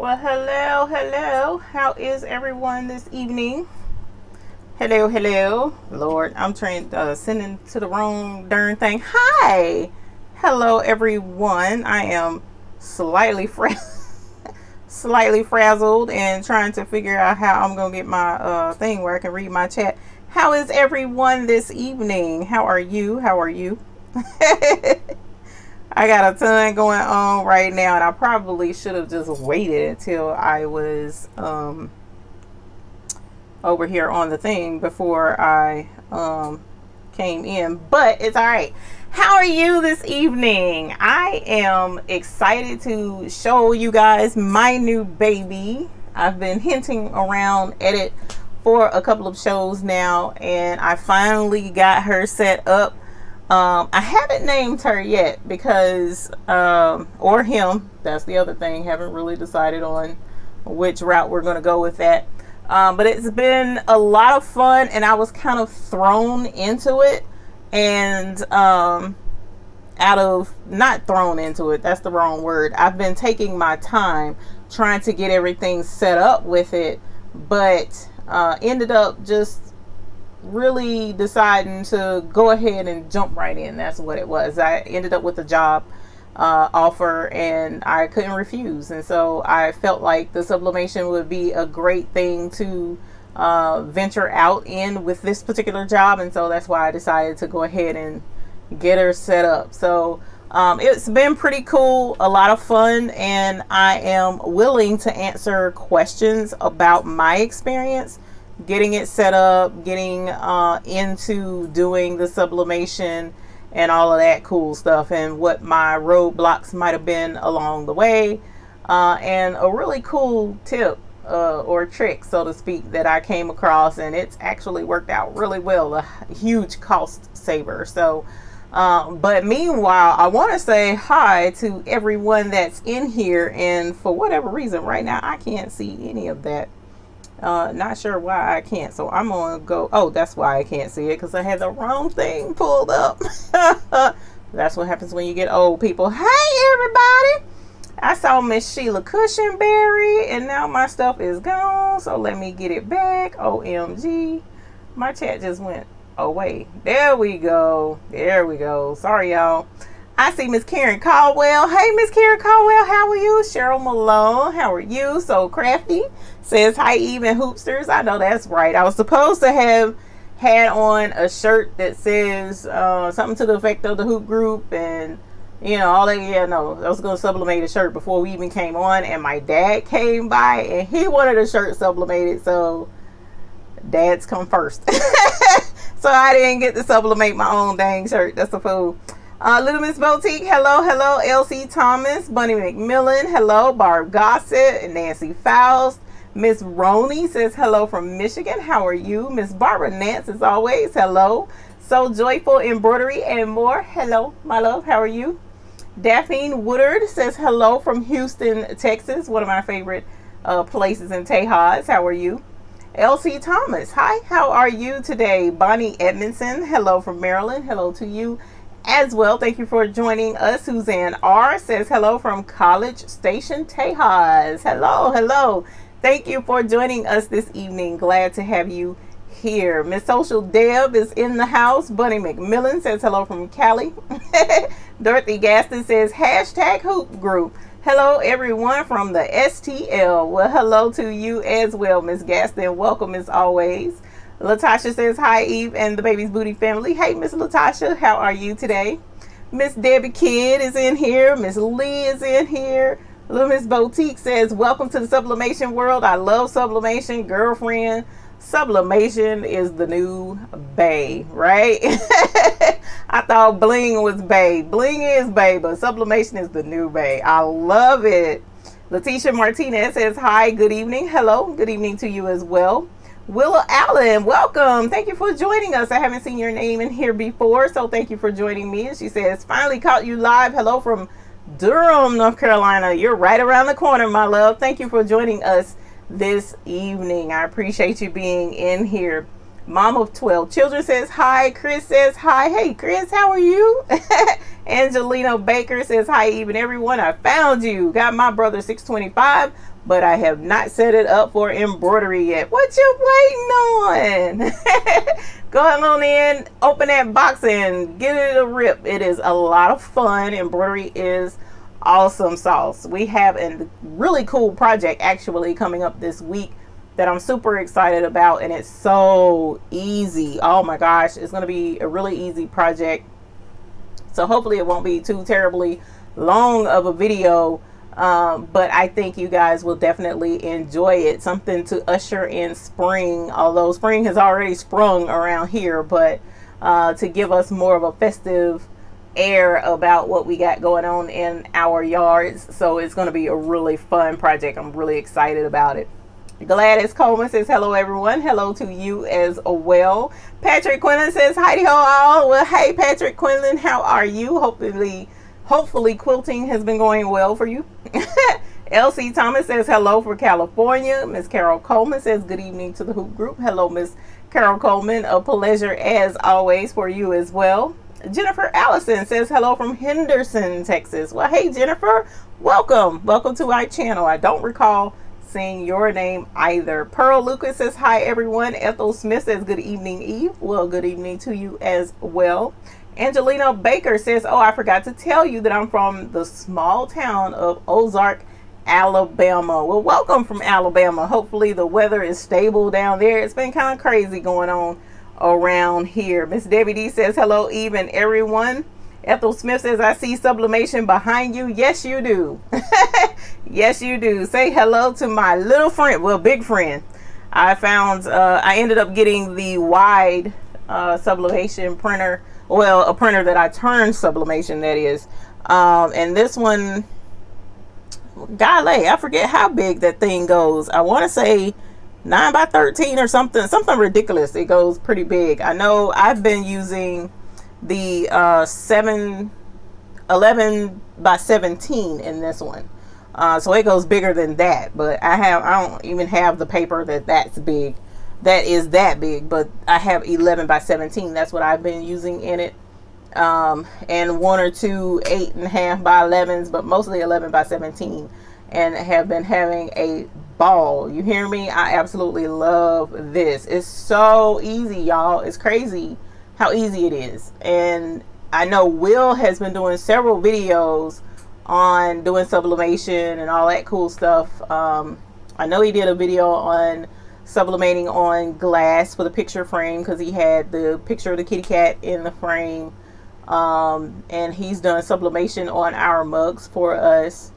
Well, hello, hello. How is everyone this evening? Hello, hello. Lord, I'm trying sending to the wrong darn thing. Hi. Hello, everyone. I am slightly slightly frazzled and trying to figure out how I'm gonna get my thing where I can read my chat. How is everyone this evening? How are you? How are you? I got a ton going on right now, and I probably should have just waited until I was over here on the thing before I came in, but it's all right. How are you this evening? I am excited to show you guys my new baby. I've been hinting around at it for a couple of shows now, and I finally got her set up. I haven't named her yet because, or him, that's the other thing. Haven't really decided on which route we're going to go with that. But it's been a lot of fun, and I was kind of thrown into it. And not thrown into it, that's the wrong word. I've been taking my time trying to get everything set up with it, but ended up just really deciding to go ahead and jump right in. That's what it was. I ended up with a job offer, and I couldn't refuse, and so I felt like the sublimation would be a great thing to venture out in with this particular job, and so that's why I decided to go ahead and get her set up. So it's been pretty cool, a lot of fun, and I am willing to answer questions about my experience getting it set up, getting into doing the sublimation and all of that cool stuff, and what my roadblocks might have been along the way, and a really cool tip or trick, so to speak, that I came across, and it's actually worked out really well, a huge cost saver. So but meanwhile, I want to say hi to everyone that's in here, and for whatever reason right now I can't see any of that. Not sure why I can't, so I'm gonna go. Oh, that's why I can't see it, because I had the wrong thing pulled up. That's what happens when you get old, people. Hey everybody, I saw Miss Sheila Cushionberry, and now my stuff is gone, so let me get it back. OMG, my chat just went away. There we go, there we go. Sorry y'all. I see Miss Karen Caldwell. Hey, Miss Karen Caldwell, how are you? Cheryl Malone, how are you? So Crafty says hi, even Hoopsters. I know that's right. I was supposed to have had on a shirt that says something to the effect of the Hoop Group, and you know, all that. Yeah, no, I was going to sublimate a shirt before we even came on, and my dad came by and he wanted a shirt sublimated, so dads come first. So I didn't get to sublimate my own dang shirt. That's a fool. Little Miss Boutique, hello, hello. LC Thomas, Bunny McMillan, hello. Barb Gossett and Nancy Faust. Miss Roney says hello from Michigan. How are you? Miss Barbara Nance, as always, hello. So Joyful Embroidery and more, hello, my love. How are you? Daphne Woodard says hello from Houston, Texas, one of my favorite places in Tejas. How are you? LC Thomas, hi, how are you today? Bonnie Edmondson, hello from Maryland. Hello to you as well. Thank you for joining us. Suzanne R says hello from College Station, Tejas. Hello, hello. Thank you for joining us this evening. Glad to have you here. Miss Social Deb is in the house. Bunny McMillan says hello from Cali. Dorothy Gaston says hashtag Hoop Group. Hello everyone from the STL. Well, hello to you as well, Miss Gaston. Welcome as always. Latasha says hi, Eve and the Baby's Booty family. Hey, Miss Latasha, how are you today? Miss Debbie Kidd is in here. Miss Lee is in here. Little Miss Boutique says welcome to the sublimation world. I love sublimation, girlfriend. Sublimation is the new bae, right? I thought bling was bae. Bling is bae, but sublimation is the new bae. I love it. Letitia Martinez says hi, good evening. Hello, good evening to you as well. Willa Allen, welcome. Thank you for joining us. I haven't seen your name in here before, so thank you for joining me. And she says, finally caught you live. Hello from Durham, North Carolina. You're right around the corner, my love. Thank you for joining us this evening. I appreciate you being in here. Mom of 12 children says hi. Chris says hi. Hey, Chris, how are you? Angelina Baker says hi, even everyone. I found you. Got my brother 625 but I have not set it up for embroidery yet. What you waiting on? Go on in, open that box and get it a rip. It is a lot of fun. Embroidery is awesome sauce. We have a really cool project actually coming up this week that I'm super excited about, and it's so easy. Oh my gosh, it's going to be a really easy project. So hopefully it won't be too terribly long of a video, but I think you guys will definitely enjoy it. Something to usher in spring, although spring has already sprung around here, but to give us more of a festive air about what we got going on in our yards. So it's going to be a really fun project. I'm really excited about it. Gladys Coleman says hello everyone. Hello to you as well. Patrick Quinlan says hi ho all. Well, hey Patrick Quinlan, how are you? Hopefully quilting has been going well for you. LC Thomas says hello for California. Miss Carol Coleman says good evening to the Hoop Group. Hello Miss Carol Coleman, a pleasure as always for you as well. Jennifer Allison says hello from Henderson, Texas. Well, hey Jennifer, welcome to our channel. I don't recall seeing your name either. Pearl Lucas says hi everyone. Ethel Smith says good evening Eve. Well, good evening to you as well. Angelina Baker says, oh, I forgot to tell you that I'm from the small town of Ozark, Alabama. Well, welcome from Alabama. Hopefully the weather is stable down there. It's been kind of crazy going on around here. Miss Debbie D says hello Eve and everyone. Ethel Smith says I see Sublimation behind you. Yes you do. Yes you do. Say hello to my little friend, well, big friend. I ended up getting the wide Sublimation printer, well, a printer that I turned Sublimation, that is, and this one, golly, I forget how big that thing goes. I want to say 9 by 13 or something ridiculous. It goes pretty big. I know I've been using the 11 by 17 in this one, so it goes bigger than that, but I don't even have the paper that is that big, but I have 11 by 17. That's what I've been using in it, and 1 or 2 8.5 by 11s, but mostly 11 by 17, and have been having a ball. You hear me? I absolutely love this. It's so easy, y'all. It's crazy how easy it is. And I know Will has been doing several videos on doing sublimation and all that cool stuff. I know he did a video on sublimating on glass for the picture frame because he had the picture of the kitty cat in the frame, and he's done sublimation on our mugs for us.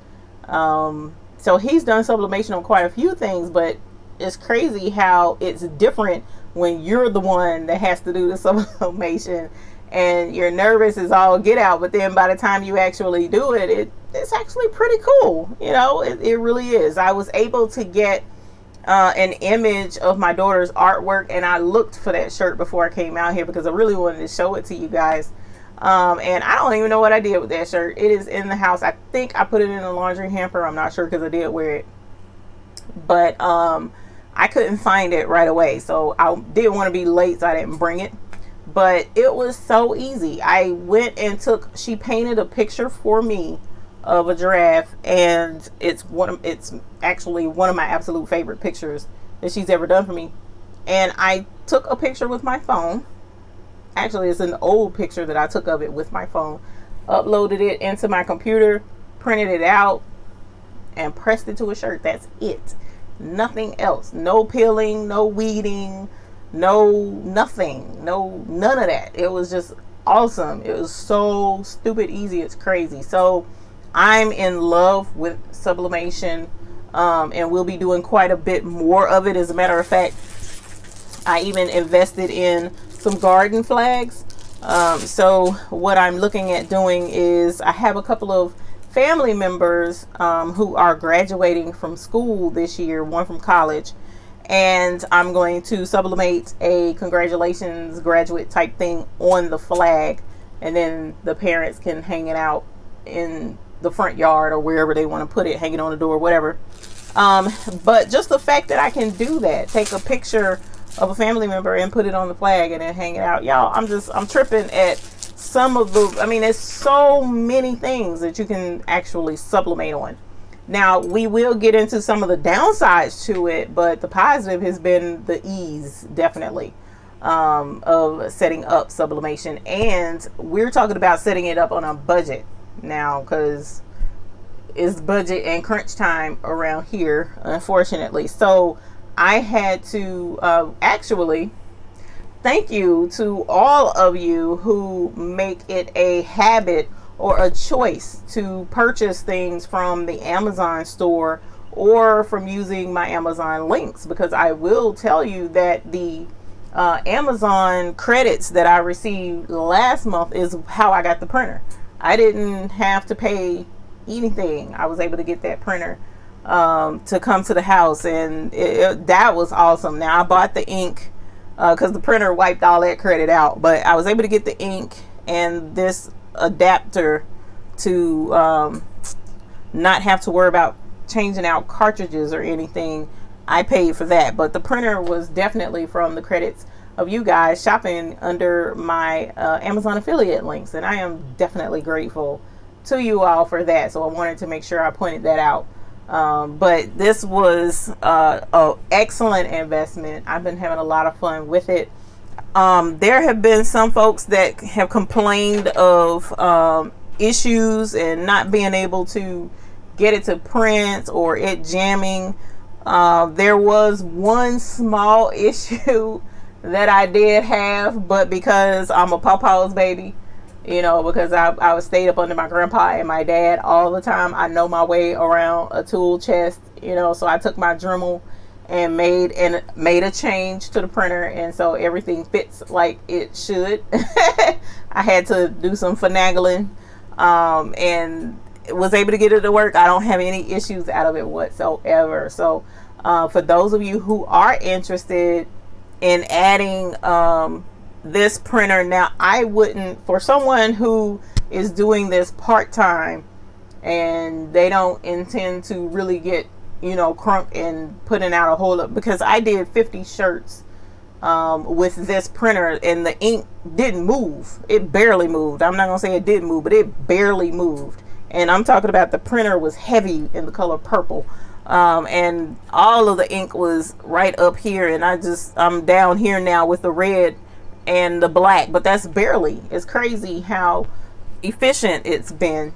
So he's done sublimation on quite a few things, but it's crazy how it's different when you're the one that has to do the sublimation, and you're nervous as all get out, but then by the time you actually do it, it's actually pretty cool. You know, it really is. I was able to get an image of my daughter's artwork, and I looked for that shirt before I came out here because I really wanted to show it to you guys. And I don't even know what I did with that shirt. It is in the house. I think I put it in a laundry hamper. I'm not sure because I did wear it, but I couldn't find it right away, so I didn't want to be late, so I didn't bring it. But it was so easy. I went and she painted a picture for me of a giraffe, and it's actually one of my absolute favorite pictures that she's ever done for me. And I took a picture with my phone. Actually, it's an old picture that I took of it with my phone, uploaded it into my computer, printed it out, and pressed it to a shirt. That's it. Nothing else. No peeling, no weeding, none of that. It was just awesome. It was so stupid easy. It's crazy. So I'm in love with sublimation, and we'll be doing quite a bit more of it. As a matter of fact, I even invested in some garden flags. So what I'm looking at doing is I have a couple of family members who are graduating from school this year, one from college, and I'm going to sublimate a congratulations graduate type thing on the flag, and then the parents can hang it out in the front yard or wherever they want to put it, hang it on the door, whatever. But just the fact that I can do that, take a picture of a family member and put it on the flag and then hang it out, y'all, I'm tripping at some of the, I mean, there's so many things that you can actually sublimate on. Now, we will get into some of the downsides to it, but the positive has been the ease, definitely, of setting up Sublimation. And we're talking about setting it up on a budget now, because it's budget and crunch time around here, unfortunately. So I had to actually thank you to all of you who make it a habit or a choice to purchase things from the Amazon store or from using my Amazon links, because I will tell you that the Amazon credits that I received last month is how I got the printer. I didn't have to pay anything. I was able to get that printer to come to the house, and that was awesome. Now, I bought the ink because the printer wiped all that credit out, but I was able to get the ink and this adapter to not have to worry about changing out cartridges or anything. I paid for that, but the printer was definitely from the credits of you guys shopping under my Amazon affiliate links, and I am definitely grateful to you all for that. So I wanted to make sure I pointed that out. But this was an excellent investment. I've been having a lot of fun with it. There have been some folks that have complained of issues and not being able to get it to print or it jamming. There was one small issue that I did have, but because I'm a Pawpaw's baby, you know, because I was stayed up under my grandpa and my dad all the time, I know my way around a tool chest, you know, so I took my Dremel and made a change to the printer, and so everything fits like it should. I had to do some finagling and was able to get it to work. I don't have any issues out of it whatsoever. So for those of you who are interested in adding this printer, now I wouldn't, for someone who is doing this part-time and they don't intend to really get, you know, crunk and putting out a whole lot, because I did 50 shirts with this printer and the ink didn't move. It barely moved. I'm not gonna say it didn't move, but it barely moved. And I'm talking about the printer was heavy in the color purple, and all of the ink was right up here, and I'm down here now with the red and the black, but that's barely. It's crazy how efficient it's been.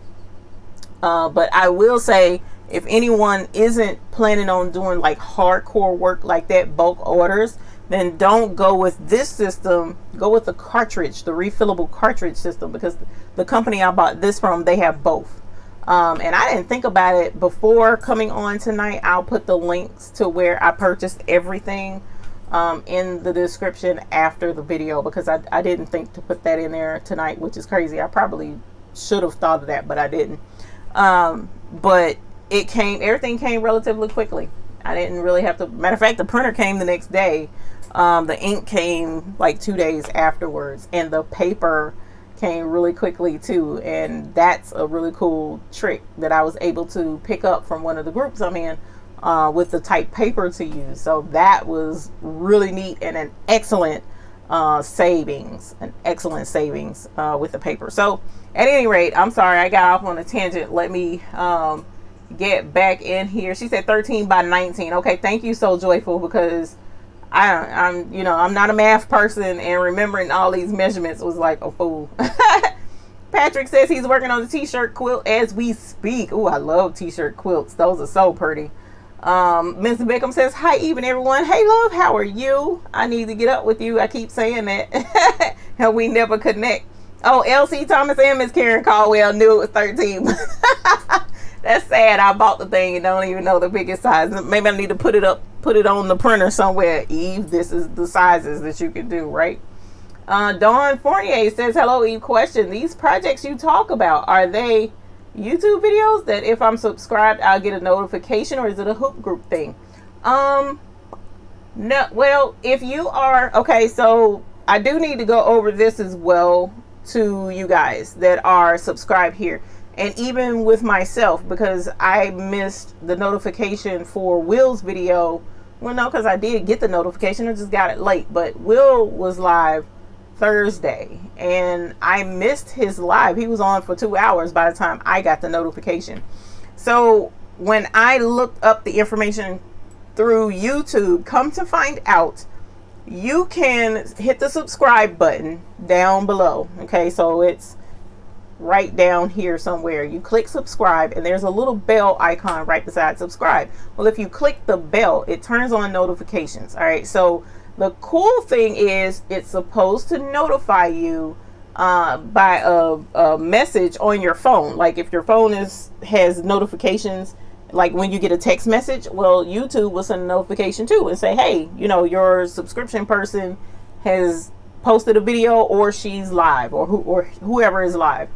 But I will say, if anyone isn't planning on doing like hardcore work like that, bulk orders, then don't go with this system. Go with the cartridge, the refillable cartridge system, because the company I bought this from, they have both. And I didn't think about it before coming on tonight. I'll put the links to where I purchased everything in the description after the video, because I didn't think to put that in there tonight, which is crazy. I probably should have thought of that, but I didn't. But everything came relatively quickly. I didn't really have to. Matter of fact, the printer came the next day. The ink came like 2 days afterwards, and the paper came really quickly too. And that's a really cool trick that I was able to pick up from one of the groups I'm in, with the type paper to use. So that was really neat, and an excellent savings with the paper. So at any rate, I'm sorry I got off on a tangent. Let me get back in here. She said 13 by 19. Okay, thank you, So Joyful, because I'm not a math person, and remembering all these measurements was like a fool. Patrick says he's working on the t-shirt quilt as we speak. Oh, I love t-shirt quilts. Those are so pretty. Mr. Beckham says, hi, even everyone. Hey, love, how are you? I need to get up with you. I keep saying that. And we never connect. Oh, LC Thomas and Miss Karen Caldwell knew it was 13. That's sad. I bought the thing and don't even know the biggest size. Maybe I need to put it on the printer somewhere. Eve, this is the sizes that you can do, right? Dawn Fournier says, hello, Eve. Question: these projects you talk about, are they YouTube videos that if I'm subscribed I'll get a notification, or is it a hook group thing? No, well, if you are, okay, so I do need to go over this as well to you guys that are subscribed here, and even with myself, because I missed the notification for Will's video. Well, no, because I did get the notification, I just got it late. But Will was live Thursday and I missed his live. He was on for 2 hours by the time I got the notification. So when I looked up the information through YouTube, come to find out, you can hit the subscribe button down below. Okay, so it's right down here somewhere. You click subscribe and there's a little bell icon right beside subscribe. Well, if you click the bell, it turns on notifications. All right, so the cool thing is it's supposed to notify you by a message on your phone. Like if your phone has notifications, like when you get a text message, well, YouTube will send a notification too and say, hey, you know, your subscription person has posted a video, or she's live, or whoever is live.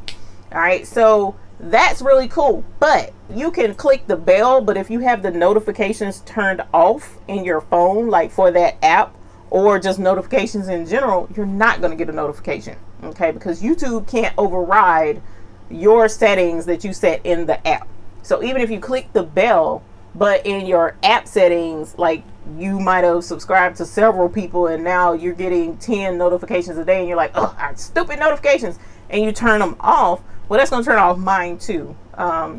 All right, so that's really cool. But you can click the bell, but if you have the notifications turned off in your phone, like for that app or just notifications in general, you're not going to get a notification. Okay, because YouTube can't override your settings that you set in the app. So even if you click the bell, but in your app settings, like you might have subscribed to several people and now you're getting 10 notifications a day and you're like, oh, stupid notifications, and you turn them off, well, that's going to turn off mine too,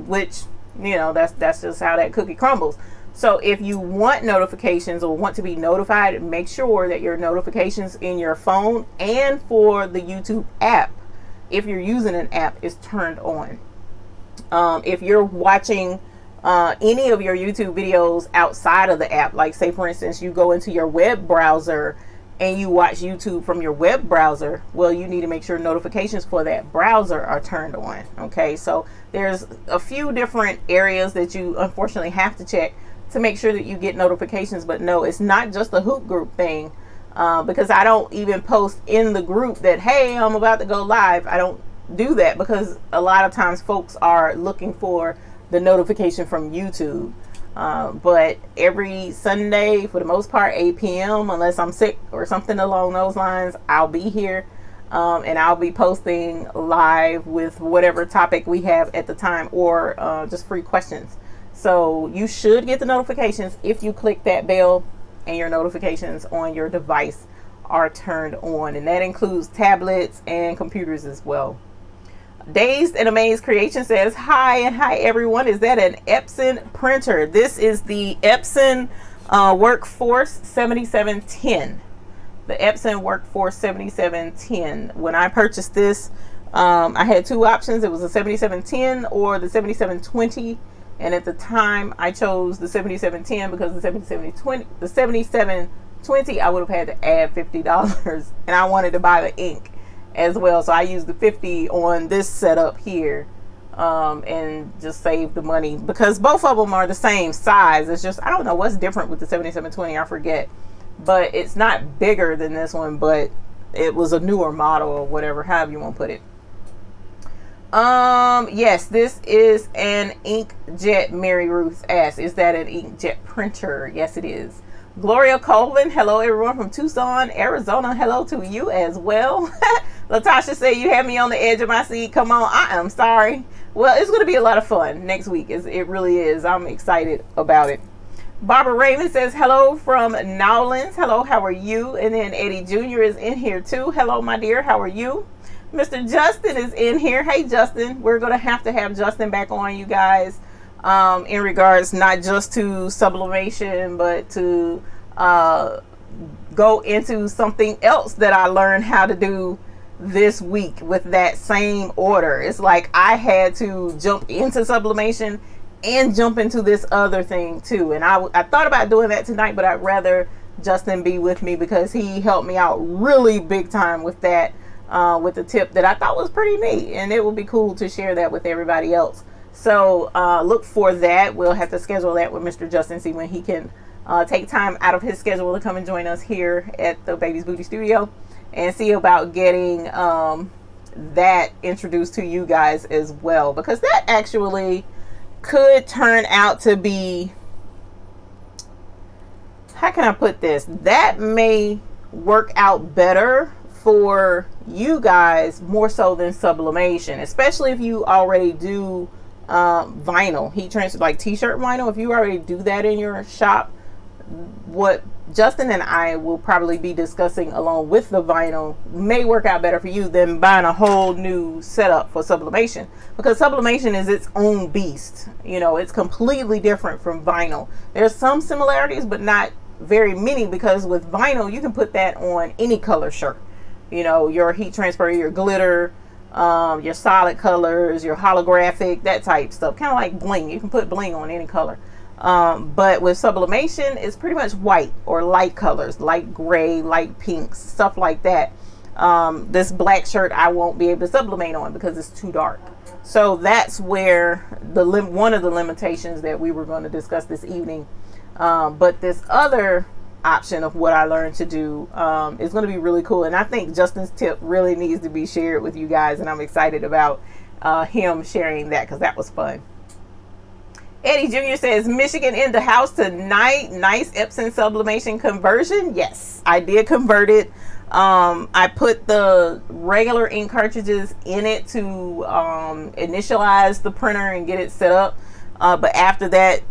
which, you know, that's just how that cookie crumbles. So if you want notifications or want to be notified, make sure that your notifications in your phone and for the YouTube app, if you're using an app, is turned on. If you're watching any of your YouTube videos outside of the app, like say for instance you go into your web browser and you watch YouTube from your web browser, well, you need to make sure notifications for that browser are turned on. Okay, so there's a few different areas that you unfortunately have to check to make sure that you get notifications. But no, it's not just a hoop group thing, because I don't even post in the group that, hey, I'm about to go live. I don't do that because a lot of times folks are looking for the notification from YouTube. But every Sunday, for the most part, 8 p.m., unless I'm sick or something along those lines, I'll be here, and I'll be posting live with whatever topic we have at the time, or just free questions. So you should get the notifications if you click that bell and your notifications on your device are turned on, and that includes tablets and computers as well. Dazed and Amazed Creation says, hi, and hi everyone. Is that an Epson printer? This is the Epson Workforce 7710. The Epson Workforce 7710. When I purchased this, I had two options. It was the 7710 or the 7720. And at the time, I chose the 7710 because the 7720, I would have had to add $50, and I wanted to buy the ink as well. So I used the 50 on this setup here, and just save the money because both of them are the same size. It's just, I don't know what's different with the 7720, I forget, but it's not bigger than this one, but it was a newer model or whatever, however you want to put it. Yes, this is an inkjet. Mary Ruth asks, is that an inkjet printer? Yes, it is. Gloria Colvin, hello everyone from Tucson, Arizona. Hello to you as well. Latasha said, you had me on the edge of my seat. Come on, I am sorry. Well, it's going to be a lot of fun next week. It really is. I'm excited about it. Barbara Raymond says, hello from Nowlands. Hello, how are you? And then Eddie Jr. is in here too. Hello, my dear. How are you? Mr. Justin is in here. Hey, Justin. We're going to have Justin back on, you guys, in regards not just to sublimation, but to go into something else that I learned how to do this week with that same order. It's like I had to jump into sublimation and jump into this other thing too. And I thought about doing that tonight, but I'd rather Justin be with me because he helped me out really big time with that. With a tip that I thought was pretty neat, and it would be cool to share that with everybody else. So look for that. We'll have to schedule that with Mr. Justin, see when he can take time out of his schedule to come and join us here at the Baby's Booty Studio, and see about getting that introduced to you guys as well, because that actually could turn out to be, how can I put this, that may work out better for you guys more so than sublimation, especially if you already do vinyl, heat transfer, like t-shirt vinyl. If you already do that in your shop, what Justin and I will probably be discussing along with the vinyl may work out better for you than buying a whole new setup for sublimation, because sublimation is its own beast. You know, it's completely different from vinyl. There's some similarities, but not very many, because with vinyl you can put that on any color shirt. You know, your heat transfer, your glitter, your solid colors, your holographic, that type stuff, kind of like bling. You can put bling on any color. But with sublimation, it's pretty much white or light colors, light gray, light pinks, stuff like that. This black shirt I won't be able to sublimate on because it's too dark. So that's where one of the limitations that we were going to discuss this evening. But this other option of what I learned to do is going to be really cool. And I think Justin's tip really needs to be shared with you guys. And I'm excited about him sharing that, because that was fun. Eddie Jr. says, Michigan in the house tonight. Nice Epson sublimation conversion. Yes, I did convert it. I put the regular ink cartridges in it to initialize the printer and get it set up. But after that,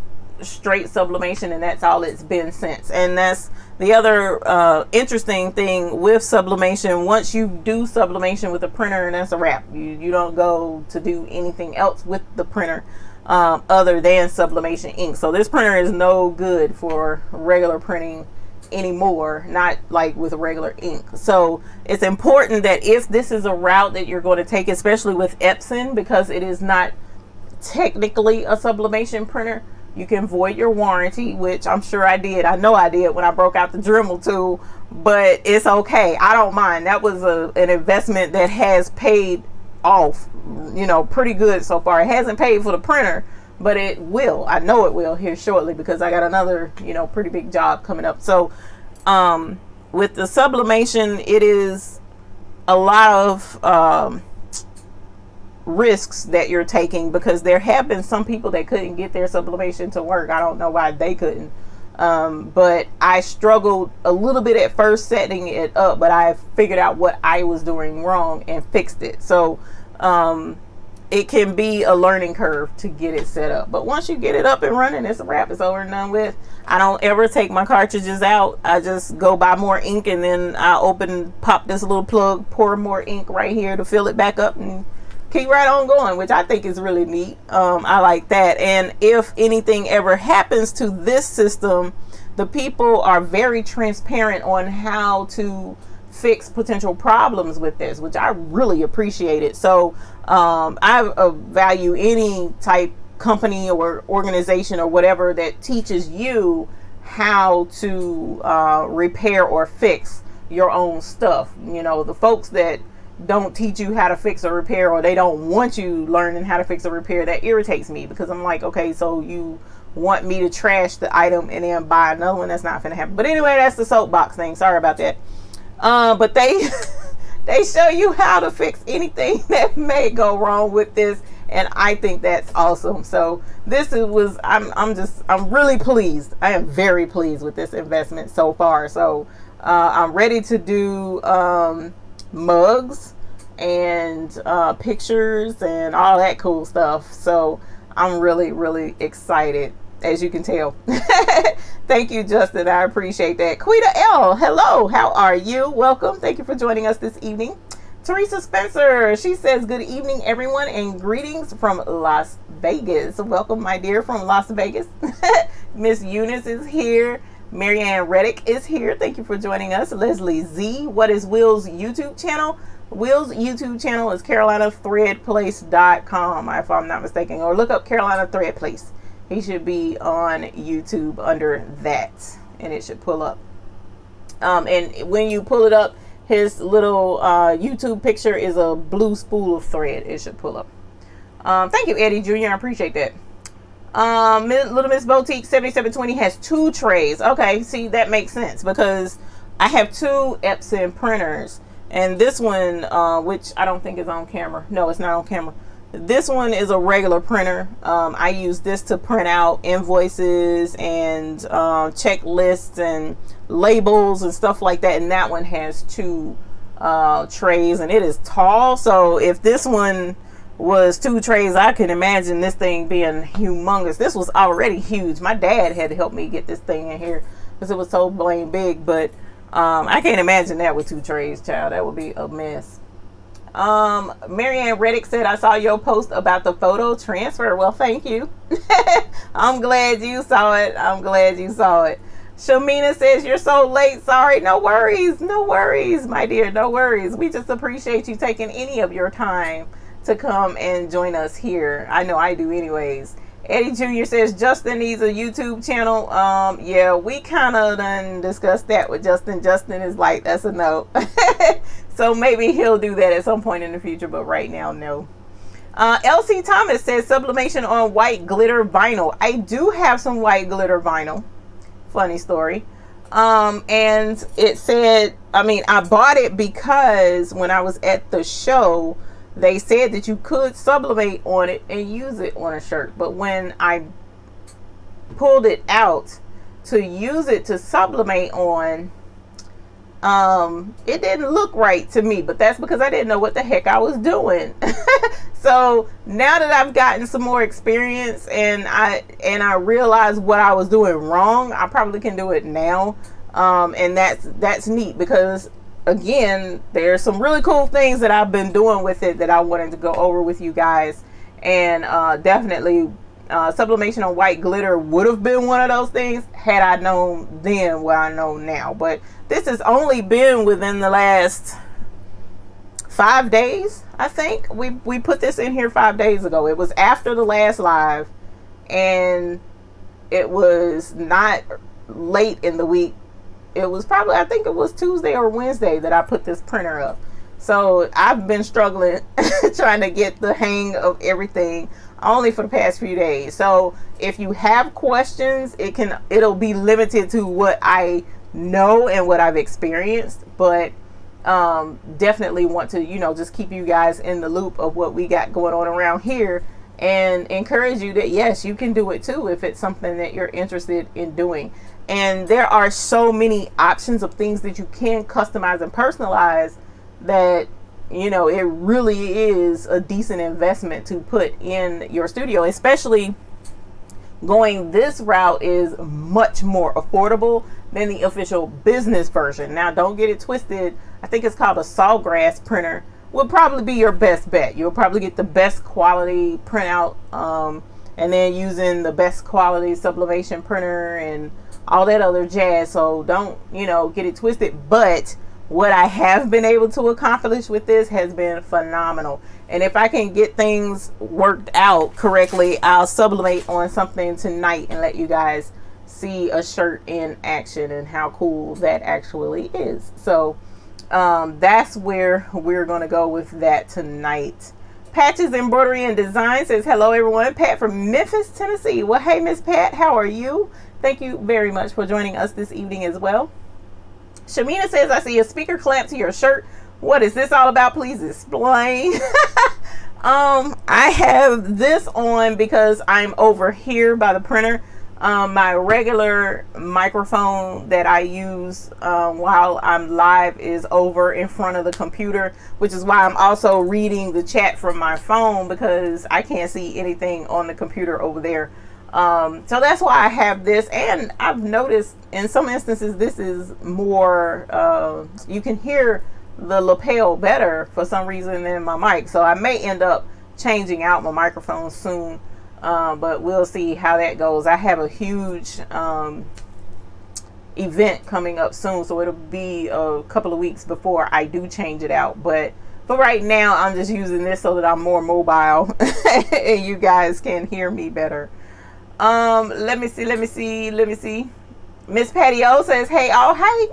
straight sublimation, and that's all it's been since. And that's the other interesting thing with sublimation. Once you do sublimation with a printer, and that's a wrap. You don't go to do anything else with the printer other than sublimation ink. So this printer is no good for regular printing anymore, not like with regular ink. So it's important that if this is a route that you're going to take, especially with Epson, because it is not technically a sublimation printer, you can void your warranty, which I'm sure I did. I know I did when I broke out the Dremel tool, but it's okay. I don't mind. That was an investment that has paid off, you know, pretty good so far. It hasn't paid for the printer, but it will. I know it will here shortly, because I got another, you know, pretty big job coming up. So with the sublimation, it is a lot of risks that you're taking, because there have been some people that couldn't get their sublimation to work. I don't know why they couldn't, but I struggled a little bit at first setting it up, but I figured out what I was doing wrong and fixed it. So it can be a learning curve to get it set up, but once you get it up and running, it's a wrap. It's over and done with. I don't ever take my cartridges out. I just go buy more ink, and then I pop this little plug, pour more ink right here to fill it back up, and keep right on going, which I think is really neat. I like that. And if anything ever happens to this system, the people are very transparent on how to fix potential problems with this, which I really appreciate it. So I value any type company or organization or whatever that teaches you how to repair or fix your own stuff. You know, the folks that don't teach you how to fix or repair, or they don't want you learning how to fix or repair, that irritates me, because I'm like, okay, so you want me to trash the item and then buy another one? That's not gonna happen. But anyway, that's the soapbox thing. Sorry about that. But they they show you how to fix anything that may go wrong with this, and I think that's awesome. So I'm really pleased. I am very pleased with this investment so far. So I'm ready to do mugs and pictures and all that cool stuff. So I'm really excited, as you can tell. Thank you, Justin. I appreciate that. Quita L, hello. How are you? Welcome. Thank you for joining us this evening. Teresa Spencer, she says, good evening, everyone, and greetings from Las Vegas. Welcome, my dear, from Las Vegas. Miss Eunice is here. Marianne Reddick is here. Thank you for joining us. Leslie Z, what is Will's YouTube channel? Will's YouTube channel is CarolinaThreadPlace.com, if I'm not mistaken, or look up Carolina Thread Place. He should be on YouTube under that, and it should pull up. And when you pull it up, his little YouTube picture is a blue spool of thread. It should pull up. Thank you, Eddie Jr. I appreciate that. Little Miss Boutique 7720 has 2 trays. Okay, see, that makes sense, because I have 2 Epson printers, and this one, which I don't think is on camera. No, it's not on camera. This one is a regular printer. I use this to print out invoices and checklists and labels and stuff like that. And that one has 2 trays, and it is tall. So if this one was 2 trays, I can imagine this thing being humongous. This was already huge. My dad had to help me get this thing in here. because it was so blame big. But I can't imagine that with 2 trays, child. That would be a mess. Marianne Reddick said, I saw your post about the photo transfer. Well, thank you. I'm glad you saw it. I'm glad you saw it. Shamina says, you're so late. Sorry. No worries. No worries, my dear. No worries. We just appreciate you taking any of your time to come and join us here. I know I do anyways. Eddie Jr. says, Justin needs a YouTube channel. Yeah, we kind of done discussed that with Justin. Justin is like, that's a no. So maybe he'll do that at some point in the future, but right now, no. LC Thomas says, sublimation on white glitter vinyl. I do have some white glitter vinyl. Funny story. And it said, I mean, I bought it because when I was at the show, they said that you could sublimate on it and use it on a shirt. But when I pulled it out to use it to sublimate on, it didn't look right to me, but that's because I didn't know what the heck I was doing. So now that I've gotten some more experience and I realized what I was doing wrong, I probably can do it now. And that's neat because, again, there's some really cool things that I've been doing with it that I wanted to go over with you guys. And definitely sublimation on white glitter would have been one of those things had I known then what I know now. But this has only been within the last 5 days, I think. We put this in here 5 days ago. It was after the last live, and it was not late in the week. It was probably, I think it was Tuesday or Wednesday that I put this printer up. So I've been struggling trying to get the hang of everything only for the past few days. So if you have questions, it'll be limited to what I know and what I've experienced, but definitely want to, just keep you guys in the loop of what we got going on around here and encourage you that yes, you can do it too if it's something that you're interested in doing. And there are so many options of things that you can customize and personalize that it really is a decent investment to put in your studio. Especially going this route is much more affordable than the official business version. Now, don't get it twisted. I think it's called a Sawgrass printer. Will probably be your best bet. You'll probably get the best quality printout, and then using the best quality sublimation printer and all that other jazz. So don't, get it twisted. But what I have been able to accomplish with this has been phenomenal. And if I can get things worked out correctly, I'll sublimate on something tonight and let you guys see a shirt in action and how cool that actually is. So that's where we're going to go with that tonight. Patches Embroidery and Design says, hello everyone, Pat from Memphis, Tennessee. Well, hey Miss Pat, how are you? Thank you very much for joining us this evening as well. Shamina says, I see a speaker clamp to your shirt. What is this all about? Please explain. I have this on because I'm over here by the printer. My regular microphone that I use while I'm live is over in front of the computer, which is why I'm also reading the chat from my phone, because I can't see anything on the computer over there. So that's why I have this, and I've noticed in some instances this is more, you can hear the lapel better for some reason than my mic. So I may end up changing out my microphone soon, but we'll see how that goes. I have a huge event coming up soon, so it'll be a couple of weeks before I do change it out. But for right now, I'm just using this so that I'm more mobile and you guys can hear me better. Let me see. Miss Patty O says, hey all, hey.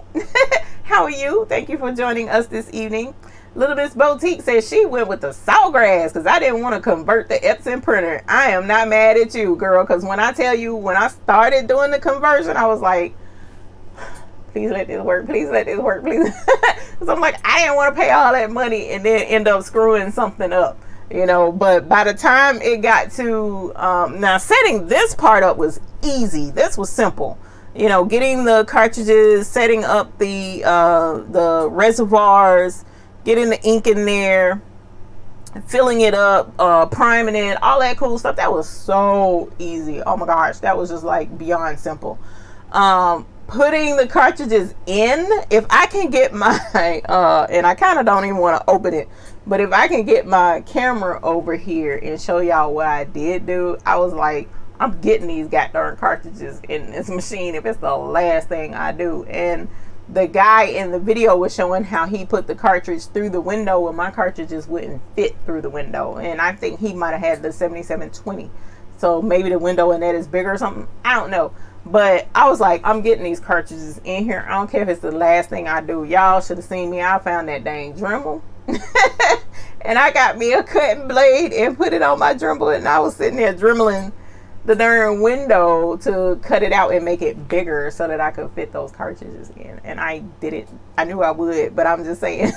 How are you? Thank you for joining us this evening. Little Miss Boutique says she went with the Sawgrass because I didn't want to convert the Epson printer. I am not mad at you, girl, because when I tell you, when I started doing the conversion, I was like, please let this work, please let this work, please. Because I'm like, I didn't want to pay all that money and then end up screwing something up. But by the time it got to now setting this part up was easy. This was simple. Getting the cartridges, setting up the reservoirs, getting the ink in there, filling it up, priming it, all that cool stuff. That was so easy. Oh my gosh, that was just like beyond simple. putting the cartridges in, if I can get my and I kind of don't even want to open it, but if I can get my camera over here and show y'all what I did do, I was like, I'm getting these goddamn cartridges in this machine if it's the last thing I do. And the guy in the video was showing how he put the cartridge through the window and my cartridges wouldn't fit through the window, and I think he might have had the 7720, so maybe the window in that is bigger or something, I don't know. But I was like, I'm getting these cartridges in here. I don't care if it's the last thing I do. Y'all should have seen me. I found that dang Dremel. And I got me a cutting blade and put it on my Dremel. And I was sitting there dremeling the darn window to cut it out and make it bigger so that I could fit those cartridges in. And I did it. I knew I would, but I'm just saying.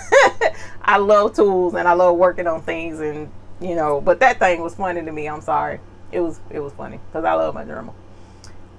I love tools and I love working on things. And, you know, but that thing was funny to me. I'm sorry. It was funny because I love my Dremel.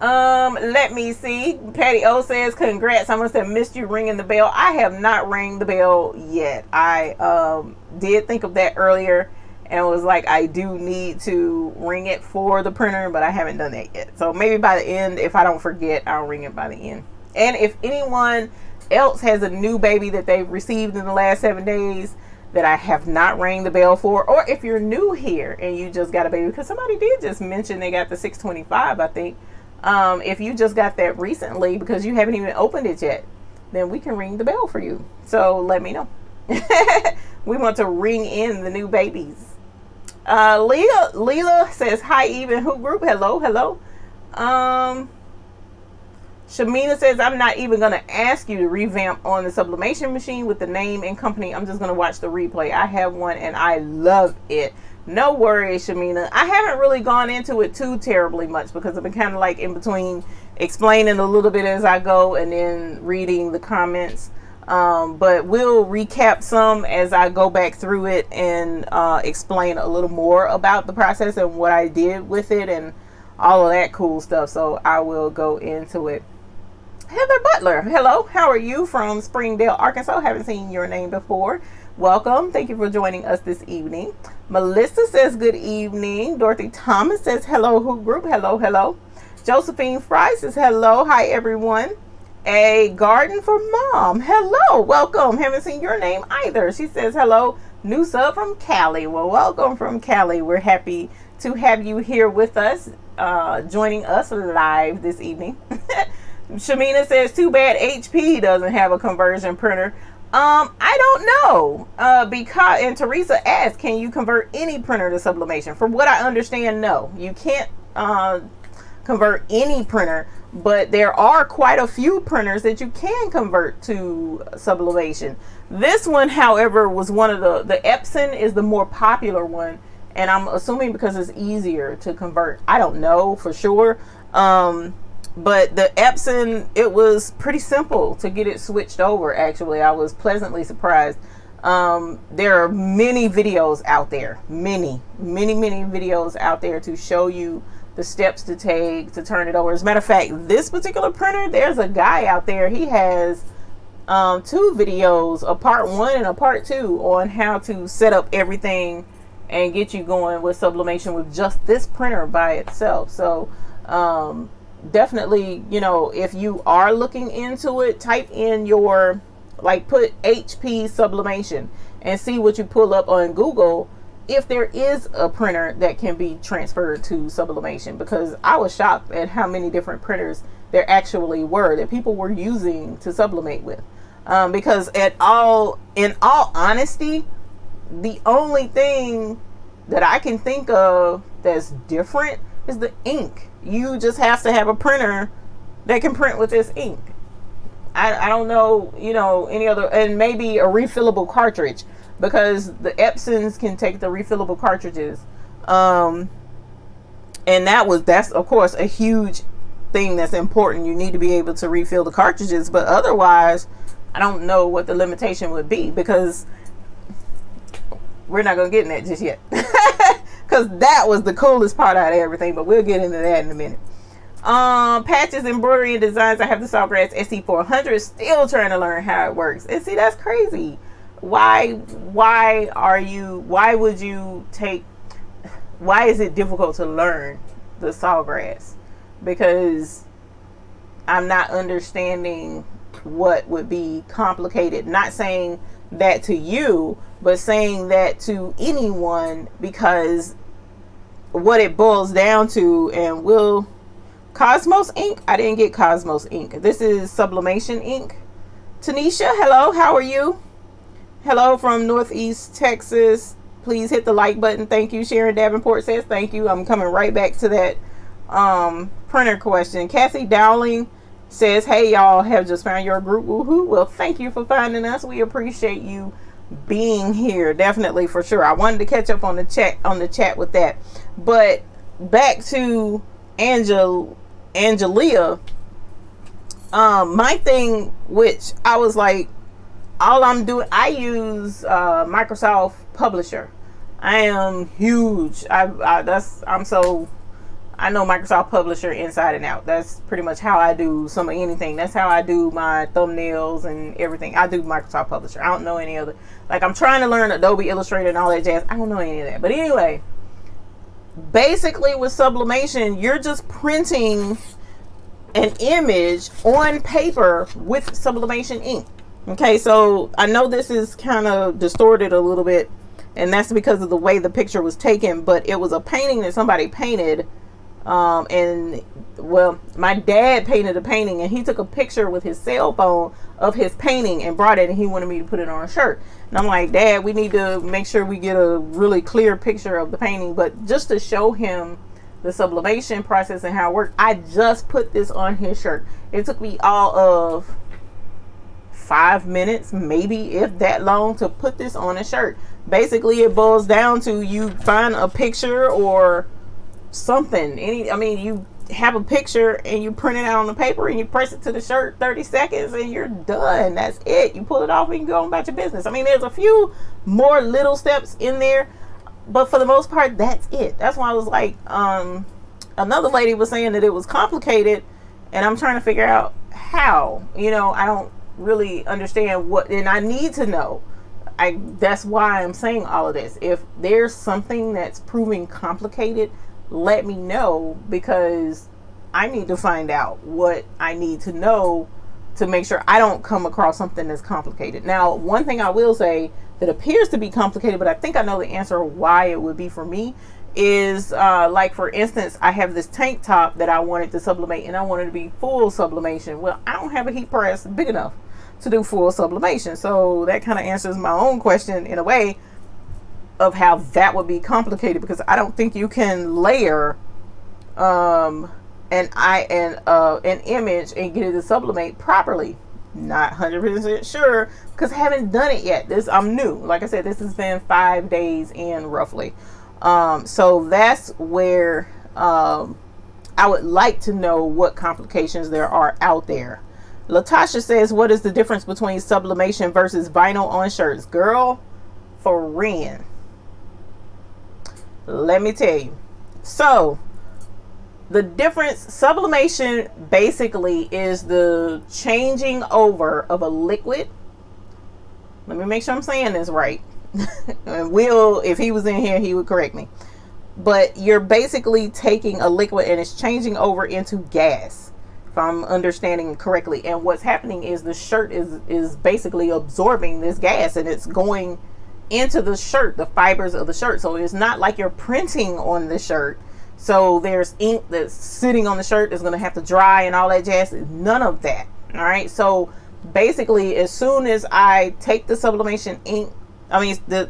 Let me see. Patty O says, congrats. Someone said, missed you ringing the bell. I have not rang the bell yet. I did think of that earlier and was like, I do need to ring it for the printer, but I haven't done that yet. So maybe by the end, if I don't forget, I'll ring it by the end. And if anyone else has a new baby that they've received in the last 7 days that I have not rang the bell for, or if you're new here and you just got a baby, because somebody did just mention they got the 625, I think. If you just got that recently because you haven't even opened it yet, then we can ring the bell for you. So let me know. We want to ring in the new babies. Leela says, hi, even who group? Hello, hello. Shamina says, I'm not even going to ask you to revamp on the Sublimation machine with the name and company. I'm just going to watch the replay. I have one and I love it. No worries, Shamina. I haven't really gone into it too terribly much because I've been kind of like in between explaining a little bit as I go and then reading the comments. But we'll recap some as I go back through it and explain a little more about the process and what I did with it and all of that cool stuff. So I will go into it. Heather Butler, hello. How are you from Springdale, Arkansas? Haven't seen your name before. Welcome. Thank you for joining us this evening. Melissa says good evening. Dorothy Thomas says hello, who group? Hello, hello. Josephine Fry says hello. Hi, everyone. A garden for mom. Hello. Welcome. Haven't seen your name either. She says hello. New sub from Cali. Well, welcome from Cali. We're happy to have you here with us, joining us live this evening. Shamina says, too bad HP doesn't have a conversion printer. I don't know, because, and Teresa asked, can you convert any printer to Sublimation? From what I understand, no, you can't convert any printer, but there are quite a few printers that you can convert to Sublimation. This one, however, was one of the Epson is the more popular one, and I'm assuming because it's easier to convert. I don't know for sure. But the Epson, it was pretty simple to get it switched over. Actually, I was pleasantly surprised. There are many videos out there, many videos out there to show you the steps to take to turn it over. As a matter of fact, this particular printer, there's a guy out there, he has 2 videos, a part 1 and a part 2, on how to set up everything and get you going with Sublimation with just this printer by itself. So definitely, you know, if you are looking into it, type in your, like, put HP Sublimation and see what you pull up on Google if there is a printer that can be transferred to Sublimation, because I was shocked at how many different printers there actually were that people were using to sublimate with. Because in all honesty, the only thing that I can think of that's different is the ink. You just have to have a printer that can print with this ink. I don't know, you know, any other, and maybe a refillable cartridge, because the Epsons can take the refillable cartridges. And that's of course a huge thing that's important. You need to be able to refill the cartridges, but otherwise I don't know what the limitation would be, because we're not gonna get in that just yet. Because that was the coolest part out of everything, but we'll get into that in a minute. Patches, embroidery, and designs. I have the Sawgrass SC400, still trying to learn how it works. And see, that's crazy. Why is it difficult to learn the Sawgrass? Because I'm not understanding what would be complicated. Not saying that to you, but saying that to anyone, because what it boils down to, and will Cosmos ink. I didn't get Cosmos ink. This is Sublimation ink. Tanisha, hello, how are you? Hello from Northeast Texas. Please hit the like button. Thank you. Sharon Davenport says thank you. I'm coming right back to that printer question. Kathy Dowling says, hey y'all, have just found your group. Woohoo. Well, thank you for finding us. We appreciate you being here. Definitely, for sure. I wanted to catch up on the chat with that. But back to Angelia. My thing, which I was like, all I'm doing, I use Microsoft Publisher. I am huge. I know Microsoft Publisher inside and out. That's pretty much how I do some of anything. That's how I do my thumbnails and everything. I do Microsoft Publisher. I don't know any other. Like, I'm trying to learn Adobe Illustrator and all that jazz. I don't know any of that. But anyway, basically with Sublimation, you're just printing an image on paper with Sublimation ink. Okay, so I know this is kind of distorted a little bit, and that's because of the way the picture was taken, but it was a painting that somebody painted, and well, my dad painted a painting, and he took a picture with his cell phone of his painting and brought it, and he wanted me to put it on a shirt. And I'm like, Dad, we need to make sure we get a really clear picture of the painting. But just to show him the sublimation process and how it worked, I just put this on his shirt. It took me all of 5 minutes, maybe if that long, to put this on a shirt. Basically, it boils down to you find a picture or something. You have a picture and you print it out on the paper and you press it to the shirt, 30 seconds, and you're done. That's it. You pull it off and you go on about your business. I mean, there's a few more little steps in there, but for the most part, that's it. That's why I was like, another lady was saying that it was complicated, and I'm trying to figure out how. I don't really understand what, and I need to know. That's why I'm saying all of this. If there's something that's proving complicated, let me know, because I need to find out what I need to know to make sure I don't come across something that's complicated. Now, one thing I will say that appears to be complicated, but I think I know the answer why it would be for me, is like, for instance, I have this tank top that I wanted to sublimate, and I wanted to be full sublimation. Well, I don't have a heat press big enough to do full sublimation, so that kind of answers my own question in a way of how that would be complicated, because I don't think you can layer an image and get it to sublimate properly. Not 100% sure, because I haven't done it yet. I'm new. Like I said, this has been 5 days in, roughly. So that's where I would like to know what complications there are out there. Latasha says, what is the difference between sublimation versus vinyl on shirts? Girl, for Ren, let me tell you. So the difference, sublimation basically is the changing over of a liquid. Let me make sure I'm saying this right. And Will, if he was in here, he would correct me. But you're basically taking a liquid and it's changing over into gas, if I'm understanding correctly. And what's happening is the shirt is basically absorbing this gas, and it's going into the shirt, the fibers of the shirt. So it's not like you're printing on the shirt. So there's ink that's sitting on the shirt that's going to have to dry and all that jazz. None of that. All right. So basically, as soon as I take the sublimation ink,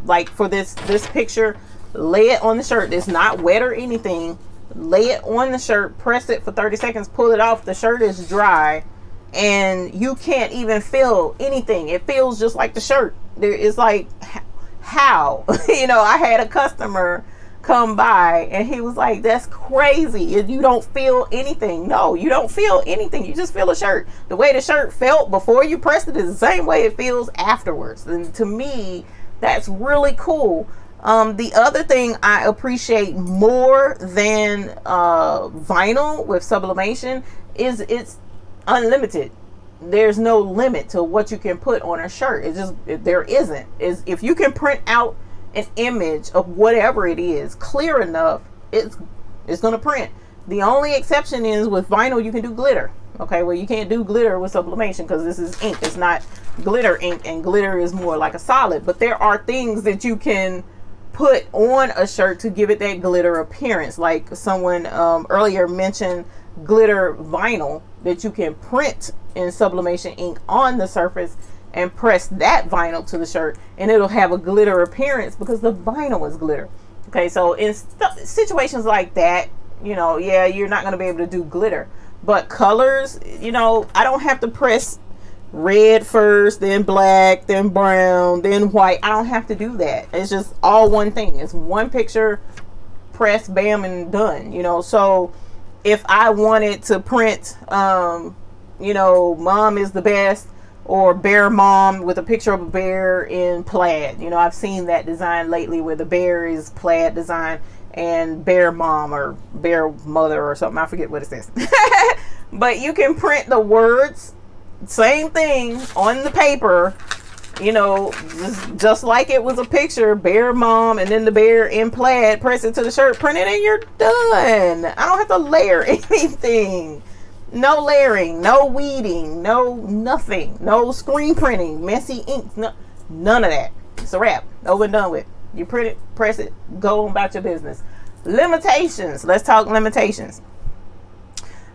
like for this picture, lay it on the shirt. It's not wet or anything. Lay it on the shirt, press it for 30 seconds, pull it off. The shirt is dry, and you can't even feel anything. It feels just like the shirt. It's like, how? I had a customer come by and he was like, that's crazy. You don't feel anything. No, you don't feel anything. You just feel a shirt. The way the shirt felt before you pressed it is the same way it feels afterwards. And to me, that's really cool. The other thing I appreciate more than vinyl with sublimation is it's unlimited. There's no limit to what you can put on a shirt. There isn't. If you can print out an image of whatever it is clear enough, it's going to print. The only exception is with vinyl, you can do glitter. Okay, well, you can't do glitter with sublimation because this is ink. It's not glitter ink, and glitter is more like a solid. But there are things that you can put on a shirt to give it that glitter appearance. Like someone earlier mentioned glitter vinyl that you can print in sublimation ink on the surface and press that vinyl to the shirt, and it'll have a glitter appearance because the vinyl is glitter. Okay, so in situations like that, you know, yeah, you're not going to be able to do glitter. But colors, you know, I don't have to press red first, then black, then brown, then white. I don't have to do that. It's just all one thing. It's one picture, press, bam, and done. You know, so if I wanted to print, you know, mom is the best, or bear mom with a picture of a bear in plaid. You know, I've seen that design lately where the bear is plaid design and bear mom or bear mother or something. I forget what it says. But you can print the words, same thing, on the paper, you know, just like it was a picture, bear mom, and then the bear in plaid, press it to the shirt, print it, and you're done. I don't have to layer anything. No layering, no weeding, no nothing, no screen printing, messy ink, none of that. It's a wrap. Over and done with. You print it, press it, go on about your business. Limitations. Let's talk limitations.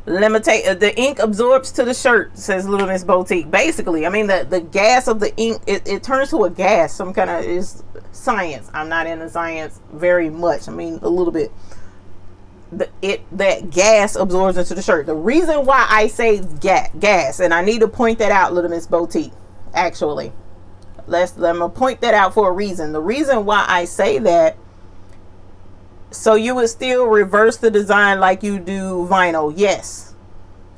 The ink absorbs to the shirt, says Little Miss Boutique. Basically, I mean, the gas of the ink, it turns to a gas. Some kind of is science. I'm not into science very much. I mean, a little bit. That gas absorbs into the shirt. The reason why I say gas, and I need to point that out, Little Miss Boutique, actually. Let me point that out for a reason. The reason why I say that, so you would still reverse the design like you do vinyl. Yes,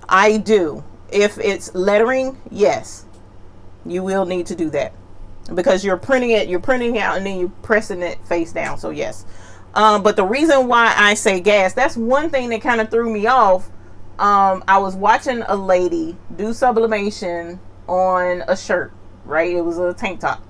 I do. If it's lettering, yes, you will need to do that because you're printing out and then you're pressing it face down. So yes. But the reason why I say gas, that's one thing that kind of threw me off. I was watching a lady do sublimation on a shirt, right? It was a tank top.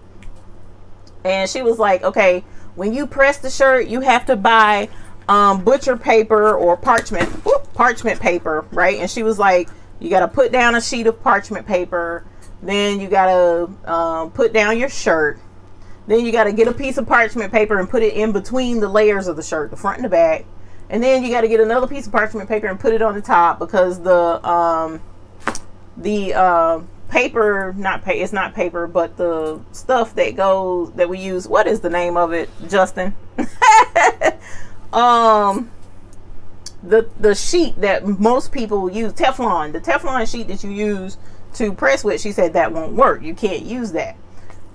And she was like, okay, when you press the shirt, you have to buy butcher paper or parchment paper, right? And she was like, you got to put down a sheet of parchment paper. Then you got to put down your shirt. Then you got to get a piece of parchment paper and put it in between the layers of the shirt, the front and the back. And then you got to get another piece of parchment paper and put it on the top because the paper, it's not paper, but the stuff that we use, what is the name of it, Justin? The sheet that most people use, Teflon, the Teflon sheet that you use to press with, she said that won't work. You can't use that.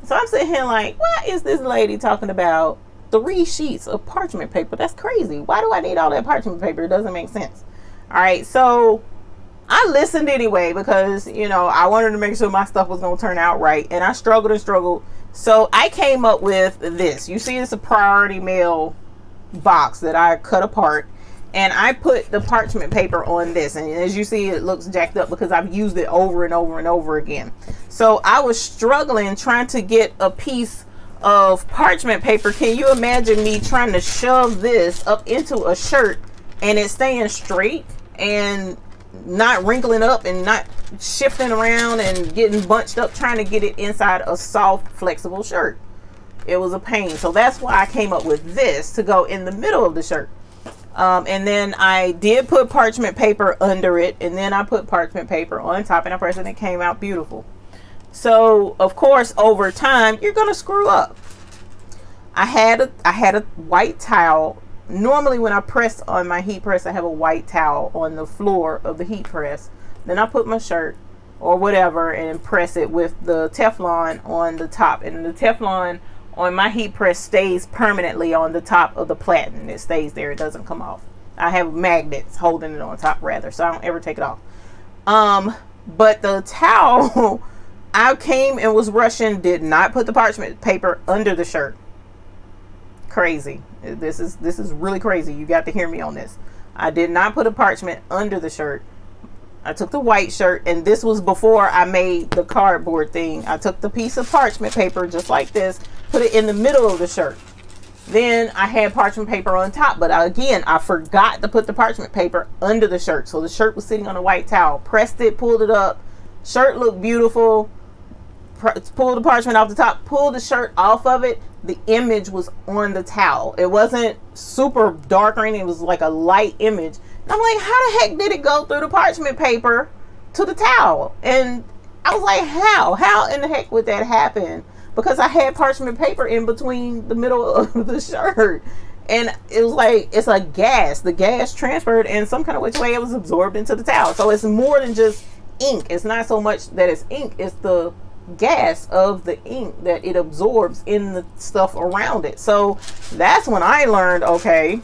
So I'm sitting here like, what is this lady talking about 3 sheets of parchment paper? That's crazy. Why do I need all that parchment paper? It doesn't make sense. All right, so I listened anyway because, you know, I wanted to make sure my stuff was going to turn out right. And I struggled and struggled. So I came up with this. You see, it's a priority mail box that I cut apart. And I put the parchment paper on this. And as you see, it looks jacked up because I've used it over and over and over again. So I was struggling trying to get a piece of parchment paper. Can you imagine me trying to shove this up into a shirt and it staying straight and not wrinkling up and not shifting around and getting bunched up, trying to get it inside a soft, flexible shirt? It was a pain. So that's why I came up with this to go in the middle of the shirt. And then I did put parchment paper under it, and then I put parchment paper on top, and I pressed it, and it came out beautiful. So of course, over time, you're gonna screw up. I had a white towel. Normally, when I press on my heat press, I have a white towel on the floor of the heat press. Then I put my shirt or whatever and press it with the Teflon on the top, and the Teflon on my heat press stays permanently on the top of the platen. It stays there. It doesn't come off. I have magnets holding it on top rather, so I don't ever take it off. But the towel, I came and was rushing, did not put the parchment paper under the shirt. Crazy. This is really crazy. You got to hear me on this. I did not put a parchment under the shirt. I took the white shirt, and this was before I made the cardboard thing. I took the piece of parchment paper just like this, put it in the middle of the shirt. Then I had parchment paper on top, but again, I forgot to put the parchment paper under the shirt. So the shirt was sitting on a white towel. Pressed it, pulled it up. Shirt looked beautiful. Pulled the parchment off the top, pulled the shirt off of it. The image was on the towel. It wasn't super dark or anything. It was like a light image. And I'm like, how the heck did it go through the parchment paper to the towel? And I was like, how in the heck would that happen? Because I had parchment paper in between the middle of the shirt. And it was like, it's a gas. The gas transferred in some kind of which way it was absorbed into the towel. So it's more than just ink. It's not so much that it's ink. It's the gas of the ink that it absorbs in the stuff around it. So that's when I learned, okay,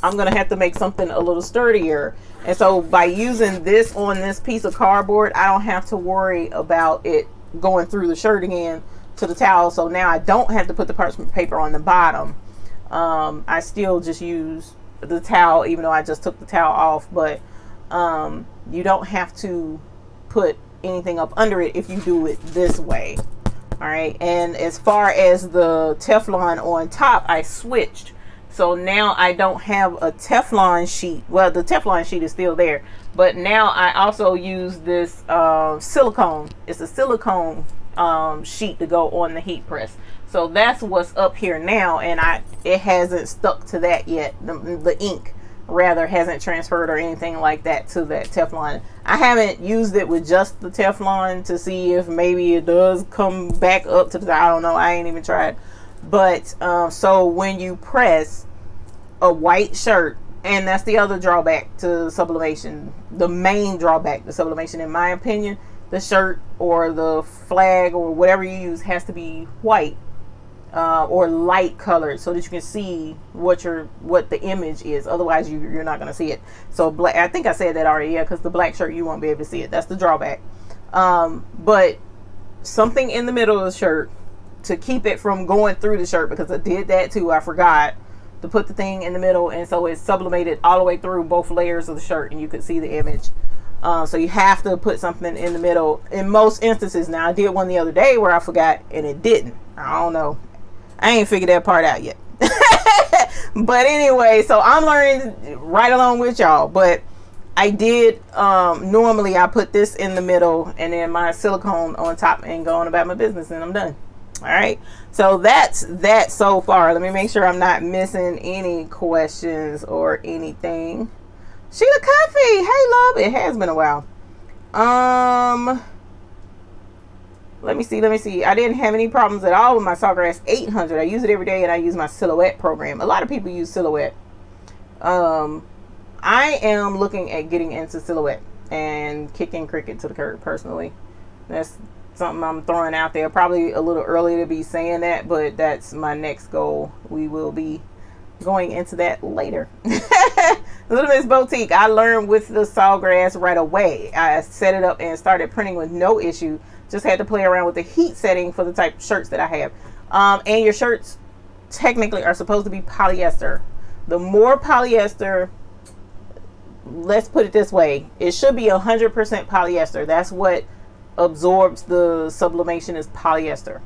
I'm going to have to make something a little sturdier. And so by using this on this piece of cardboard, I don't have to worry about it going through the shirt again to the towel. So now I don't have to put the parchment paper on the bottom. I still just use the towel, even though I just took the towel off, but you don't have to put anything up under it if you do it this way. All right. And as far as the Teflon on top, I switched. So now I don't have a Teflon sheet. Well, the Teflon sheet is still there, but now I also use this silicone. It's a silicone sheet to go on the heat press. So that's what's up here now, and it hasn't stuck to that yet. The ink rather hasn't transferred or anything like that to that Teflon. I haven't used it with just the Teflon to see if maybe it does come back up to the, I don't know, I ain't even tried. But so when you press a white shirt, and that's the other drawback to sublimation, the main drawback to sublimation in my opinion, the shirt or the flag or whatever you use has to be white or light colored so that you can see what the image is. Otherwise you're not going to see it. So black, I think I said that already, yeah, because the black shirt you won't be able to see it. That's the drawback. But something in the middle of the shirt to keep it from going through the shirt, because I did that too. I forgot to put the thing in the middle, and so it's sublimated all the way through both layers of the shirt, and you could see the image. So you have to put something in the middle in most instances. Now I did one the other day where I forgot and it didn't. I don't know. I ain't figured that part out yet. But anyway, so I'm learning right along with y'all. But I did, normally I put this in the middle and then my silicone on top and go on about my business, and I'm done. All right, so that's that so far. Let me make sure I'm not missing any questions or anything. Sheila Coffee, hey love, it has been a while. Let me see. I didn't have any problems at all with my Sawgrass 800. I use it every day, and I use my Silhouette program. A lot of people use Silhouette. I am looking at getting into Silhouette and kicking Cricut to the curb personally. That's something I'm throwing out there. Probably a little early to be saying that, but that's my next goal. We will be going into that later. Little Miss Boutique, I learned with the Sawgrass right away. I set it up and started printing with no issue. Just had to play around with the heat setting for the type of shirts that I have. And your shirts technically are supposed to be polyester. The more polyester, let's put it this way, it should be 100% polyester. That's what absorbs the sublimation, is polyester.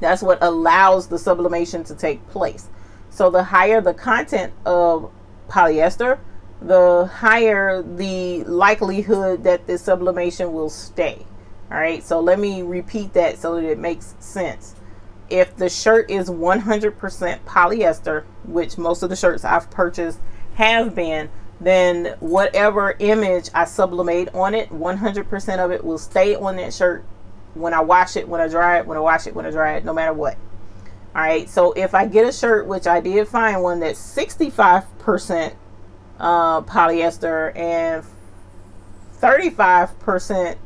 That's what allows the sublimation to take place. So the higher the content of polyester, the higher the likelihood that the sublimation will stay. All right, so let me repeat that so that it makes sense. If the shirt is 100% polyester, which most of the shirts I've purchased have been, then whatever image I sublimate on it, 100% of it will stay on that shirt when I wash it, when I dry it, when I wash it, when I dry it, no matter what. All right, so if I get a shirt, which I did find one that's 65% polyester and 35%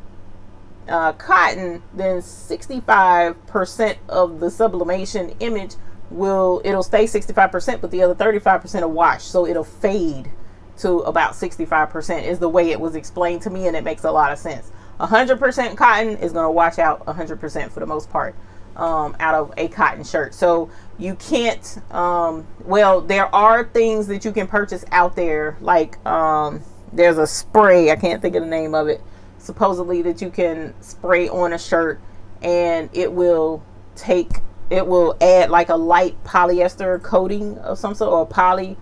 cotton, then 65% of the sublimation image it'll stay 65%, but the other 35% will wash, so it'll fade to about 65% is the way it was explained to me, and it makes a lot of sense. 100% cotton is going to wash out 100% for the most part out of a cotton shirt. So you can't well, there are things that you can purchase out there, like there's a spray, I can't think of the name of it, supposedly, that you can spray on a shirt and it will take it will add like a light polyester coating of some sort, or poly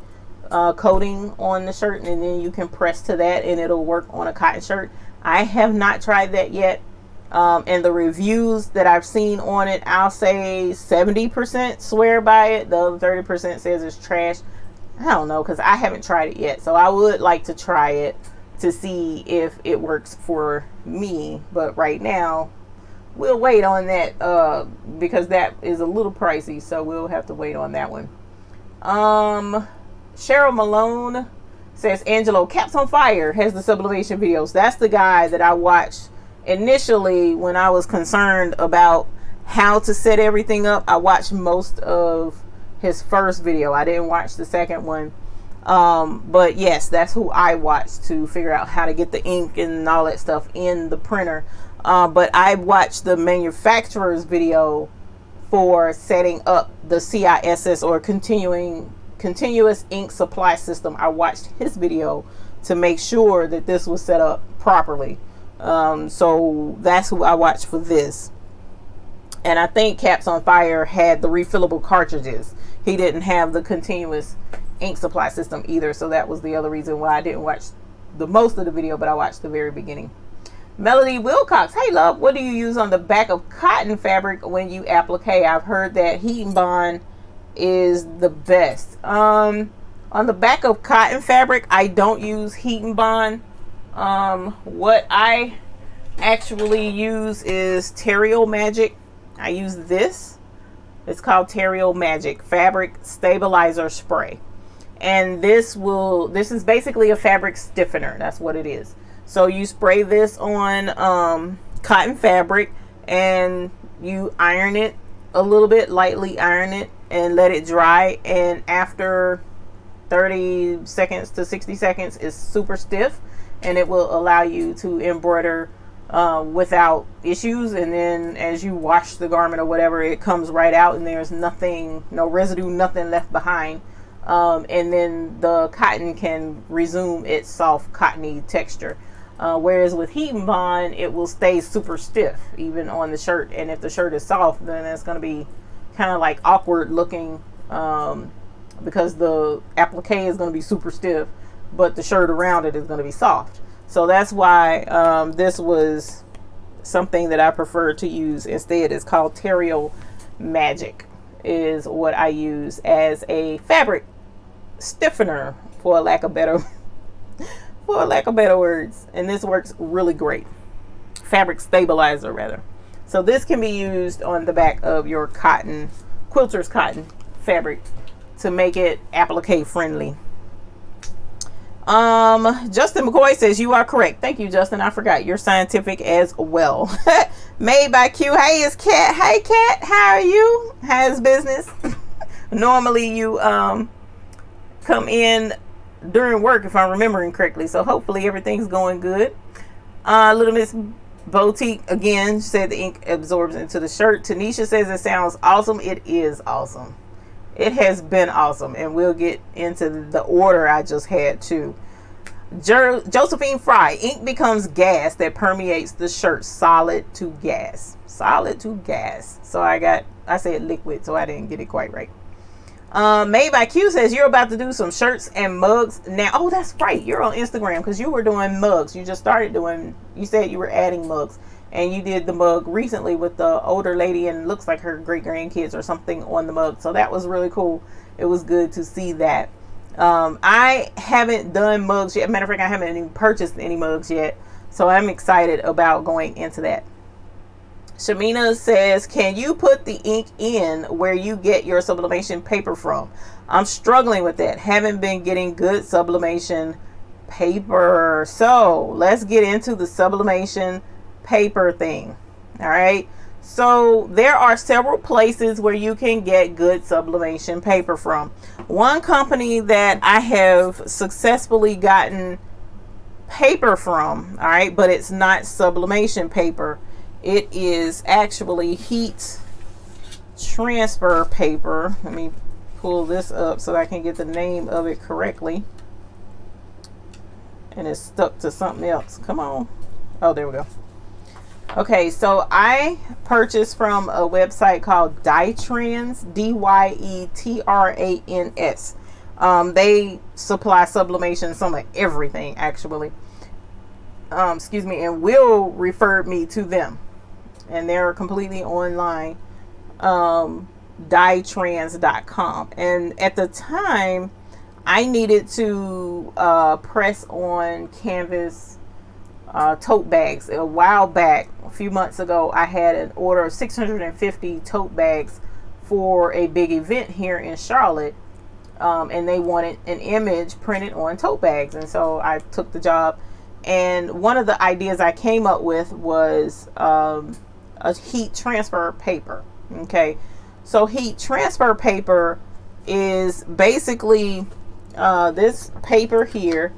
coating on the shirt, and then you can press to that and it'll work on a cotton shirt. I have not tried that yet. And the reviews that I've seen on it, I'll say 70% swear by it. The other 30% says it's trash. I don't know, because I haven't tried it yet. So I would like to try it to see if it works for me. But right now, we'll wait on that because that is a little pricey. So we'll have to wait on that one. Cheryl Malone says, Angelo, Caps on Fire has the Sublimation videos. That's the guy that I watched initially when I was concerned about how to set everything up. I watched most of his first video. I didn't watch the second one. But yes, that's who I watched to figure out how to get the ink and all that stuff in the printer. But I watched the manufacturer's video for setting up the CISS, or continuous ink supply system. I watched his video to make sure that this was set up properly. So that's who I watched for this. And I think Caps on Fire had the refillable cartridges. He didn't have the continuous ink supply system either. So that was the other reason why I didn't watch the most of the video, but I watched the very beginning. Melody Wilcox, hey love, what do you use on the back of cotton fabric when you applique? I've heard that heat and bond is the best. On the back of cotton fabric, I don't use heat and bond. What I actually use is Terrio Magic. I use this. It's called Terrio Magic Fabric Stabilizer Spray. And this is basically a fabric stiffener. That's what it is. So you spray this on cotton fabric and you iron it a little bit, lightly iron it, and let it dry. And after 30 seconds to 60 seconds, it's super stiff, and it will allow you to embroider without issues. And then as you wash the garment or whatever, it comes right out and there's nothing, no residue, nothing left behind. And then the cotton can resume its soft cottony texture. Whereas with heat and bond, it will stay super stiff even on the shirt. And if the shirt is soft, then it's going to be kind of like awkward looking, because the applique is going to be super stiff, but the shirt around it is going to be soft. So that's why this was something that I prefer to use instead. It's called Terrio Magic, is what I use as a fabric stiffener, for lack of better words. And this works really great. Fabric stabilizer rather. So this can be used on the back of your cotton, quilter's cotton fabric, to make it applique friendly. Justin McCoy says, you are correct. Thank you, Justin. I forgot, you're scientific as well. Made by Q. Hey, it's Kat. Hey, Kat, how are you? How's business? Normally you come in during work, if I'm remembering correctly. So hopefully everything's going good. Little Miss Boutique again said the ink absorbs into the shirt. Tanisha says it sounds awesome. It is awesome. It has been awesome, and we'll get into the order I just had too. Josephine Fry, ink becomes gas that permeates the shirt. Solid to gas. Solid to gas. So I said liquid, so I didn't get it quite right. Made by Q says, you're about to do some shirts and mugs now. Oh, that's right. You're on Instagram because you were doing mugs. You just started doing, you said you were adding mugs. And you did the mug recently with the older lady, and it looks like her great grandkids or something on the mug. So that was really cool. It was good to see that. I haven't done mugs yet. Matter of fact, I haven't even purchased any mugs yet. So I'm excited about going into that. Shamina says, can you put the ink in where you get your sublimation paper from? I'm struggling with that. Haven't been getting good sublimation paper. So let's get into the sublimation paper thing. All right, so there are several places where you can get good sublimation paper from. One company that I have successfully gotten paper from, all right, but it's not sublimation paper, it is actually heat transfer paper. Let me pull this up so I can get the name of it correctly. And it's stuck to something else. Come on. Oh, there we go. Okay, so I purchased from a website called Dyetrans, Dyetrans. They supply sublimation, some of everything actually. Excuse me, and Will referred me to them, and they're completely online. Dyetrans.com, and at the time I needed to press on canvas tote bags. A while back, a few months ago, I had an order of 650 tote bags for a big event here in Charlotte, and they wanted an image printed on tote bags, and so I took the job. And one of the ideas I came up with was a heat transfer paper. Okay, so heat transfer paper is basically this paper here.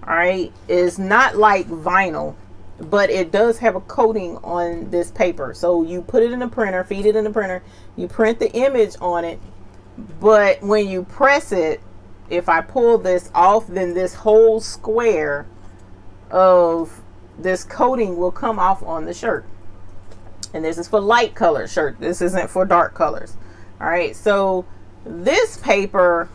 All right, is not like vinyl, but it does have a coating on this paper. So you put it in the printer, feed it in the printer, you print the image on it, but when you press it, if I pull this off, then this whole square of this coating will come off on the shirt. And this is for light color shirt. This isn't for dark colors. All right, so this paper,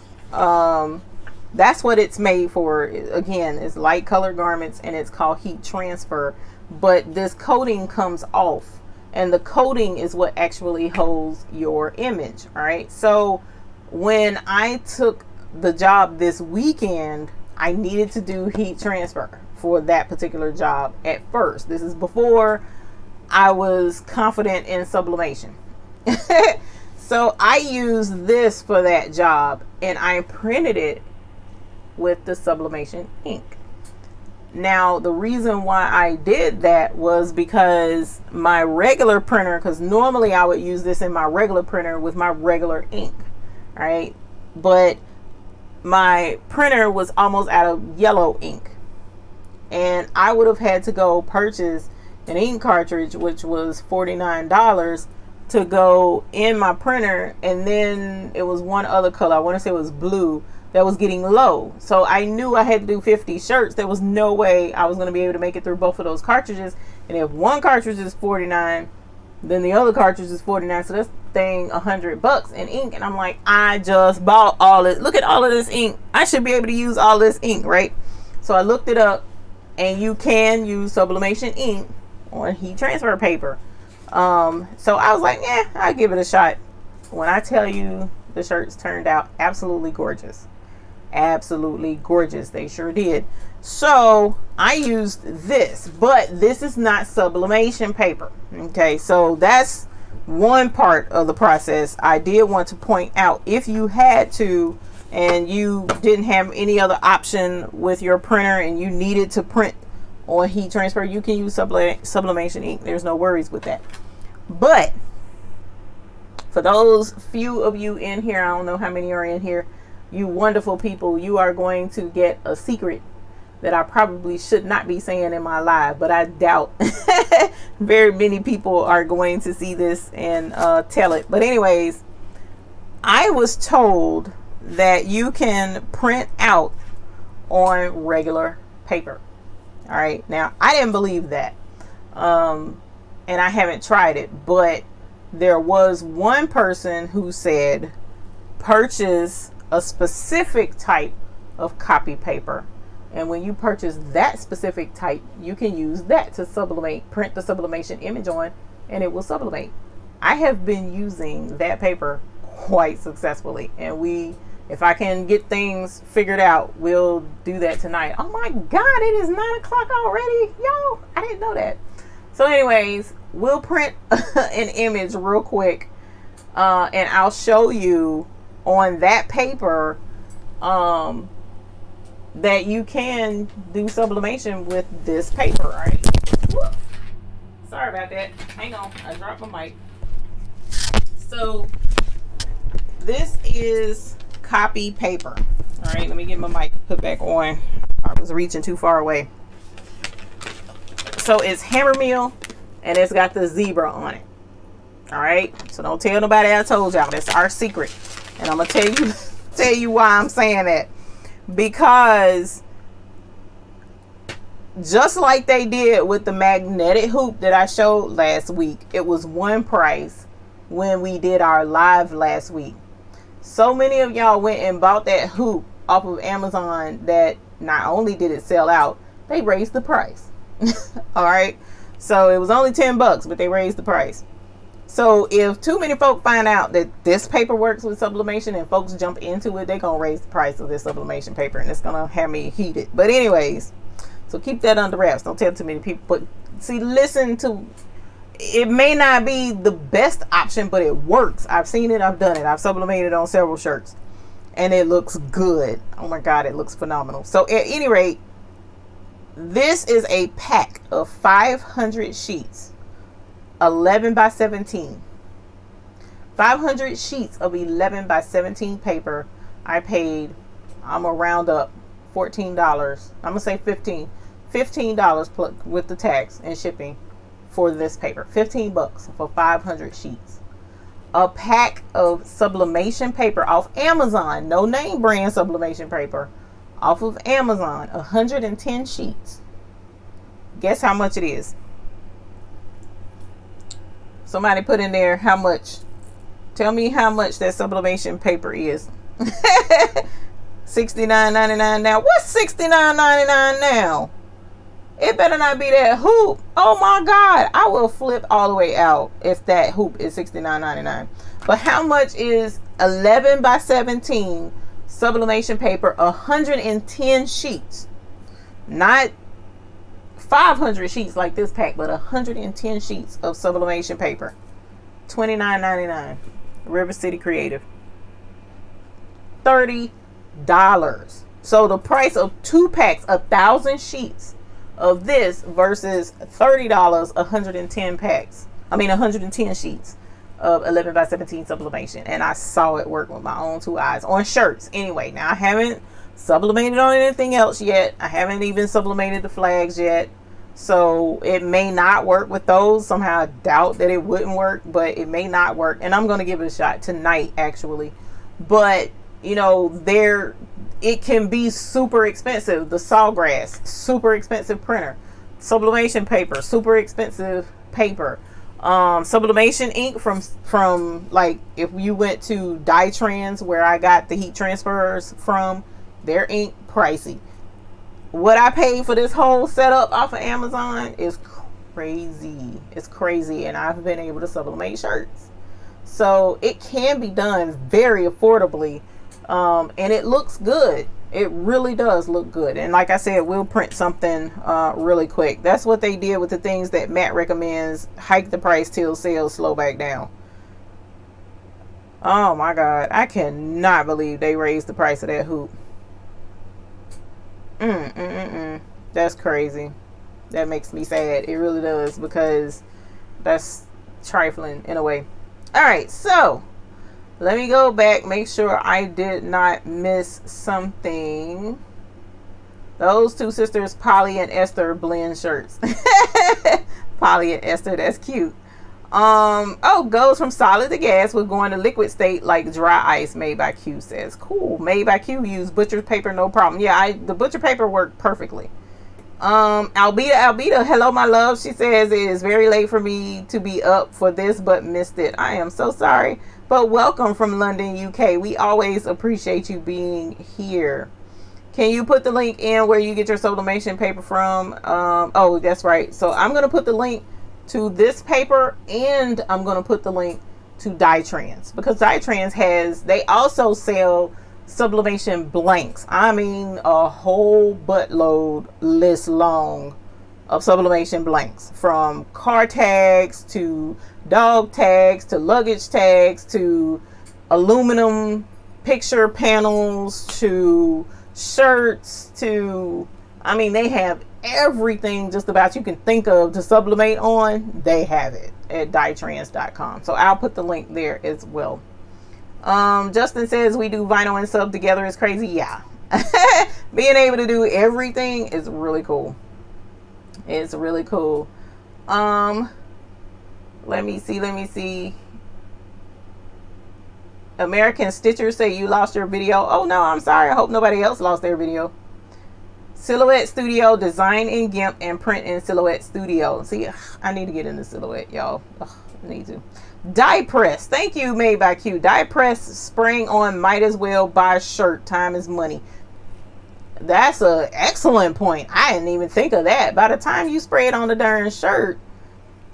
that's what it's made for. Again, it's light colored garments, and it's called heat transfer. But this coating comes off, and the coating is what actually holds your image. All right, so when I took the job this weekend, I needed to do heat transfer for that particular job at first. This is before I was confident in sublimation. So I used this for that job, and I printed it with the sublimation ink. Now, the reason why I did that was because my regular printer, because normally I would use this in my regular printer with my regular ink, right? But my printer was almost out of yellow ink, and I would have had to go purchase an ink cartridge, which was $49, to go in my printer. And then it was one other color, I want to say it was blue, that was getting low. So I knew I had to do 50 shirts. There was no way I was going to be able to make it through both of those cartridges. And if one cartridge is $49, then the other cartridge is $49. So that's thing $100 in ink. And I'm like, I just bought all this. Look at all of this ink. I should be able to use all this ink, right? So I looked it up, and you can use sublimation ink on heat transfer paper. So I was like, yeah, I'll give it a shot. When I tell you, the shirts turned out absolutely gorgeous. Absolutely gorgeous. They sure did. So I used this, but this is not sublimation paper. Okay, so that's one part of the process. I did want to point out, if you had to and you didn't have any other option with your printer and you needed to print on heat transfer, you can use sublimation ink. There's no worries with that. But for those few of you in here, I don't know how many are in here, you wonderful people, you are going to get a secret that I probably should not be saying in my live, but I doubt very many people are going to see this and tell it. But anyways, I was told that you can print out on regular paper. All right, now I didn't believe that, and I haven't tried it, but there was one person who said purchase a specific type of copy paper, and when you purchase that specific type, you can use that to sublimate, print the sublimation image on, and it will sublimate. I have been using that paper quite successfully, and if I can get things figured out, we'll do that tonight. Oh my God, it is 9 o'clock already. Yo, I didn't know that. So anyways, we'll print an image real quick, and I'll show you on that paper that you can do sublimation with this paper, right? Whoop. Sorry about that. Hang on, I dropped my mic. So this is copy paper. All right, let me get my mic put back on. I was reaching too far away. So it's hammer mill, and it's got the zebra on it. All right, so don't tell nobody I told y'all. That's our secret. And I'm gonna tell you why I'm saying that. Because just like they did with the magnetic hoop that I showed last week. It was one price when we did our live last week. So many of y'all went and bought that hoop off of Amazon that not only did it sell out, they raised the price. All right. So it was only $10, but they raised the price. So if too many folk find out that this paper works with sublimation and folks jump into it, they're going to raise the price of this sublimation paper, and it's going to have me heated. But anyways, so keep that under wraps. Don't tell too many people. But see, listen to, it may not be the best option, but it works. I've seen it. I've done it. I've sublimated on several shirts, and it looks good. Oh my God, it looks phenomenal. So at any rate, this is a pack of 500 sheets, 11 by 17. 500 sheets of 11 by 17 paper. I paid, I'm gonna round up, $14. I'm gonna say $15 with the tax and shipping for this paper. $15 for 500 sheets. A pack of sublimation paper off Amazon, no name brand sublimation paper, off of Amazon, 110 sheets. Guess how much it is? Somebody put in there how much. Tell me how much that sublimation paper is. $69.99 now. What's $69.99 now? It better not be that hoop. Oh my God. I will flip all the way out if that hoop is $69.99. But how much is 11 by 17 sublimation paper, 110 sheets? Not 500 sheets like this pack, but 110 sheets of sublimation paper. $29.99. River City Creative. $30. So the price of 2 packs, 1,000 sheets of this versus $30, 110 packs. 110 sheets of 11 by 17 sublimation. And I saw it work with my own 2 eyes on shirts. Anyway, now I haven't sublimated on anything else yet. I haven't even sublimated the flags yet. So it may not work with those. Somehow I doubt that it wouldn't work, but it may not work. And I'm going to give it a shot tonight, actually. But, you know, it can be super expensive. The Sawgrass, super expensive printer. Sublimation paper, super expensive paper. Sublimation ink from like, if you went to Dytrans, where I got the heat transfers from, their ink pricey. What I paid for this whole setup off of Amazon is crazy. It's crazy, and I've been able to sublimate shirts. So it can be done very affordably, and it looks good. It really does look good. And like I said, we'll print something really quick. That's what they did with the things that Matt recommends. Hike the price till sales slow back down. Oh my God, I cannot believe they raised the price of that hoop. That's crazy. That makes me sad. It really does, because that's trifling in a way. All right, so let me go back, make sure I did not miss something. Those 2 sisters, Polly and Esther, blend shirts. Polly and Esther, that's cute. Oh, goes from solid to gas with going to liquid state like dry ice. Made by Q says. Cool. Made by Q. Use butcher paper, no problem. Yeah, the butcher paper worked perfectly. Albita, hello my love. She says it is very late for me to be up for this, but missed it. I am so sorry, but welcome from London, UK. We always appreciate you being here. Can you put the link in where you get your sublimation paper from? Oh, that's right. So I'm going to put the link to this paper, and I'm going to put the link to Dytrans, because Dytrans they also sell sublimation blanks. I mean, a whole buttload list long of sublimation blanks, from car tags to dog tags to luggage tags to aluminum picture panels to shirts to, I mean, they have everything just about you can think of to sublimate on. They have it at dytrans.com. So I'll put the link there as well. Justin says we do vinyl and sub together is crazy. Yeah. Being able to do everything is really cool. It's really cool. Let me see. American Stitcher say you lost your video. Oh no, I'm sorry. I hope nobody else lost their video. Silhouette Studio, design in GIMP and print in Silhouette Studio. See, I need to get into Silhouette, y'all. I need to. Die press. Thank you, Made by Q. Die press, spraying on, might as well buy shirt. Time is money. That's an excellent point. I didn't even think of that. By the time you spray it on the darn shirt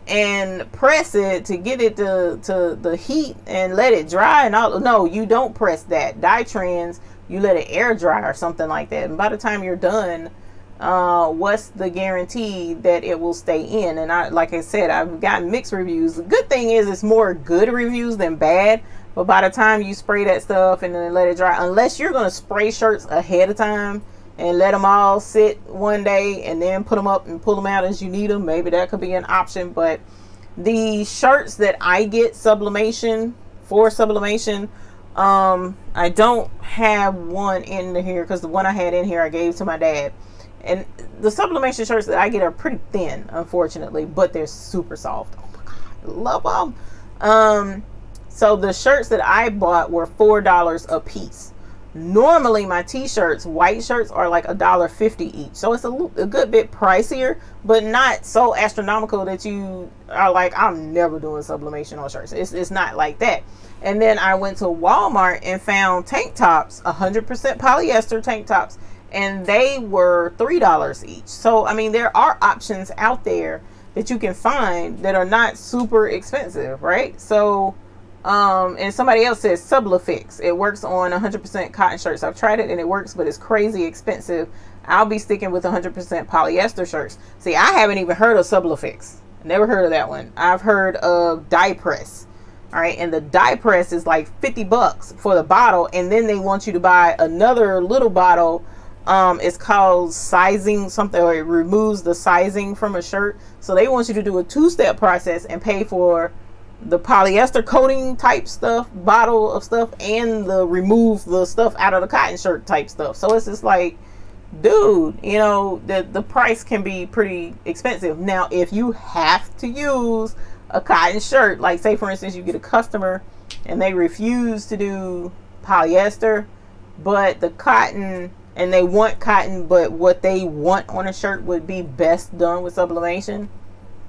and press it to get it to the heat and let it dry and all. No, you don't press that. Dye trends, you let it air dry or something like that. And by the time you're done, what's the guarantee that it will stay in? And like I said, I've gotten mixed reviews. The good thing is it's more good reviews than bad. But by the time you spray that stuff and then let it dry, unless you're going to spray shirts ahead of time and let them all sit one day and then put them up and pull them out as you need them, maybe that could be an option. But the shirts that I get Sublimation for Sublimation, I don't have one in here because the one I had in here I gave to my dad. And the Sublimation shirts that I get are pretty thin, unfortunately, but they're super soft. Oh my God, love them. So the shirts that I bought were $4 a piece. Normally my t-shirts, white shirts, are like $1.50 each. So it's a good bit pricier, but not so astronomical that you are like, I'm never doing sublimation on shirts. It's not like that. And then I went to Walmart and found tank tops, 100% polyester tank tops, and they were $3 each. So, I mean, there are options out there that you can find that are not super expensive, right? So, and somebody else says Sublifix. It works on 100% cotton shirts. I've tried it and it works, but it's crazy expensive. I'll be sticking with 100% polyester shirts. See, I haven't even heard of Sublifix. Never heard of that one. I've heard of Die Press. All right, and the Die Press is like $50 for the bottle, and then they want you to buy another little bottle. It's called sizing something, or it removes the sizing from a shirt. So they want you to do a 2-step process and pay for the polyester coating type stuff, bottle of stuff, and the remove the stuff out of the cotton shirt type stuff. So it's just like, dude, you know, the price can be pretty expensive. Now, if you have to use a cotton shirt, like say for instance you get a customer and they refuse to do polyester, but the cotton, and they want cotton, but what they want on a shirt would be best done with sublimation,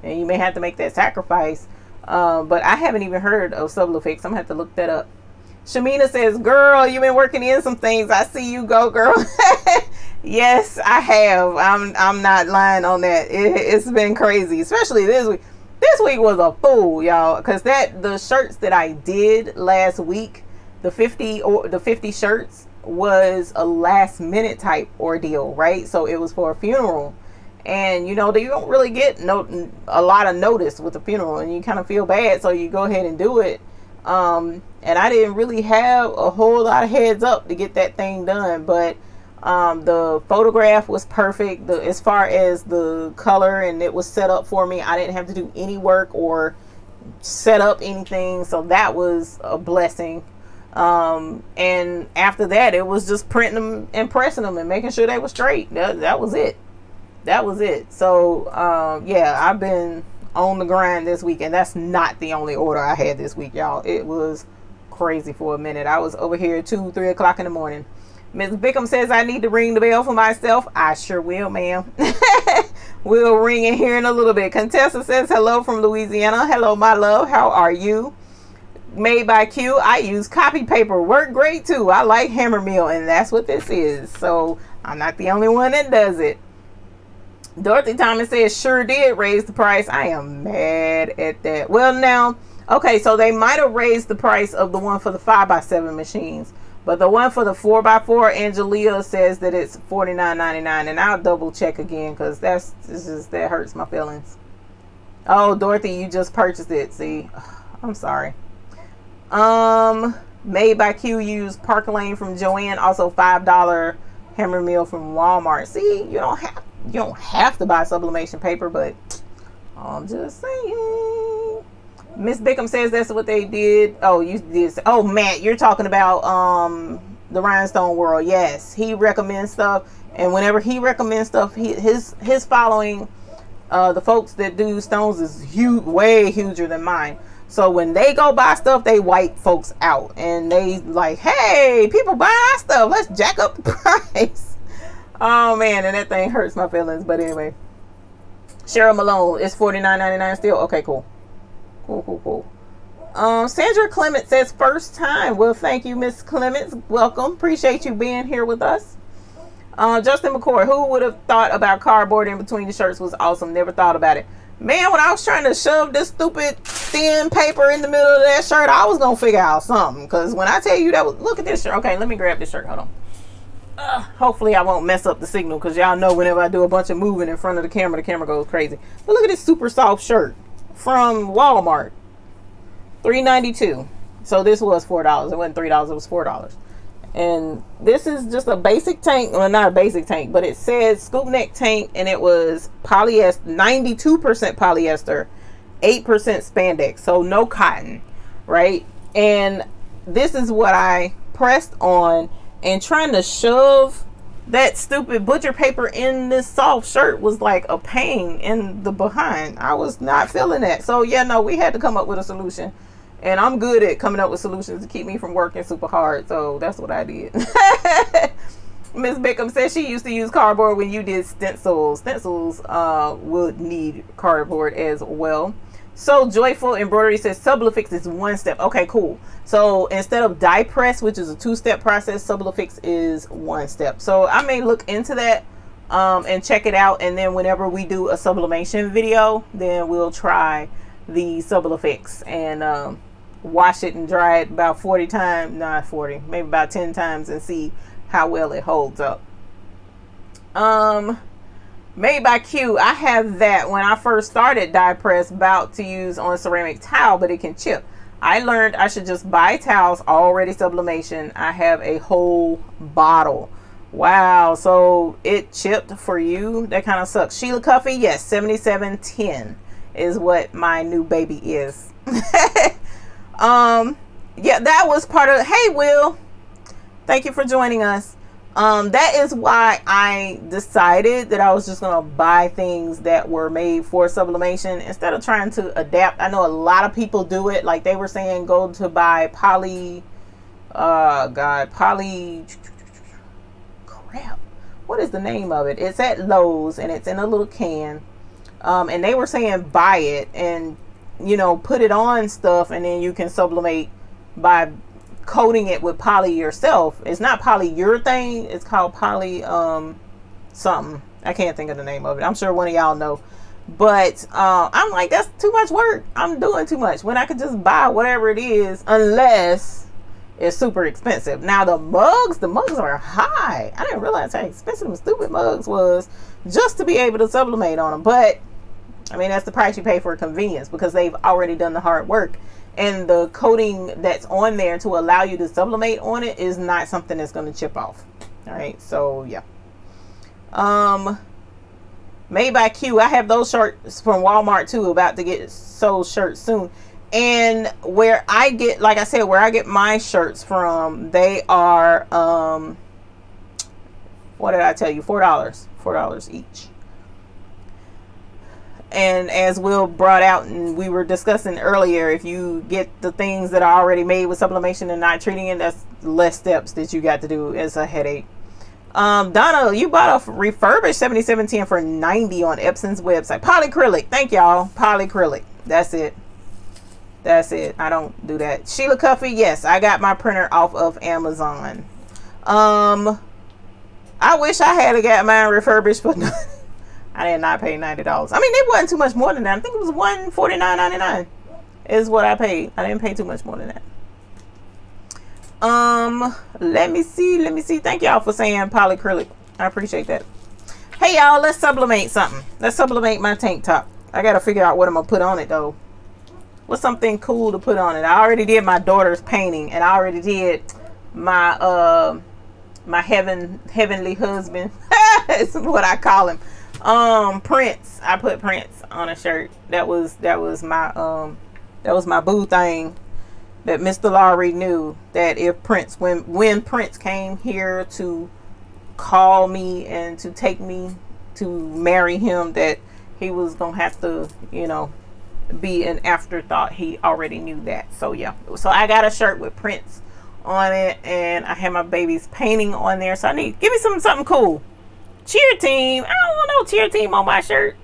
and you may have to make that sacrifice. But I haven't even heard of Sublifix. I'm gonna have to look that up. Shamina says, girl, you've been working in some things. I see you go, girl. Yes, I have. I'm not lying on that. It's been crazy, especially this week. This week was a fool, y'all, because the shirts that I did last week, the 50 shirts, was a last minute type ordeal, right? So it was for a funeral. And you know, you don't really get a lot of notice with a funeral, and you kind of feel bad, so you go ahead and do it. And I didn't really have a whole lot of heads up to get that thing done, but the photograph was perfect as far as the color, and it was set up for me. I didn't have to do any work or set up anything, so that was a blessing. And after that, it was just printing them and pressing them and making sure they were straight. That was it. That was it. So yeah, I've been on the grind this week, and that's not the only order I had this week, y'all. It was crazy for a minute. I was over here 2-3 o'clock in the morning. Ms. Bickham says I need to ring the bell for myself. I sure will, ma'am. We'll ring it here in a little bit. Contessa says hello from Louisiana. Hello, my love. How are you? Made by Q. I use copy paper. Work great too. I like hammer mill, and that's what this is. So I'm not the only one that does it. Dorothy Thomas says sure did raise the price. I am mad at that. Well, now, okay, so they might have raised the price of the one for the 5x7 machines, but the one for the 4x4, Angelia says that it's $49.99, and I'll double check again because that hurts my feelings. Oh, Dorothy, you just purchased it. See, I'm sorry. Made by Q, use Park Lane from Joanne, also $5 hammer mill from Walmart. See, you don't have to buy sublimation paper, but I'm just saying. Miss Bickham says that's what they did. Oh, you did. Oh, Matt, you're talking about the Rhinestone World. Yes, he recommends stuff, and whenever he recommends stuff, his following, the folks that do stones, is huge, way huger than mine. So when they go buy stuff, they wipe folks out, and they like, hey, people buy our stuff, let's jack up the price. Oh man, and that thing hurts my feelings. But anyway, Cheryl Malone, it's $49.99 still. Okay, cool. Sandra Clements says first time. Well, thank you, Miss Clements. Welcome. Appreciate you being here with us. Justin McCoy, who would have thought about cardboard in between the shirts was awesome. Never thought about it. Man, when I was trying to shove this stupid thin paper in the middle of that shirt, I was going to figure out something. Because when I tell you that was, look at this shirt. Okay, let me grab this shirt. Hold on. Hopefully I won't mess up the signal. Because y'all know whenever I do a bunch of moving in front of the camera goes crazy. But look at this super soft shirt from Walmart. $3.92. So this was $4. It wasn't $3. It was $4. And this is just a basic tank. Well, not a basic tank, but it says scoop neck tank, and it was polyester, 92% polyester, 8% spandex, so no cotton, right? And this is what I pressed on, and trying to shove that stupid butcher paper in this soft shirt was like a pain in the behind. I was not feeling that. So yeah, no, we had to come up with a solution. And I'm good at coming up with solutions to keep me from working super hard. So that's what I did. Miss Bickham says she used to use cardboard when you did stencils. Stencils would need cardboard as well. So Joyful Embroidery says Sublifix is one step. Okay, cool. So instead of die press, which is a 2-step process, Sublifix is one step. So I may look into that and check it out. And then whenever we do a sublimation video, then we'll try the Sublifix and wash it and dry it about 40 times, not 40, maybe about 10 times, and see how well it holds up. Made by Q, I have that when I first started die press, about to use on ceramic tile, but it can chip. I learned I should just buy towels already sublimation. I have a whole bottle. Wow, so it chipped for you. That kind of sucks. Sheila Cuffey, yes, 7710 is what my new baby is. Yeah, that was part of, hey Will, thank you for joining us. That is why I decided that I was just gonna buy things that were made for sublimation instead of trying to adapt. I know a lot of people do it, like they were saying go to buy poly crap, what is the name of it? It's at Lowe's and it's in a little can. And they were saying buy it and, you know, put it on stuff, and then you can sublimate by coating it with poly yourself. It's not polyurethane. It's called poly something. I can't think of the name of it. I'm sure one of y'all know. But I'm like, that's too much work. I'm doing too much when I could just buy whatever it is, unless it's super expensive. Now the mugs are high. I didn't realize how expensive the stupid mugs was just to be able to sublimate on them. But I mean, that's the price you pay for convenience, because they've already done the hard work, and the coating that's on there to allow you to sublimate on it is not something that's going to chip off. All right, so yeah. Made by Q, I have those shirts from Walmart too, about to get sold shirts soon. And where I get, like I said, where I get my shirts from, they are what did I tell you? $4 each. And as Will brought out and we were discussing earlier, if you get the things that are already made with sublimation and not treating it, that's less steps that you got to do. It's a headache. Donna, you bought a refurbished 7710 for $90 on Epson's website. Polycrylic. Thank y'all. Polycrylic. That's it. That's it. I don't do that. Sheila Cuffey, yes, I got my printer off of Amazon. I wish I had got mine refurbished, but no. I did not pay $90. I mean, it wasn't too much more than that. I think it was $149.99 is what I paid. I didn't pay too much more than that. Let me see. Thank y'all for saying polycrylic. I appreciate that. Hey y'all, let's sublimate something. Let's sublimate my tank top. I gotta figure out what I'm gonna put on it though. What's something cool to put on it? I already did my daughter's painting, and I already did my my heavenly husband. It's what I call him. Prince. I put Prince on a shirt. That was my boo thing. That Mr. Lowry knew that if Prince, when Prince came here to call me and to take me to marry him, that he was gonna have to, you know, be an afterthought. He already knew that. So yeah. So I got a shirt with Prince on it, and I had my baby's painting on there. So I need, give me something cool. Cheer team. I don't want no cheer team on my shirt.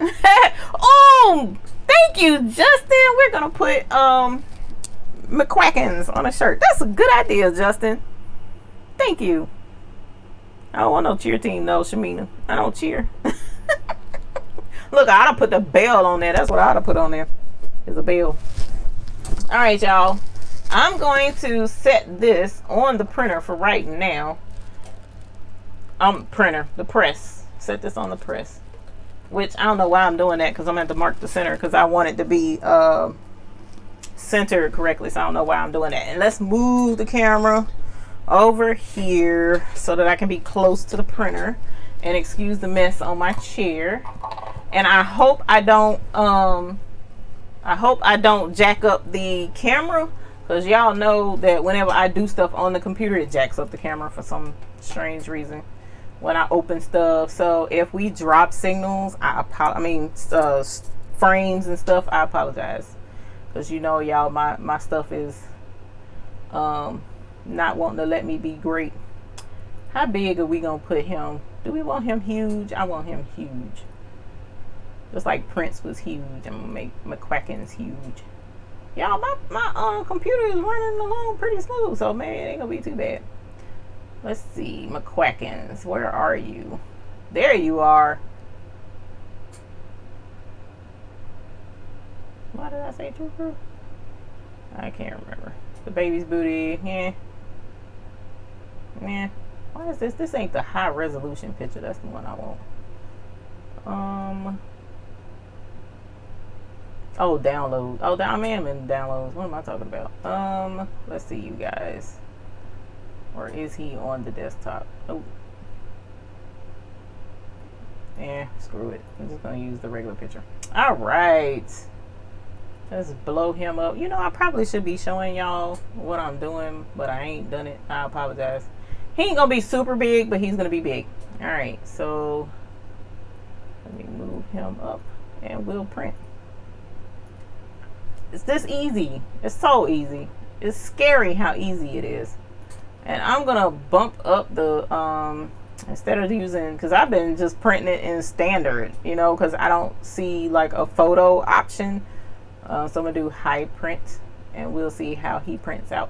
Oh, thank you, Justin. We're gonna put McQuackins on a shirt. That's a good idea, Justin. Thank you. I don't want no cheer team, no, Shamina. I don't cheer. Look, I ought to put the bell on there. That's what I ought to put on there. Is a bell. All right, y'all. I'm going to set this on the printer for right now. The press. Set this on the press. Which I don't know why I'm doing that, because I'm going to have to mark the center because I want it to be centered correctly. So I don't know why I'm doing that. And let's move the camera over here so that I can be close to the printer. And excuse the mess on my chair. And I hope I don't jack up the camera, because y'all know that whenever I do stuff on the computer, it jacks up the camera for some strange reason when I open stuff. So if we drop signals, frames and stuff, I apologize, because you know, y'all, my stuff is not wanting to let me be great. How big are we gonna put him? Do we want him huge? I want him huge. Just like Prince was huge. I'm gonna make McQuackins huge. Y'all, my computer is running along pretty smooth, so man, it ain't gonna be too bad. Let's see, McQuackins, where are you? There you are. Why did I say trooper? I can't remember. The baby's booty, yeah. Yeah. Why is this? This ain't the high resolution picture. That's the one I want. Oh, download. Oh, I am in downloads. What am I talking about? Let's see, you guys. Or is he on the desktop? Oh. Yeah, screw it. I'm just gonna use the regular picture. All right. Let's blow him up. You know, I probably should be showing y'all what I'm doing, but I ain't done it. I apologize. He ain't gonna be super big, but he's gonna be big. All right, so let me move him up and we'll print. It's this easy. It's so easy. It's scary how easy it is. And I'm gonna bump up the instead of using, because I've been just printing it in standard, you know, because I don't see like a photo option. So I'm gonna do high print and we'll see how he prints out.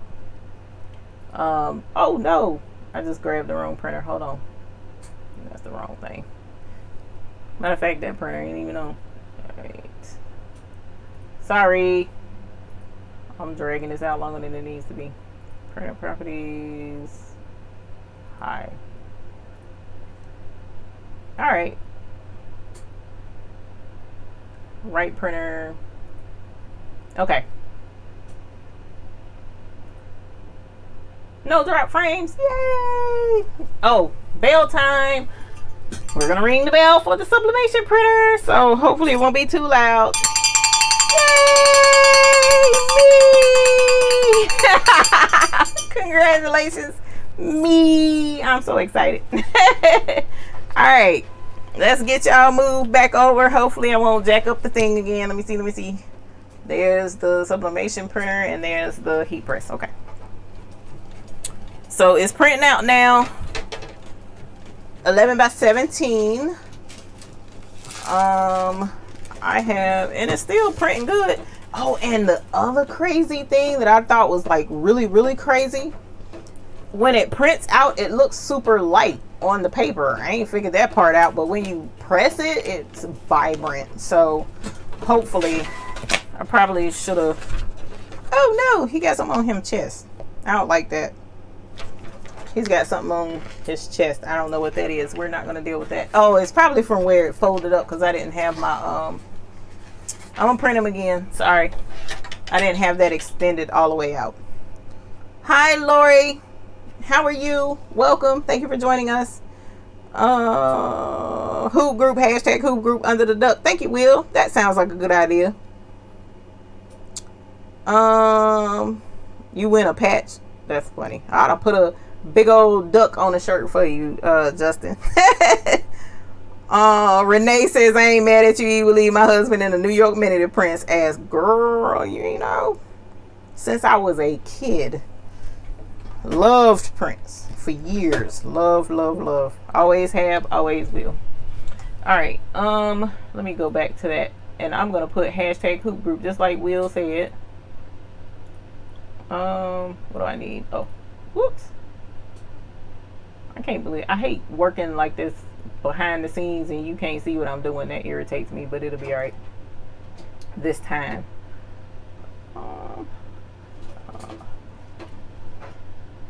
Oh no, I just grabbed the wrong printer. Hold on, that's the wrong thing. Matter of fact, that printer ain't even on. All right. Sorry, I'm dragging this out longer than it needs to be. Printer properties, high. All right. Right printer. Okay. No drop frames. Yay! Oh, bell time. We're gonna ring the bell for the Sublimation printer, so hopefully it won't be too loud. Yay! Me! Congratulations, me! I'm so excited. All right, let's get y'all moved back over. Hopefully I won't jack up the thing again. Let me see. There's the Sublimation printer and there's the heat press. Okay. So it's printing out now. 11 by 17. I have, and it's still printing good. Oh, and the other crazy thing that I thought was like really, really crazy. When it prints out, it looks super light on the paper. I ain't figured that part out, but when you press it, it's vibrant. So hopefully, I probably should have. Oh no, he got something on his chest. I don't like that. He's got something on his chest. I don't know what that is. We're not going to deal with that. Oh, it's probably from where it folded up, because I didn't have my I'm gonna print him again. Sorry, I didn't have that extended all the way out. Hi Lori, how are you? Welcome. Thank you for joining us. Hoop group, hashtag hoop group under the duck. Thank you, Will. That sounds like a good idea. You win a patch. That's funny. I ought to put a big old duck on a shirt for you, Justin. Renee says, I ain't mad at you. You will leave my husband in a New York Minute to Prince. As girl, you know, since I was a kid, loved Prince. for years. Love, love, love. Always have, always will. All right, let me go back to that, and I'm gonna put hashtag hoop group just like Will said. What do I need? Oh, whoops. I can't believe, I hate working like this behind the scenes and you can't see what I'm doing. That irritates me, but it'll be all right this time.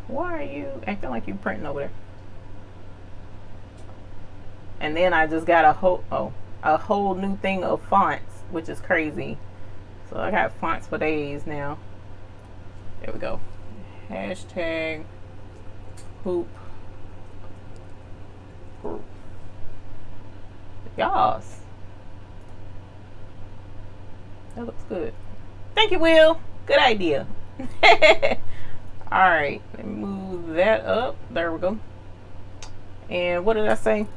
Why are you acting like you printing over there? And then I just got a whole new thing of fonts, which is crazy. So I got fonts for days now. There we go. Hashtag hoop group. Yas. That looks good. Thank you, Will. Good idea. All right, let me move that up. There we go. And what did I say?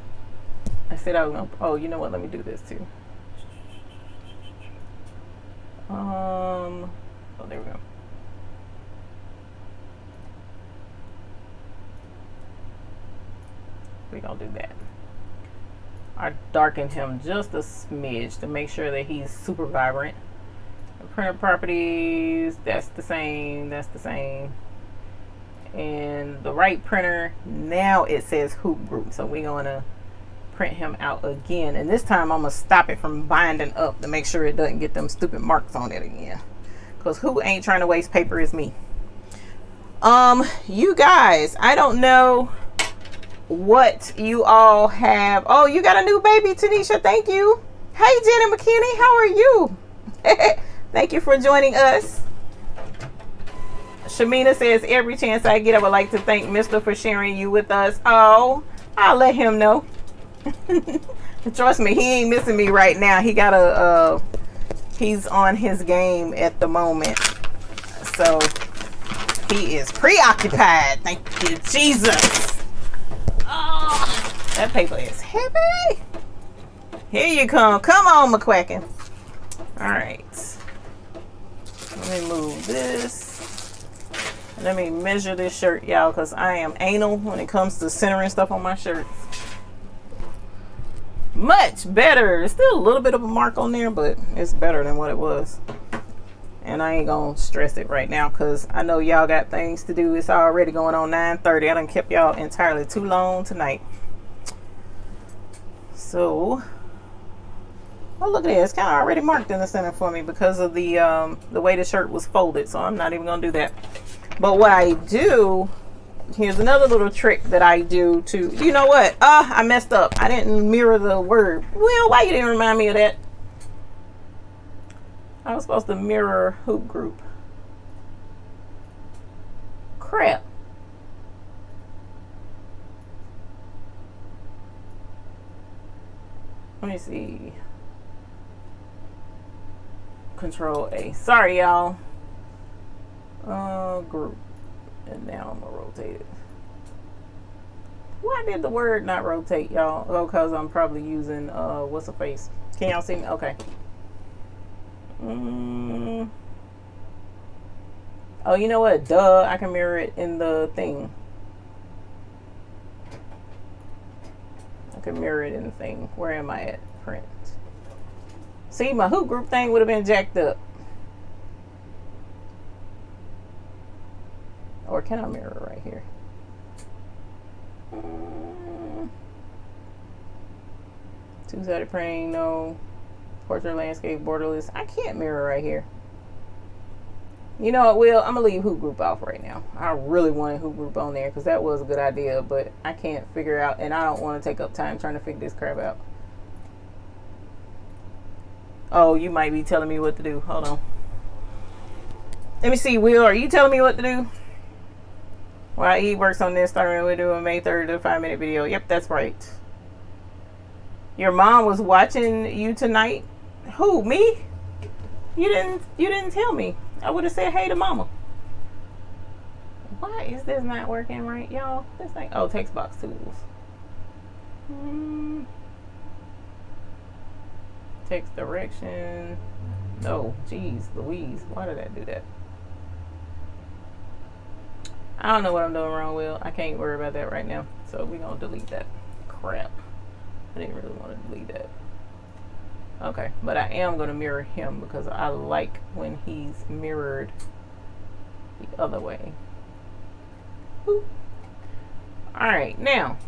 I said I was gonna, oh, you know what? Let me do this too. Oh, there we go. We're gonna do that. I darkened him just a smidge to make sure that he's super vibrant. The printer properties, that's the same, that's the same. And the right printer, now it says hoop group. So we're gonna print him out again. And this time I'm gonna stop it from binding up to make sure it doesn't get them stupid marks on it again. Because who ain't trying to waste paper is me. You guys, I don't know what you all have. Oh, you got a new baby, Tanisha. Thank you. Hey, Jenny McKinney, how are you? Thank you for joining us. Shamina says, every chance I get, I would like to thank Mr. for sharing you with us. Oh, I'll let him know. Trust me, he ain't missing me right now. He got he's on his game at the moment. So he is preoccupied. Thank you, Jesus. Oh, that paper is heavy. Here you come. Come on, McQuacken. All right. Let me move this. Let me measure this shirt, y'all, because I am anal when it comes to centering stuff on my shirts. Much better. There's still a little bit of a mark on there, but it's better than what it was. And I ain't gonna stress it right now because I know y'all got things to do. It's already going on 9:30. I done kept y'all entirely too long tonight. So, oh, look at it. It's kind of already marked in the center for me because of the way the shirt was folded. So I'm not even gonna do that. But what I do, here's another little trick that I do to, you know what? I messed up. I didn't mirror the word. Well, why you didn't remind me of that? I was supposed to mirror hoop group. Crap. Let me see. Control A. Sorry, y'all. Group. And now I'm gonna rotate it. Why did the word not rotate, y'all? Oh, because I'm probably using what's the face? Can y'all see me? Okay. Oh, you know what? Duh, I can mirror it in the thing. I can mirror it in the thing. Where am I at? Print. See, my hoop group thing would have been jacked up. Or can I mirror right here? Two-sided printing, no. Portrait, landscape, borderless. I can't mirror right here. You know what, Will? I'm going to leave hoop group off right now. I really wanted hoop group on there because that was a good idea, but I can't figure out, and I don't want to take up time trying to figure this crap out. Oh, you might be telling me what to do. Hold on. Let me see, Will. Are you telling me what to do? While he works on this, starting with doing May 3rd, a 5-minute video. Yep, that's right. Your mom was watching you tonight. Who, me? You didn't tell me. I would have said hey to mama. Why is this not working right, y'all? This thing. Oh, text box tools. Text direction. No, geez, Louise. Why did I do that? I don't know what I'm doing wrong, Will. I can't worry about that right now. So we're going to delete that crap. I didn't really want to delete that. Okay, but I am going to mirror him because I like when he's mirrored the other way. Boop. All right, now.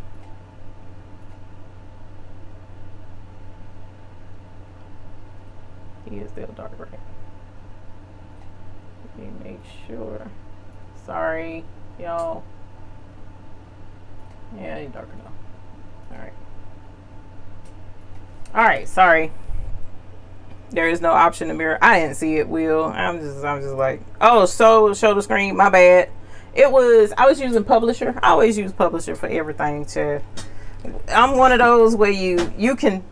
He is still dark, right? Let me make sure. Sorry, y'all. Yeah, he's dark enough. All right. All right, sorry. There is no option to mirror. I didn't see it, Will. I'm just like, oh, so show the screen. My bad. I was using Publisher. I always use Publisher for everything. I'm one of those where you can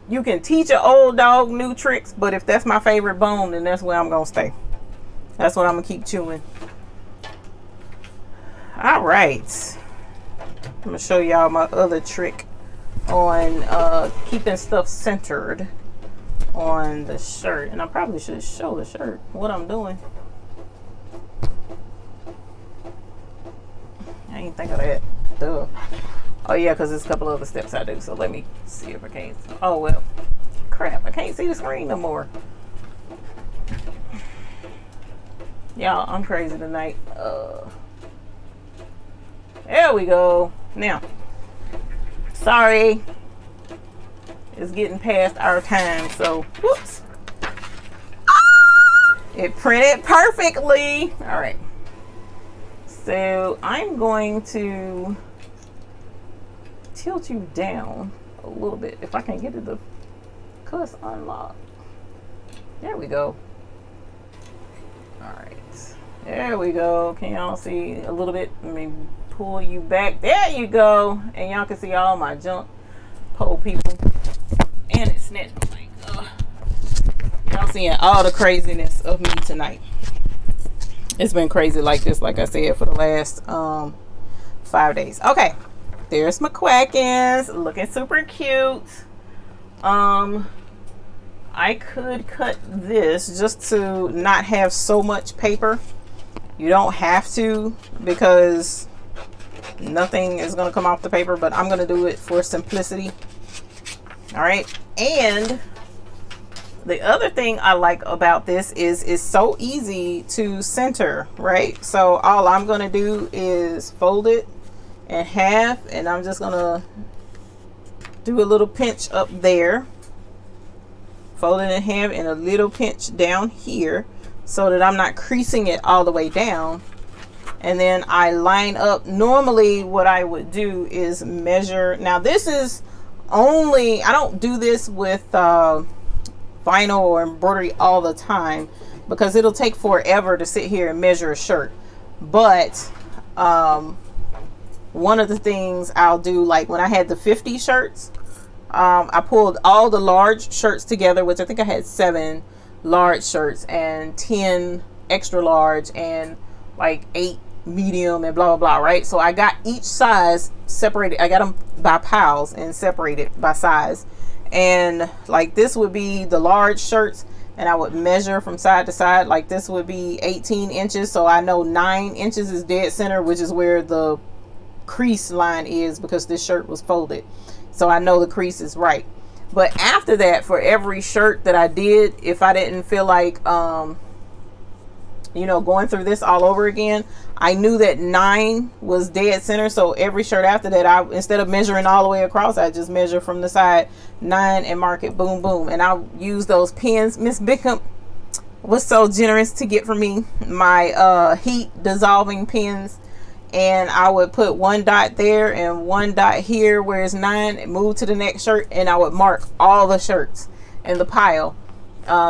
teach an old dog new tricks, but if that's my favorite bone, then that's where I'm gonna stay. That's what I'm gonna keep chewing. All right, I'm gonna show y'all my other trick on keeping stuff centered on the shirt, and I probably should show the shirt what I'm doing. I didn't think of that. Duh. Oh yeah, because there's a couple other steps I do. So let me see if I can. Oh well, crap! I can't see the screen no more. Y'all, I'm crazy tonight. There we go. Now, sorry, it's getting past our time. So, whoops. It printed perfectly. All right. So I'm going to tilt you down a little bit if I can get it to cuss unlock. There we go. All right, there we go. Can y'all see a little bit? Let me pull you back. There you go, and y'all can see all my junk pole people, and it's snatched my mic. Y'all seeing all the craziness of me tonight. It's been crazy like this, like I said, for the last 5 days. Okay, there's my Quackins, looking super cute. I could cut this just to not have so much paper. You don't have to, because nothing is going to come off the paper, but I'm going to do it for simplicity. All right, and the other thing I like about this is it's so easy to center, right? So all I'm going to do is fold it in half, and I'm just going to do a little pinch up there, fold it in half, and a little pinch down here so that I'm not creasing it all the way down. And then I line up. Normally what I would do is measure. Now this is only, I don't do this with vinyl or embroidery all the time because it'll take forever to sit here and measure a shirt. But one of the things I'll do, like when I had the 50 shirts, I pulled all the large shirts together, which I think I had 7 large shirts and 10 extra large and like 8 medium and blah blah blah, right? So I got each size separated. I got them by piles and separated by size. And like this would be the large shirts, and I would measure from side to side. Like this would be 18 inches, so I know 9 inches is dead center, which is where the crease line is because this shirt was folded, so I know the crease is right. But after that, for every shirt that I did, if I didn't feel like you know, going through this all over again, I knew that 9 was dead center. So every shirt after that, I, instead of measuring all the way across, I just measure from the side 9 and mark it, boom boom. And I'll use those pins. Miss Bickham was so generous to get for me my heat dissolving pins, and I would put 1 dot there and 1 dot here where it's 9, and move to the next shirt, and I would mark all the shirts in the pile.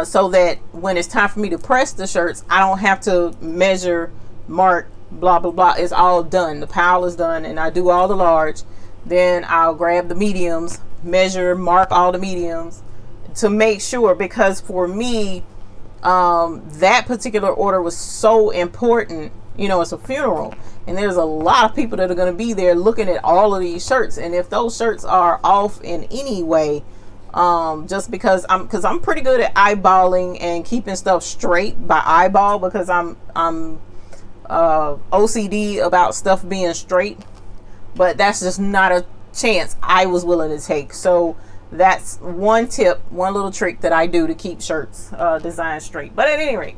So that when it's time for me to press the shirts, I don't have to measure, mark, blah blah blah. It's all done. The pile is done, and I do all the large. Then I'll grab the mediums, measure, mark all the mediums to make sure, because for me that particular order was so important. You know, it's a funeral, and there's a lot of people that are going to be there looking at all of these shirts, and if those shirts are off in any way, just because I'm pretty good at eyeballing and keeping stuff straight by eyeball, because I'm OCD about stuff being straight, but that's just not a chance I was willing to take. So that's one tip, one little trick that I do to keep shirts designed straight. But at any rate,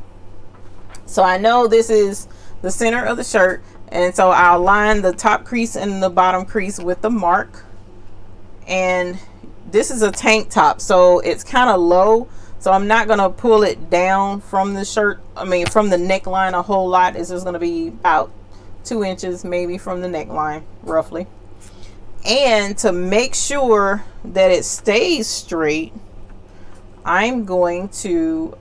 so I know this is the center of the shirt, and so I'll line the top crease and the bottom crease with the mark. And this is a tank top, so it's kind of low, so I'm not gonna pull it down from the shirt, from the neckline a whole lot. It's just gonna be about 2 inches maybe from the neckline, roughly. And to make sure that it stays straight, I'm going to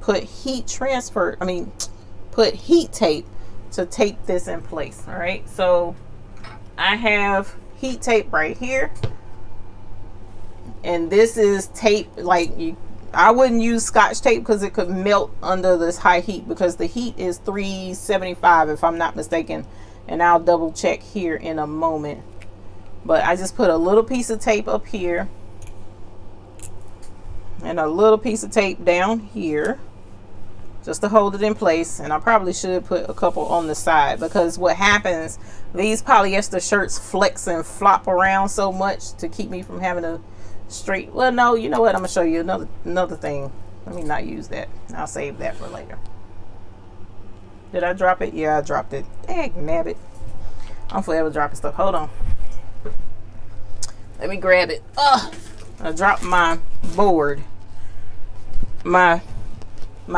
put heat tape to tape this in place. All right, so I have heat tape right here, and this is tape, I wouldn't use Scotch tape because it could melt under this high heat, because the heat is 375 if I'm not mistaken, and I'll double check here in a moment. But I just put a little piece of tape up here and a little piece of tape down here just to hold it in place. And I probably should put a couple on the side, because what happens, these polyester shirts flex and flop around so much to keep me from having a straight. Well, no, you know what, I'm gonna show you another thing. Let me not use that. I'll save that for later. Did I drop it? Yeah, I dropped it. Dang nabbit, I'm forever dropping stuff. Hold on, let me grab it. I dropped my board, my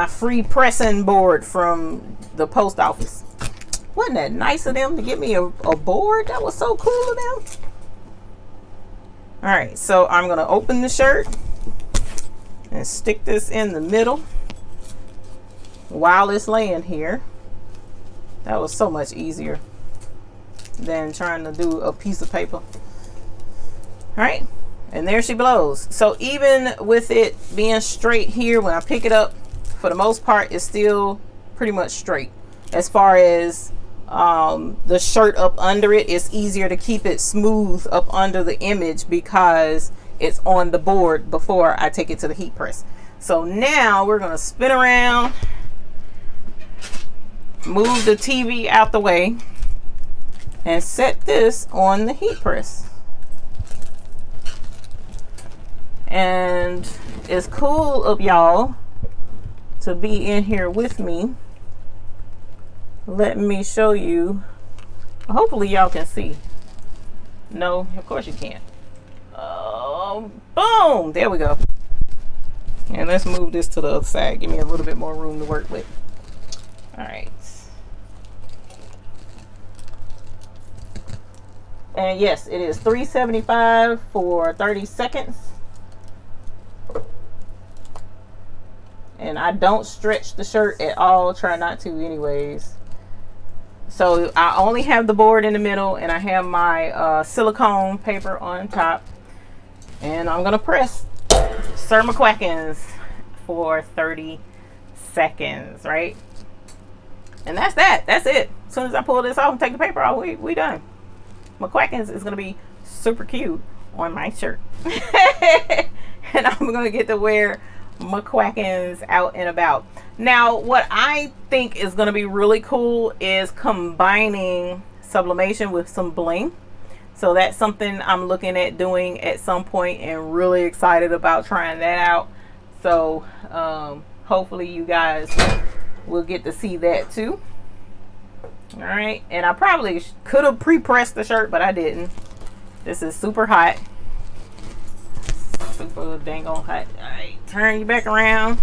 free pressing board from the post office. Wasn't that nice of them to give me a board? That was so cool of them. All right, so I'm gonna open the shirt and stick this in the middle while it's laying here. That was so much easier than trying to do a piece of paper. All right, and there she blows. So even with it being straight here, when I pick it up, for the most part, it's still pretty much straight. As far as the shirt up under it, it's easier to keep it smooth up under the image because it's on the board before I take it to the heat press. So now we're gonna spin around, move the TV out the way, and set this on the heat press. And it's cool of y'all to be in here with me. Let me show you. Hopefully y'all can see. No, of course you can't. Boom, there we go. And let's move this to the other side. Give me a little bit more room to work with. All right. And yes, it is $3.75 for 30 seconds. And I don't stretch the shirt at all. Try not to anyways. So I only have the board in the middle, and I have my silicone paper on top. And I'm gonna press Sir McQuackins for 30 seconds, right? And that's that. That's it. As soon as I pull this off and take the paper off, we done. McQuackins is gonna be super cute on my shirt. And I'm gonna get to wear McQuackins out and about. Now, what I think is going to be really cool is combining sublimation with some bling. So that's something I'm looking at doing at some point, and really excited about trying that out. So hopefully you guys will get to see that too. All right, and I probably could have pre-pressed the shirt, but I didn't. This is super hot. Super dang on hot. All right, turn you back around,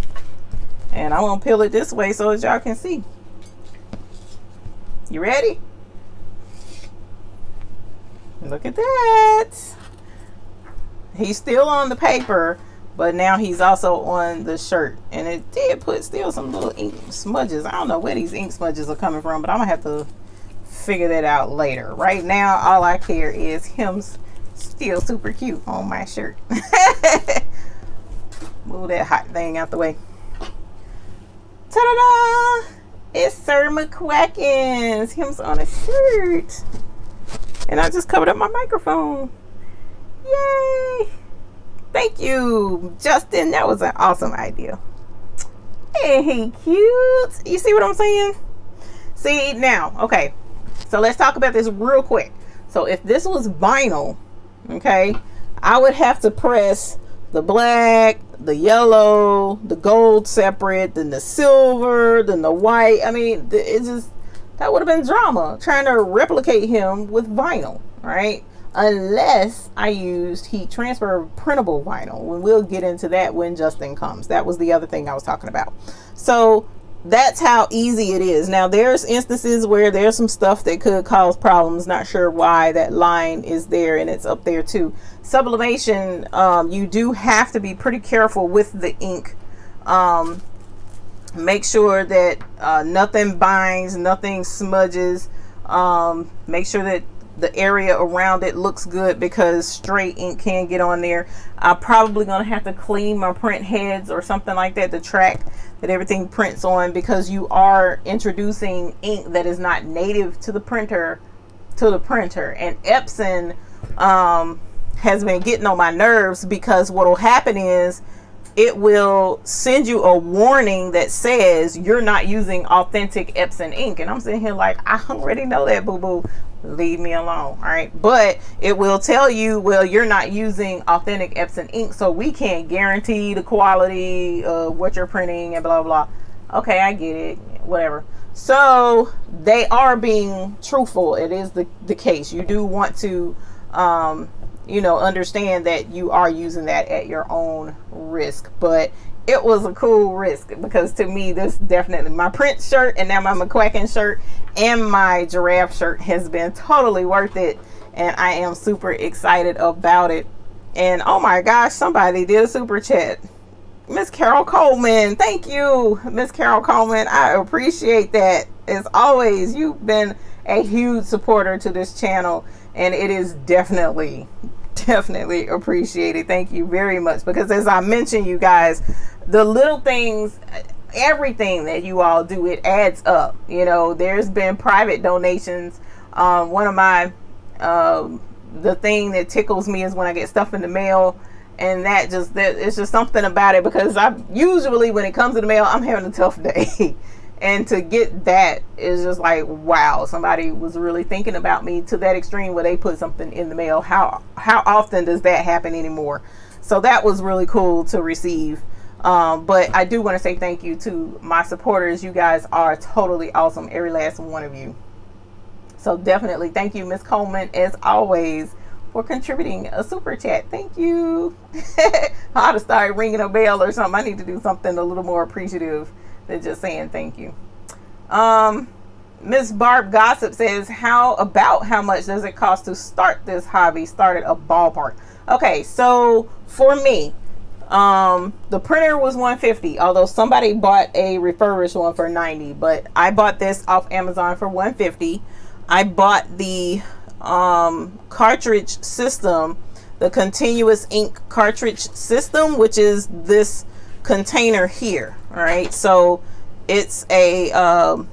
and I want to peel it this way so that y'all can see. You ready? Look at that. He's still on the paper, but now he's also on the shirt, and it did put still some little ink smudges. I don't know where these ink smudges are coming from, but I'm gonna have to figure that out later. Right now, all I care is him still super cute on my shirt. Move that hot thing out the way. Ta-da-da! It's Sir McQuackins. Him's on a shirt. And I just covered up my microphone. Yay! Thank you, Justin. That was an awesome idea. Hey, cute. You see what I'm saying? See now, okay, so let's talk about this real quick. So if this was vinyl, okay, I would have to press the black, the yellow, the gold separate, then the silver, then the white. I mean, it just, that would have been drama trying to replicate him with vinyl, right? Unless I used heat transfer printable vinyl. When we'll get into that when Justin comes. That was the other thing I was talking about. So that's how easy it is. Now there's instances where there's some stuff that could cause problems. Not sure why that line is there, and it's up there too. Sublimation, you do have to be pretty careful with the ink. Make sure that nothing binds, nothing smudges. Make sure that the area around it looks good, because stray ink can get on there. I'm probably gonna have to clean my print heads or something like that, the track that everything prints on, because you are introducing ink that is not native to the printer. And Epson has been getting on my nerves, because what will happen is it will send you a warning that says you're not using authentic Epson ink, and I'm sitting here like, I already know that, boo boo, leave me alone. All right, but it will tell you, well, you're not using authentic Epson ink, so we can't guarantee the quality of what you're printing and blah blah. Okay, I get it, whatever. So they are being truthful. It is the case. You do want to you know, understand that you are using that at your own risk, but it was a cool risk, because to me, this definitely, my print shirt and now my McQuackin shirt and my giraffe shirt has been totally worth it, and I am super excited about it. And oh my gosh, somebody did a super chat. Miss Carol Coleman, thank you, Miss Carol Coleman. I appreciate that. As always, you've been a huge supporter to this channel, and it is definitely appreciated. Thank you very much, because as I mentioned, you guys, the little things, everything that you all do, it adds up. You know, there's been private donations. One of my the thing that tickles me is when I get stuff in the mail, and that it's just something about it, because I usually, when it comes to the mail, I'm having a tough day. And to get that is just like, wow, somebody was really thinking about me to that extreme where they put something in the mail. How often does that happen anymore? So that was really cool to receive. But I do want to say thank you to my supporters. You guys are totally awesome, every last one of you. So definitely thank you, Miss Coleman, as always, for contributing a super chat. Thank you. I ought to start ringing a bell or something. I need to do something a little more appreciative than just saying thank you. Miss Barb Gossip says, how much does it cost to start this hobby? Start at a ballpark. Okay, so for me, the printer was $150, although somebody bought a refurbished one for $90, but I bought this off Amazon for $150. I bought the cartridge system, the continuous ink cartridge system, which is this container here. All right, so it's a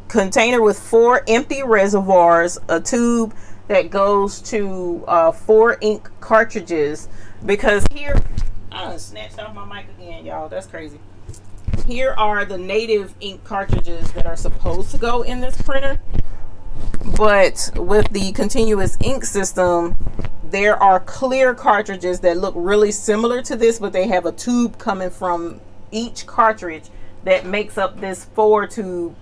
container with 4 empty reservoirs, a tube that goes to 4 ink cartridges, because here, I snatched off my mic again, y'all, that's crazy. Here are the native ink cartridges that are supposed to go in this printer, but with the continuous ink system, there are clear cartridges that look really similar to this, but they have a tube coming from each cartridge that makes up this 4 tube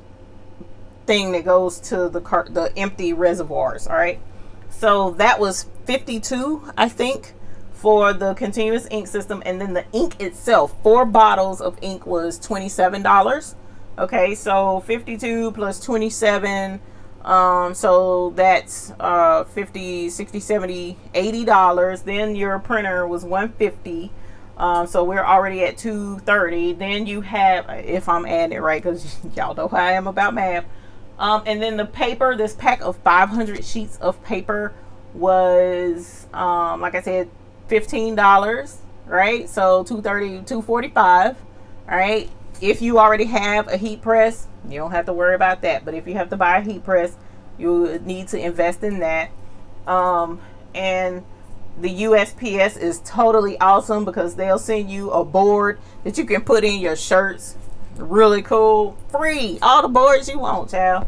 thing that goes to the empty reservoirs. All right, so that was $52, I think, for the continuous ink system, and then the ink itself, 4 bottles of ink, was $27. Okay, so 52 plus 27, so that's 50, 60, 70, $80. Then your printer was $150. So we're already at $230. Then you have, if I'm adding it right, because y'all know how I am about math, and then the paper, this pack of 500 sheets of paper was like I said, $15, right? So $230, $245. All right, if you already have a heat press, you don't have to worry about that, but if you have to buy a heat press, you need to invest in that. And the USPS is totally awesome, because they'll send you a board that you can put in your shirts. Really cool. Free. All the boards you want, child.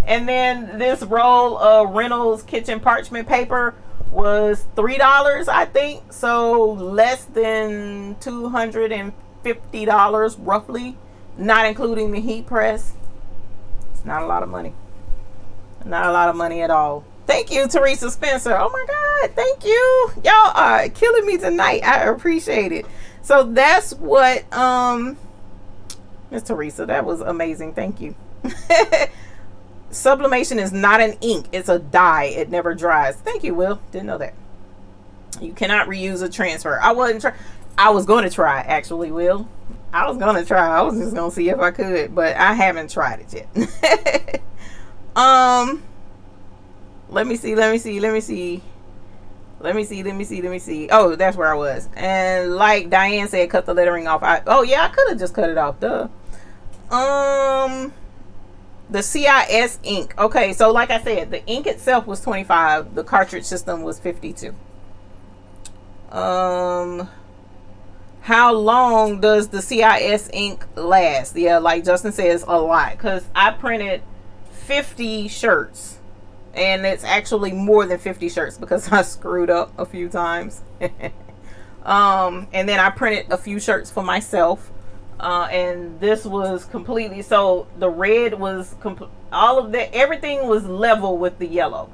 And then this roll of Reynolds kitchen parchment paper was $3, I think. So less than $250 roughly, not including the heat press. It's not a lot of money. Not a lot of money at all. Thank you, Teresa Spencer. Oh my God, thank you. Y'all are killing me tonight. I appreciate it. So that's what Miss Teresa, that was amazing. Thank you. Sublimation is not an ink, it's a dye. It never dries. Thank you, Will. Didn't know that. You cannot reuse a transfer. I was going to try, actually, Will. I was going to try. I was just going to see if I could, but I haven't tried it yet. Let me see. Oh, that's where I was. And like Diane said, cut the lettering off. Oh yeah, I could have just cut it off. Duh. The CIS ink. Okay, so like I said, the ink itself was $25. The cartridge system was $52. How long does the CIS ink last? Yeah, like Justin says, a lot. Because I printed 50 shirts. And it's actually more than 50 shirts because I screwed up a few times. And then I printed a few shirts for myself. And this was completely, so the red was all of that, everything was level with the yellow,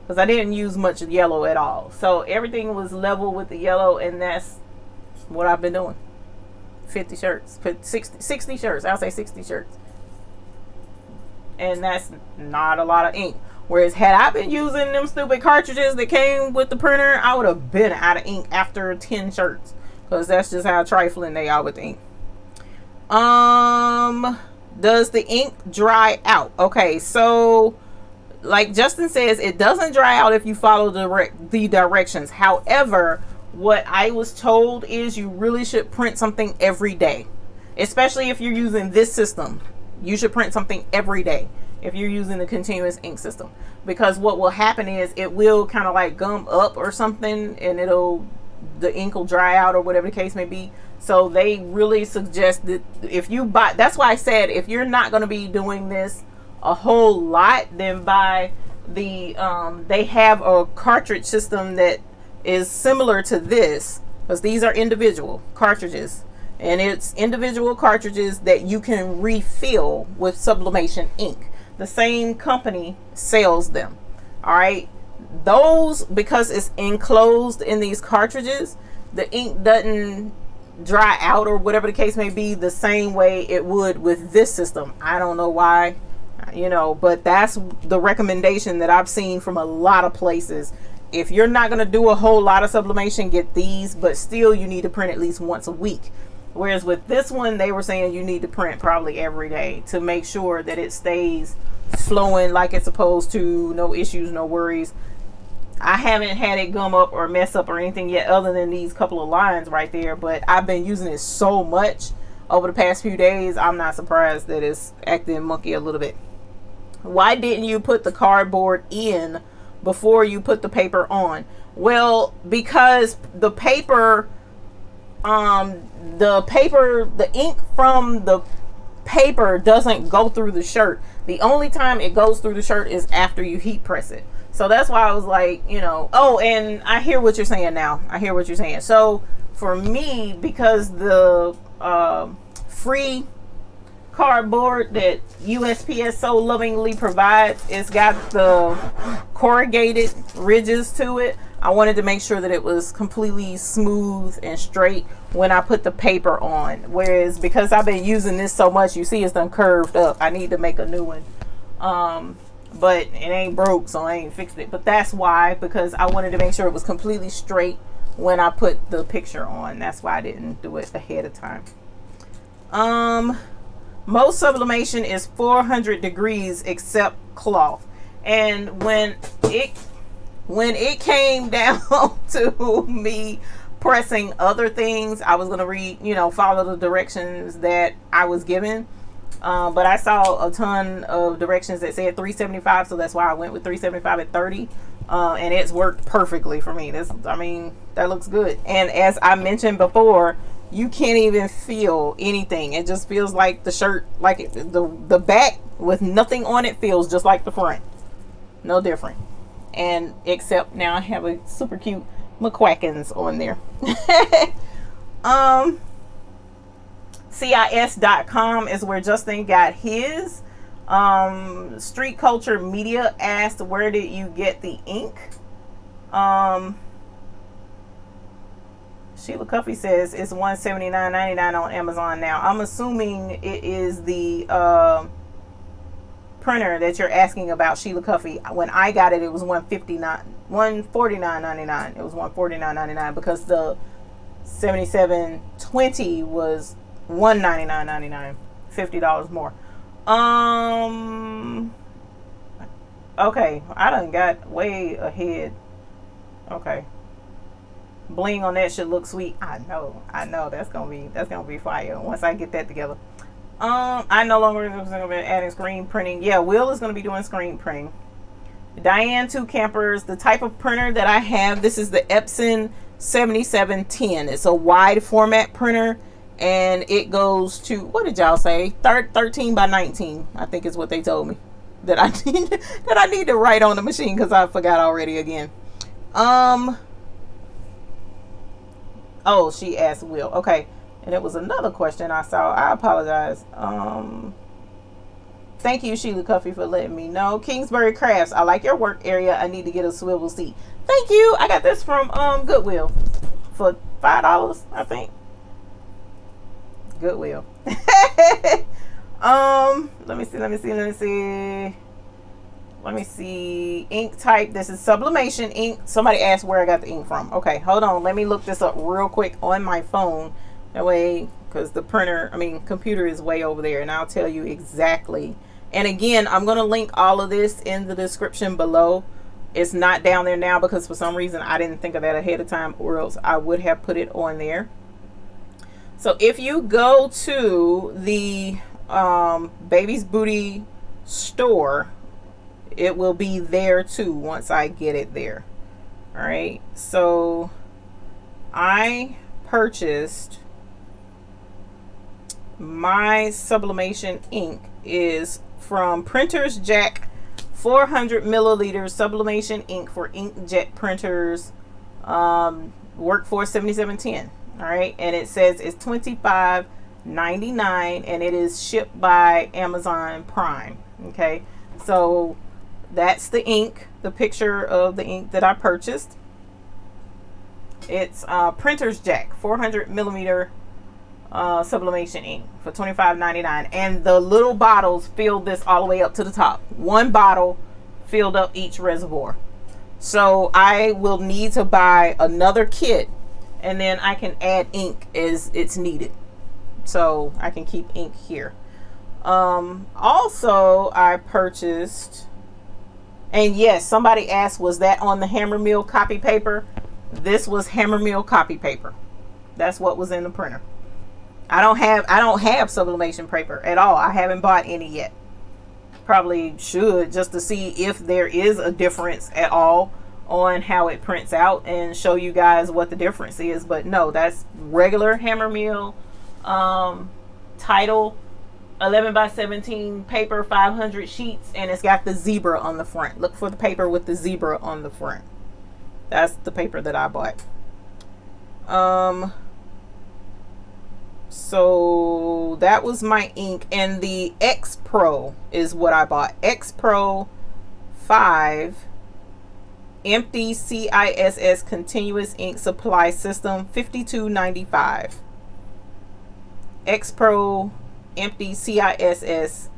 because I didn't use much yellow at all. So everything was level with the yellow, and that's what I've been doing. 50 shirts, 60 shirts. I'll say 60 shirts. And that's not a lot of ink. Whereas had I been using them stupid cartridges that came with the printer, I would have been out of ink after 10 shirts, because that's just how trifling they are with the ink. Does the ink dry out? Okay, so like Justin says, it doesn't dry out if you follow the directions. However, what I was told is you really should print something every day, especially if you're using this system. You should print something every day if you're using the continuous ink system, because what will happen is it will kind of like gum up or something, and the ink will dry out or whatever the case may be. So they really suggest that if you buy, that's why I said if you're not going to be doing this a whole lot, then buy the they have a cartridge system that is similar to this, because these are individual cartridges, and it's individual cartridges that you can refill with Sublimation ink. The same company sells them. All right, those, because it's enclosed in these cartridges, the ink doesn't dry out or whatever the case may be the same way it would with this system. I don't know why, but that's the recommendation that I've seen from a lot of places. If you're not going to do a whole lot of sublimation, get these, but still you need to print at least once a week. Whereas with this one, they were saying you need to print probably every day to make sure that it stays flowing like it's supposed to. No issues, no worries. I haven't had it gum up or mess up or anything yet, other than these couple of lines right there, but I've been using it so much over the past few days, I'm not surprised that it's acting monkey a little bit. Why didn't you put the cardboard in before you put the paper on? Well, because the paper, the ink from the paper doesn't go through the shirt. The only time it goes through the shirt is after you heat press it. So that's why I was like, oh, and I hear what you're saying now. I hear what you're saying. So for me, because the free cardboard that USPS so lovingly provides, it's got the corrugated ridges to it. I wanted to make sure that it was completely smooth and straight when I put the paper on. Whereas because I've been using this so much, you see it's done curved up. I need to make a new one. But it ain't broke, so I ain't fixed it. But that's why, because I wanted to make sure it was completely straight when I put the picture on. That's why I didn't do it ahead of time. Most sublimation is 400 degrees except cloth. And when it came down to me pressing other things, I was going to read, follow the directions that I was given. But I saw a ton of directions that said 375, so that's why I went with 375 at 30. And it's worked perfectly for me. That looks good. And as I mentioned before, you can't even feel anything. It just feels like the shirt, like the back with nothing on it feels just like the front. No different. And except now I have a super cute McQuackins on there. CIS.com is where Justin got his. Street Culture Media asked, where did you get the ink? Sheila Cuffy says it's $179.99 on Amazon now. I'm assuming it is the printer that you're asking about, Sheila Cuffy. When I got it, it was $149.99. It was $149.99 because the 7720 was $199.99, $50 more. Okay, I done got way ahead. Okay. Bling on that should look sweet. I know. That's gonna be fire once I get that together. I no longer gonna be adding screen printing. Yeah, Will is gonna be doing screen printing. Diane Two Campers, the type of printer that I have, this is the Epson 7710. It's a wide format printer, and it goes to, what did y'all say? 13 by 19, I think is what they told me that I need to write on the machine because I forgot already again. Oh, she asked Will. Okay. And it was another question I saw. I apologize. Thank you, Sheila Cuffy, for letting me know. Kingsbury Crafts, I like your work area. I need to get a swivel seat. Thank you. I got this from Goodwill for $5, I think. Goodwill. Let me see. Ink type. This is Sublimation ink. Somebody asked where I got the ink from. Okay, hold on. Let me look this up real quick on my phone. That way, because the computer is way over there, and I'll tell you exactly. And again, I'm going to link all of this in the description below. It's not down there now because for some reason I didn't think of that ahead of time, or else I would have put it on there. So if you go to the Baby's Booty store, it will be there too once I get it there. All right, so I purchased my Sublimation ink is from Printers Jack, 400 milliliters Sublimation ink for inkjet printers, Workforce 7710. All right, and it says it's $25.99 and it is shipped by Amazon Prime. Okay, so that's the ink, the picture of the ink that I purchased. It's Printers Jack 400 millimeter Sublimation ink for $25.99, and the little bottles filled this all the way up to the top. One bottle filled up each reservoir. So I will need to buy another kit, and then I can add ink as it's needed, so I can keep ink here. Also I purchased, and yes, somebody asked, was that on the Hammer Mill copy paper? This was Hammer Mill copy paper. That's what was in the printer. I don't have sublimation paper at all. I haven't bought any yet. Probably should, just to see if there is a difference at all on how it prints out and show you guys what the difference is. But no, that's regular Hammer Mill title 11 by 17 paper, 500 sheets, and it's got the zebra on the front. Look for the paper with the zebra on the front. That's the paper that I bought. So that was my ink, and the X Pro is what I bought. X Pro 5 empty CISS continuous ink supply system, $52.95. X Pro empty CISS,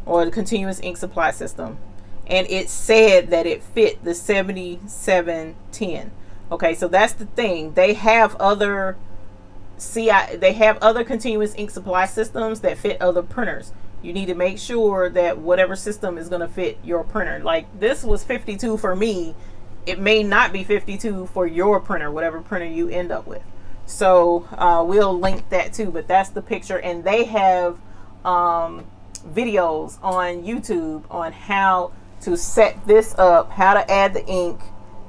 or the continuous ink supply system, and it said that it fit the 7710. Okay, so that's the thing. They have other continuous ink supply systems that fit other printers. You need to make sure that whatever system is going to fit your printer. Like this was 52 for me. It may not be 52 for your printer, whatever printer you end up with. So we'll link that too, but that's the picture. And they have videos on YouTube on how to set this up, how to add the ink,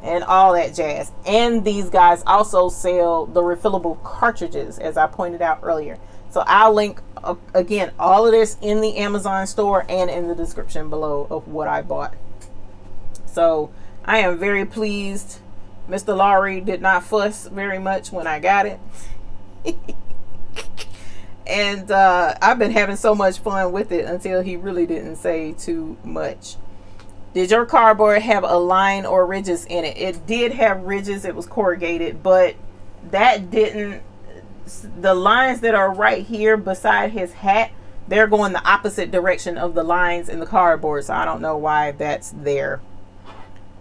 and all that jazz. And these guys also sell the refillable cartridges, as I pointed out earlier. So I'll link, again, all of this in the Amazon store and in the description below of what I bought. So I am very pleased. Mr. Lowry did not fuss very much when I got it. And I've been having so much fun with it until he really didn't say too much. Did your cardboard have a line or ridges in it? It did have ridges. It was corrugated, but that didn't. The lines that are right here beside his hat, they're going the opposite direction of the lines in the cardboard. So I don't know why that's there.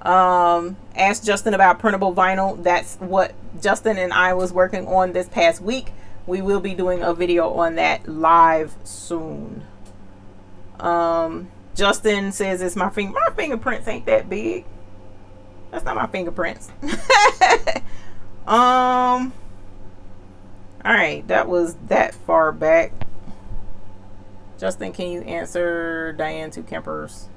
Ask Justin about printable vinyl. That's what Justin and I was working on this past week. We will be doing a video on that live soon. Justin says it's my fingerprints ain't that big. That's not my fingerprints. All right, that was that far back. Justin, can you answer Diane to Kemper's?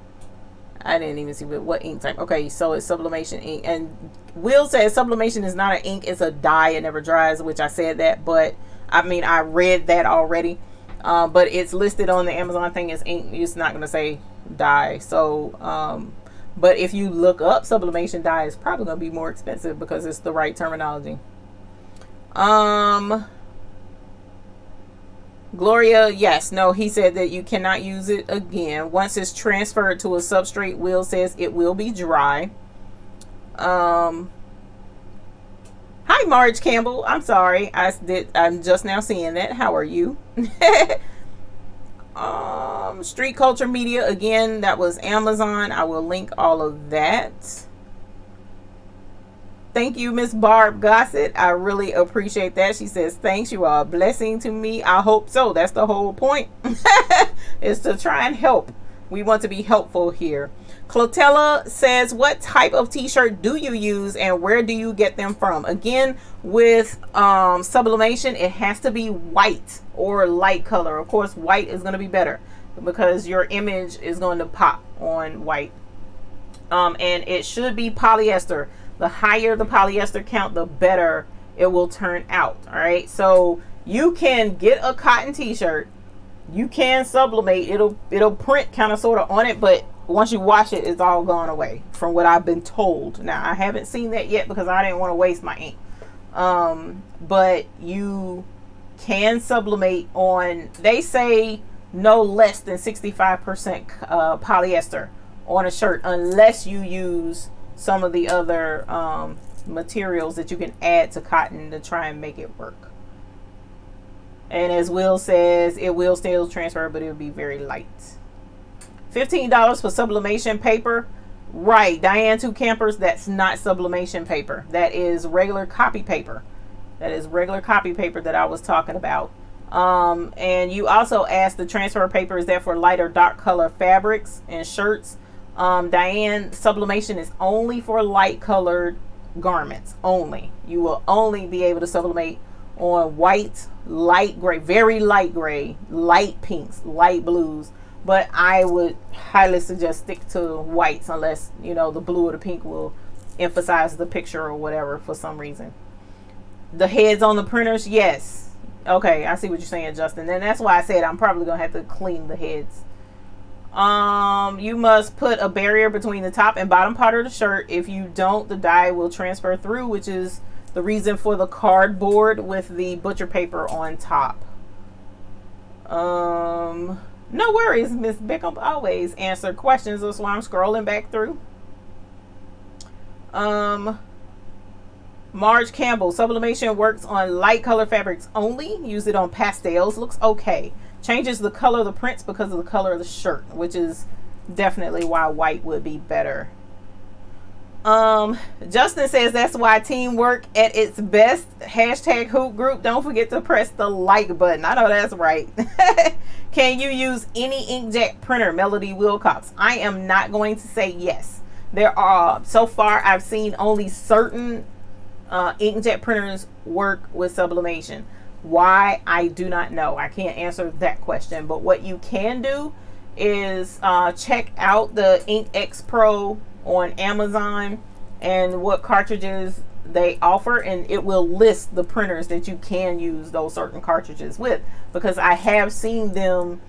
I didn't even see what ink type. Okay, so it's Sublimation ink. And Will says Sublimation is not an ink, it's a dye. It never dries, which I said that, but I mean, I read that already. But it's listed on the Amazon thing as ink. It's not going to say dye. So, but if you look up Sublimation dye, it's probably going to be more expensive because it's the right terminology. Gloria, yes, no, he said that you cannot use it again. Once it's transferred to a substrate, Will says it will be dry. Hi, Marge Campbell. I'm sorry. I'm just now seeing that. How are you? Street Culture Media, again, that was Amazon. I will link all of that. Thank you, Miss Barb Gossett. I really appreciate that. She says, thanks. You are a blessing to me. I hope so. That's the whole point. Is to try and help. We want to be helpful here. Clotella says, what type of t-shirt do you use and where do you get them from? Again, with Sublimation, it has to be white or light color. Of course, white is going to be better because your image is going to pop on white. And it should be polyester. The higher the polyester count, the better it will turn out. All right. So you can get a cotton t-shirt. You can sublimate. It'll print kind of sort of on it, but once you wash it, it's all gone away from what I've been told. Now, I haven't seen that yet because I didn't want to waste my ink. But you can sublimate on, they say no less than 65% polyester on a shirt, unless you use some of the other materials that you can add to cotton to try and make it work. And as Will says, it will still transfer, but it will be very light. $15 for Sublimation paper. Right, Diane Two Campers, that's not Sublimation paper. That is regular copy paper. That is regular copy paper that I was talking about. And you also asked, the transfer paper, is that for light or dark color fabrics and shirts? Diane, Sublimation is only for light colored garments only. You will only be able to sublimate on white, light gray, very light gray, light pinks, light blues. But I would highly suggest stick to whites unless, you know, the blue or the pink will emphasize the picture or whatever for some reason. The heads on the printers, yes. Okay, I see what you're saying, Justin. And that's why I said I'm probably going to have to clean the heads. You must put a barrier between the top and bottom part of the shirt. If you don't, the dye will transfer through, which is the reason for the cardboard with the butcher paper on top. No worries, Miss Bickham. Always answer questions. That's why I'm scrolling back through. Marge Campbell, Sublimation works on light color fabrics only. Use it on pastels. Looks okay. Changes the color of the prints because of the color of the shirt, which is definitely why white would be better. Justin says that's why teamwork at its best. Hashtag Hoop Group. Don't forget to press the like button. I know that's right. Can you use any inkjet printer? Melody Wilcox. I am not going to say yes. There are, so far I've seen only certain inkjet printers work with Sublimation. Why? I do not know. I can't answer that question. But what you can do is check out the Ink X Pro on Amazon. and what cartridges they offer, and it will list the printers that you can use those certain cartridges with, because I have seen them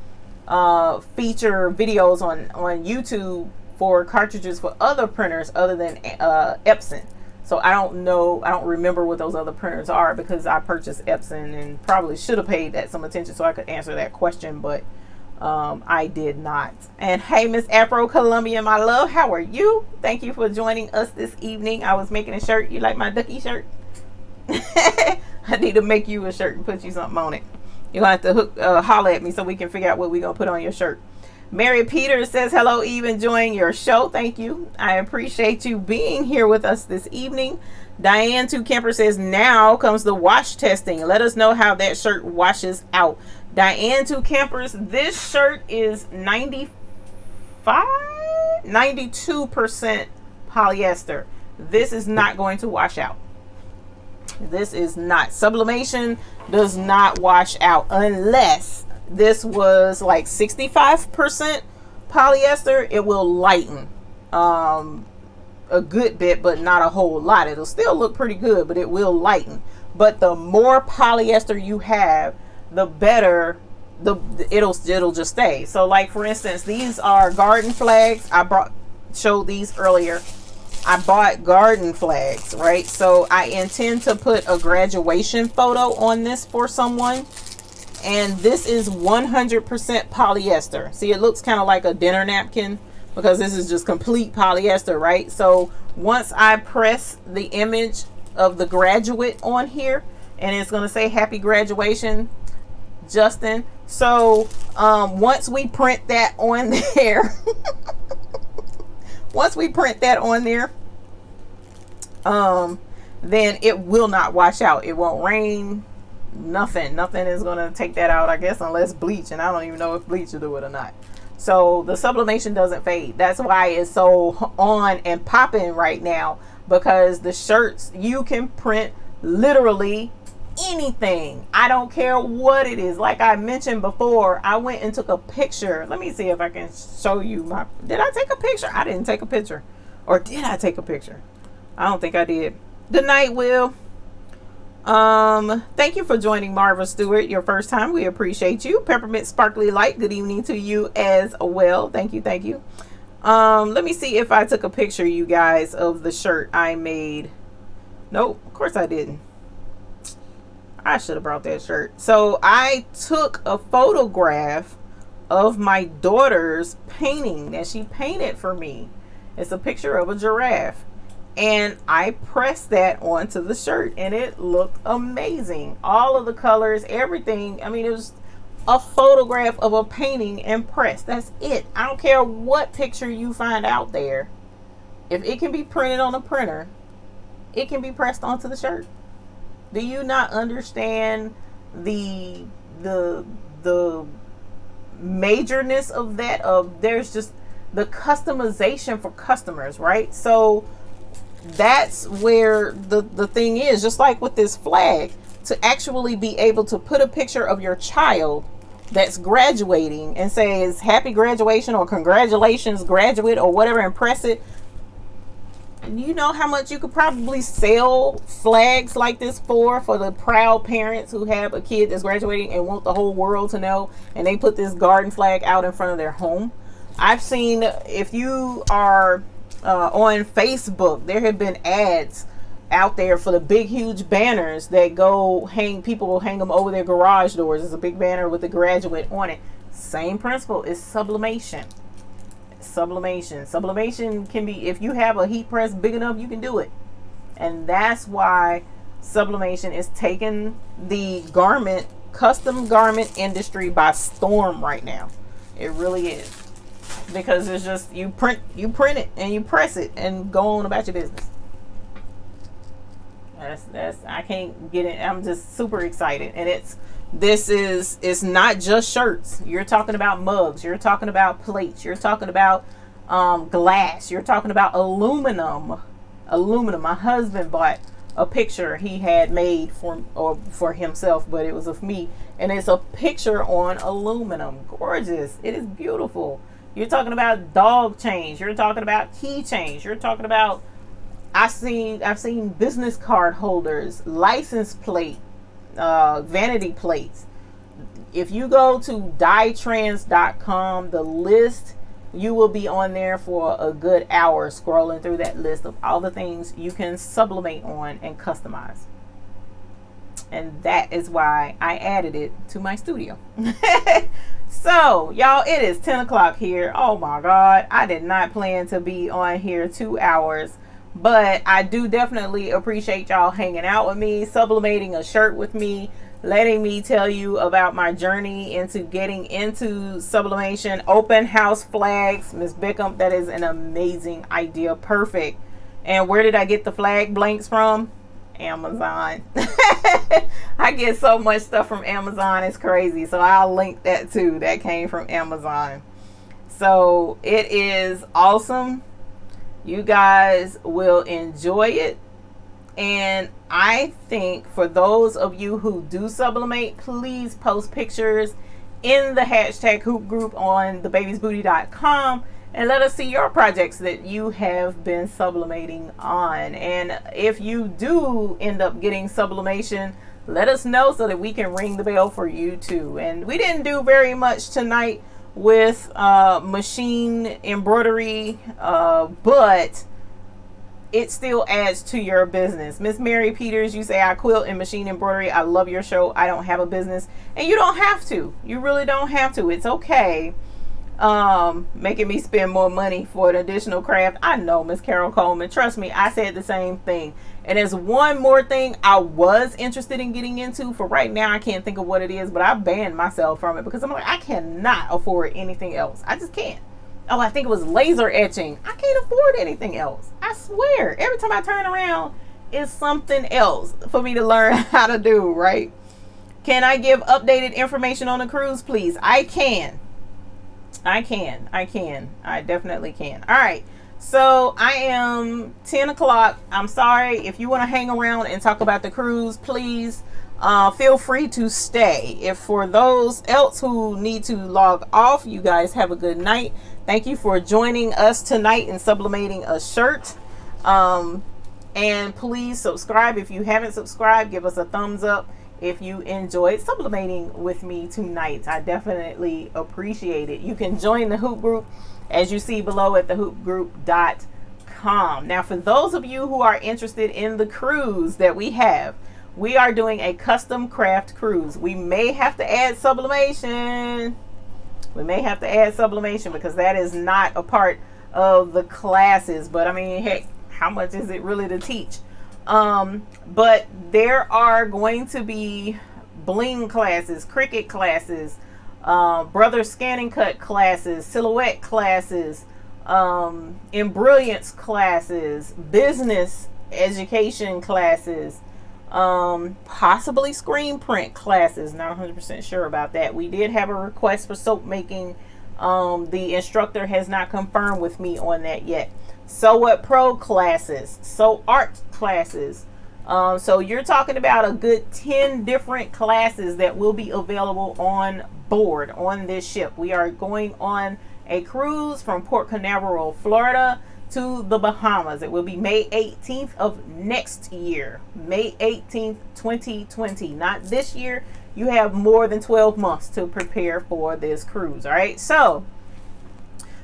feature videos on YouTube for cartridges for other printers other than Epson. So I don't know, I don't remember what those other printers are, because I purchased Epson and probably should have paid that some attention so I could answer that question, but I did not. And hey, Miss Afro Columbia, my love, how are you? Thank you for joining us this evening. I was making a shirt. You like my ducky shirt? I need to make you a shirt and put you something on it. You're going to have to holler at me so we can figure out what we're going to put on your shirt. Mary Peters says, hello, Eve, enjoying your show. Thank you. I appreciate you being here with us this evening. Diane Two Kemper says, now comes the wash testing. Let us know how that shirt washes out. Diane Two Kempers, this shirt is 92% polyester. This is not going to wash out. This is not. Sublimation does not wash out unless this was like 65% polyester. It will lighten a good bit, but not a whole lot. It'll still look pretty good, but it will lighten. But the more polyester you have, the better it'll just stay. So like for instance, these are garden flags. I showed these earlier. I bought garden flags, right? So I intend to put a graduation photo on this for someone. And this is 100% polyester. See, it looks kind of like a dinner napkin because this is just complete polyester, right? So once I press the image of the graduate on here, and it's going to say happy graduation, Justin. So once we print that on there, once we print that on there, then it will not wash out. It won't rain. Nothing is gonna take that out, I guess, unless bleach, and I don't even know if bleach will do it or not. So the sublimation doesn't fade. That's why it's so on and popping right now, because the shirts, you can print literally anything. I don't care what it is. Like I mentioned before, I went and took a picture. Let me see if I can show you my, did I take a picture? I didn't take a picture. Or did I take a picture? I don't think I did. Good night, Will. Thank you for joining Marva Stewart your first time. We appreciate you. Peppermint Sparkly Light, good evening to you as well. Thank you. Let me see if I took a picture, you guys, of the shirt I made. Nope, of course I didn't. I should have brought that shirt. So I took a photograph of my daughter's painting that she painted for me. It's a picture of a giraffe. And I pressed that onto the shirt and it looked amazing. All of the colors, everything. I mean, it was a photograph of a painting and pressed. That's it. I don't care what picture you find out there. If it can be printed on a printer, it can be pressed onto the shirt. Do you not understand the majorness of that? There's just the customization for customers, right? So that's where the thing is. Just like with this flag, to actually be able to put a picture of your child that's graduating and say it's happy graduation or congratulations graduate or whatever, and press it. You know how much you could probably sell flags like this for the proud parents who have a kid that's graduating and want the whole world to know, and they put this garden flag out in front of their home. I've seen, if you are on Facebook, there have been ads out there for the big huge banners that go hang, people will hang them over their garage doors. There's a big banner with the graduate on it. Same principle is sublimation. Sublimation can be, if you have a heat press big enough, you can do it. And that's why sublimation is taking the custom garment industry by storm right now. It really is. Because it's just, you print it and you press it and go on about your business. That's I can't get it. I'm just super excited. And it's not just shirts. You're talking about mugs, you're talking about plates, you're talking about glass, you're talking about aluminum. My husband bought a picture he had made for himself, but it was of me, and it's a picture on aluminum. Gorgeous. It is beautiful. You're talking about dog chains, you're talking about key chains, you're talking about, I've seen business card holders, license plate, vanity plates. If you go to dyetrends.com, the list, you will be on there for a good hour scrolling through that list of all the things you can sublimate on and customize. And that is why I added it to my studio. So, y'all, it is 10 o'clock here. Oh my God, I did not plan to be on here 2 hours. But I do definitely appreciate y'all hanging out with me, sublimating a shirt with me, letting me tell you about my journey into getting into sublimation. Open house flags, Miss Bickham, that is an amazing idea. Perfect. And where did I get the flag blanks from? Amazon. I get so much stuff from Amazon, it's crazy. So I'll link that too. That came from Amazon. So it is awesome. You guys will enjoy it. And I think for those of you who do sublimate, please post pictures in the hashtag hoop group on thebabiesbooty.com and let us see your projects that you have been sublimating on. And if you do end up getting sublimation, let us know so that we can ring the bell for you too. And we didn't do very much tonight with machine embroidery, but it still adds to your business. Miss Mary Peters, you say I quilt and machine embroidery. I love your show. I don't have a business. And you don't have to. You really don't have to. It's okay. Making me spend more money for an additional craft. I know, Miss Carol Coleman. Trust me, I said the same thing. And there's one more thing I was interested in getting into. For right now, I can't think of what it is, but I banned myself from it because I'm like, I cannot afford anything else. I just can't. Oh, I think it was laser etching. I can't afford anything else. I swear. Every time I turn around, it's something else for me to learn how to do, right? Can I give updated information on the cruise, please? I can. I definitely can. All right. So I am 10 o'clock. I'm sorry. If you want to hang around and talk about the cruise, please feel free to stay. If for those else who need to log off, you guys have a good night. Thank you for joining us tonight in sublimating a shirt. And please subscribe. If you haven't subscribed, give us a thumbs up. If you enjoyed sublimating with me tonight, I definitely appreciate it. You can join the Hoop Group as you see below at thehoopgroup.com. Now, for those of you who are interested in the cruise that we have, we are doing a custom craft cruise. We may have to add sublimation. Because that is not a part of the classes. But I mean, heck, how much is it really to teach? But there are going to be bling classes, Cricut classes, brother scanning cut classes, silhouette classes, embrilliance classes, business education classes, possibly screen print classes. Not 100% sure about that. We did have a request for soap making. The instructor has not confirmed with me on that yet. Sew What Pro classes, Sew Art classes. So you're talking about a good 10 different classes that will be available on board on this ship. We are going on a cruise from Port Canaveral, Florida to the Bahamas. It will be May 18th of next year. May 18th, 2020. Not this year. You have more than 12 months to prepare for this cruise. All right. So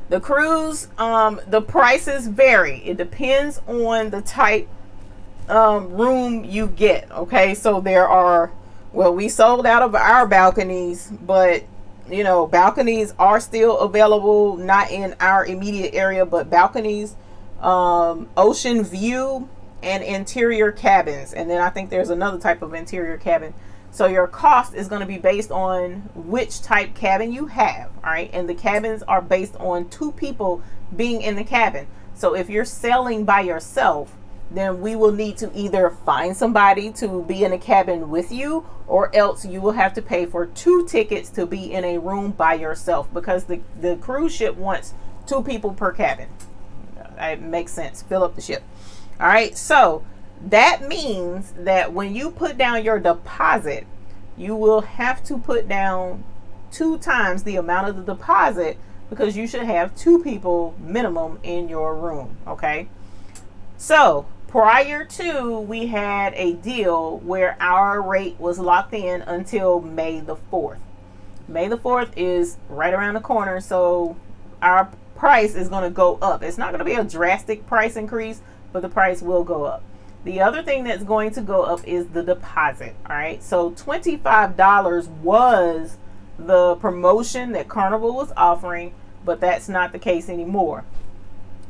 the cruise, the prices vary. It depends on the type room you get. Okay. So there are, well, we sold out of our balconies, but you know, balconies are still available, not in our immediate area, but balconies, ocean view, and interior cabins. And then I think there's another type of interior cabin. So your cost is going to be based on which type cabin you have. All right. And the cabins are based on 2 people being in the cabin. So if you're sailing by yourself, then we will need to either find somebody to be in a cabin with you, or else you will have to pay for 2 tickets to be in a room by yourself, because the cruise ship wants 2 people per cabin. It makes sense. Fill up the ship. All right. So that means that when you put down your deposit, you will have to put down 2 times the amount of the deposit, because you should have 2 people minimum in your room. Okay. So prior to, we had a deal where our rate was locked in until May the 4th. May the 4th is right around the corner, so our price is going to go up. It's not going to be a drastic price increase, but the price will go up. The other thing that's going to go up is the deposit. All right, so $25 was the promotion that Carnival was offering, but that's not the case anymore,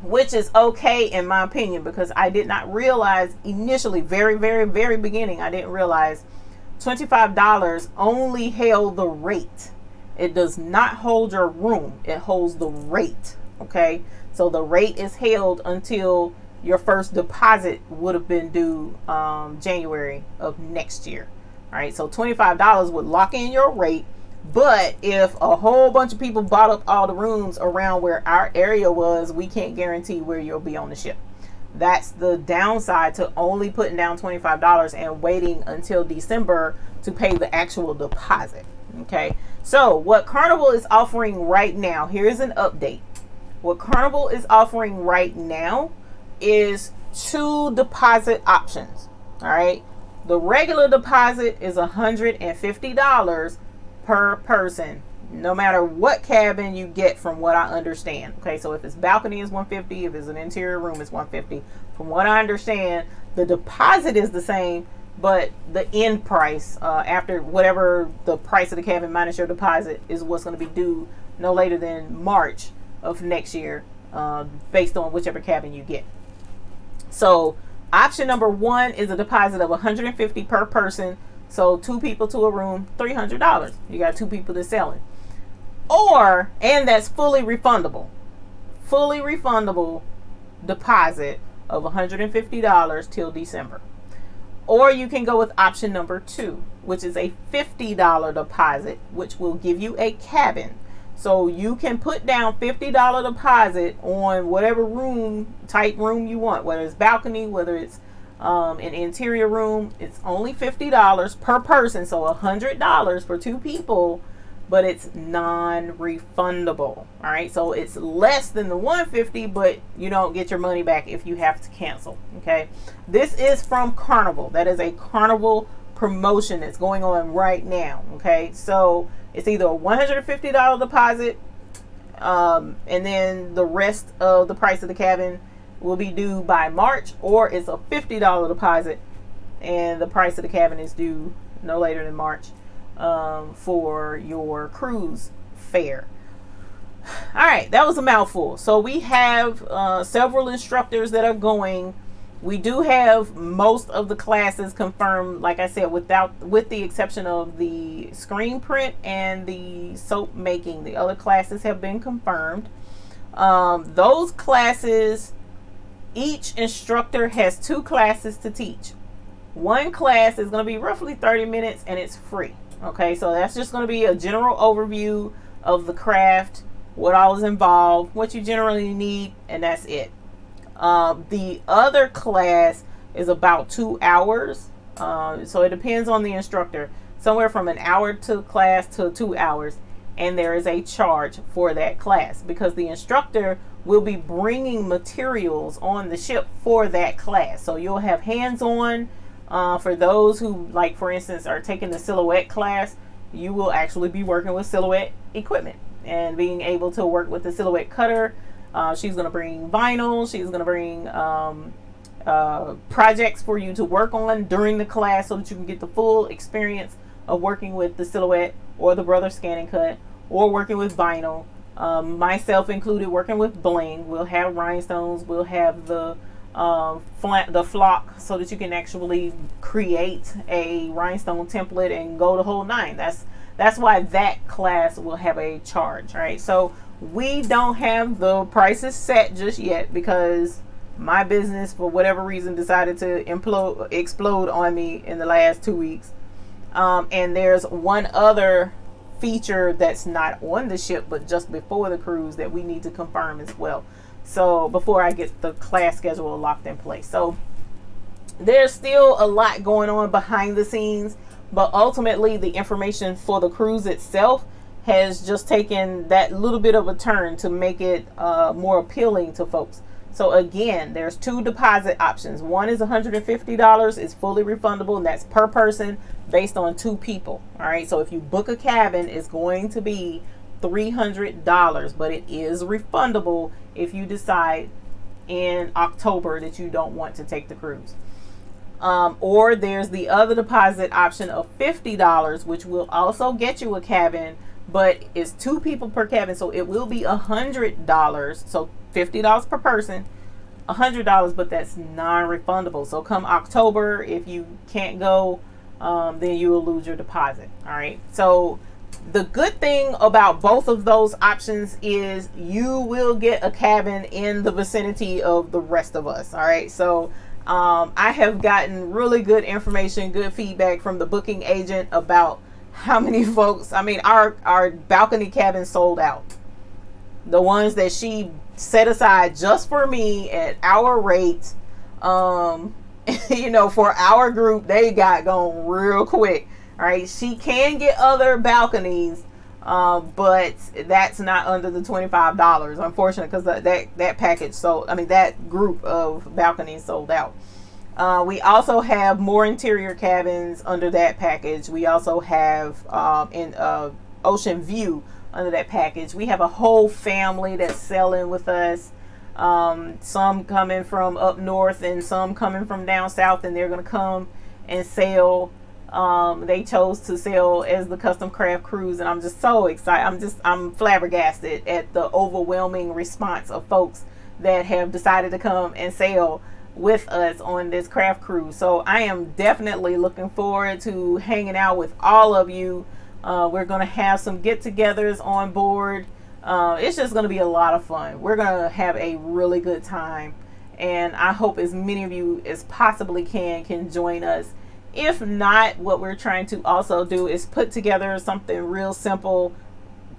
which is okay in my opinion, because I did not realize initially, very beginning, I didn't realize $25 only held the rate. It does not hold your room. It holds the rate. Okay, so the rate is held until your first deposit would have been due January of next year. All right, so $25 would lock in your rate. But if a whole bunch of people bought up all the rooms around where our area was, we can't guarantee where you'll be on the ship. That's the downside to only putting down $25 and waiting until December to pay the actual deposit. Okay, so what Carnival is offering right now, here's an update. What Carnival is offering right now is 2 deposit options. All right, the regular deposit is $150 per person, no matter what cabin you get, from what I understand. Okay, so if it's balcony is $150, if it's an interior room it's $150. From what I understand, the deposit is the same, but the end price after whatever the price of the cabin minus your deposit is what's going to be due no later than March of next year, based on whichever cabin you get. So option number 1 is a deposit of $150 per person. So 2 people to a room, $300. You got 2 people that's selling. Or, and that's fully refundable deposit of $150 till December. Or you can go with option number 2, which is a $50 deposit, which will give you a cabin. So you can put down $50 deposit on whatever type room you want, whether it's balcony, whether it's an interior room. It's only $50 per person, so $100 for 2 people, but it's non-refundable. All right, so it's less than the $150, but you don't get your money back if you have to cancel. Okay, this is from Carnival. That is a Carnival promotion that's going on right now. Okay, so it's either a $150 deposit, and then the rest of the price of the cabin will be due by March, or it's a $50 deposit and the price of the cabin is due no later than March for your cruise fare. All right, that was a mouthful. So we have several instructors that are going. We do have most of the classes confirmed, like I said, with the exception of the screen print and the soap making. The other classes have been confirmed. Those classes, each instructor has 2 classes to teach. One class is going to be roughly 30 minutes and it's free. Okay, so that's just going to be a general overview of the craft, what all is involved, what you generally need, and that's it. The other class is about 2 hours. So it depends on the instructor. Somewhere from an hour to class to 2 hours. And there is a charge for that class because the instructor will be bringing materials on the ship for that class. So you'll have hands-on for those who, like for instance, are taking the silhouette class. You will actually be working with silhouette equipment and being able to work with the silhouette cutter. She's going to bring vinyl. She's going to bring projects for you to work on during the class so that you can get the full experience of working with the silhouette or the brother scan and cut or working with vinyl. Myself included, working with bling. We'll have rhinestones. We'll have the flock so that you can actually create a rhinestone template and go the whole 9. That's why that class will have a charge, right? So we don't have the prices set just yet because my business, for whatever reason, decided to explode on me in the last 2 weeks. And there's one other feature that's not on the ship but just before the cruise that we need to confirm as well. So before I get the class schedule locked in place. So there's still a lot going on behind the scenes, but ultimately the information for the cruise itself has just taken that little bit of a turn to make it more appealing to folks. So again, there's two deposit options. One is $150, it's fully refundable, and that's per person based on 2 people. All right, so if you book a cabin, it's going to be $300, but it is refundable if you decide in October that you don't want to take the cruise. Or there's the other deposit option of $50, which will also get you a cabin, but it's 2 people per cabin, so it will be $100. So $50 per person, $100, but that's non-refundable. So come October, if you can't go, then you will lose your deposit. All right. So the good thing about both of those options is you will get a cabin in the vicinity of the rest of us. All right. So I have gotten really good information, good feedback from the booking agent about how many folks. I mean, our balcony cabin sold out. The ones that she set aside just for me at our rate, you know, for our group, they got going real quick. All right, she can get other balconies, but that's not under the $25, unfortunately, because that package sold. I mean, that group of balconies sold out. We also have more interior cabins under that package. We also have in Ocean View under that package. We have a whole family that's selling with us. Some coming from up north and some coming from down south, and they're going to come and sail. They chose to sail as the Custom Craft Cruise, and I'm just so excited. I'm flabbergasted at the overwhelming response of folks that have decided to come and sail with us on this craft cruise. So I am definitely looking forward to hanging out with all of you. We're going to have some get-togethers on board. It's just going to be a lot of fun. We're going to have a really good time, and I hope as many of you as possibly can join us. If not, what we're trying to also do is put together something real simple,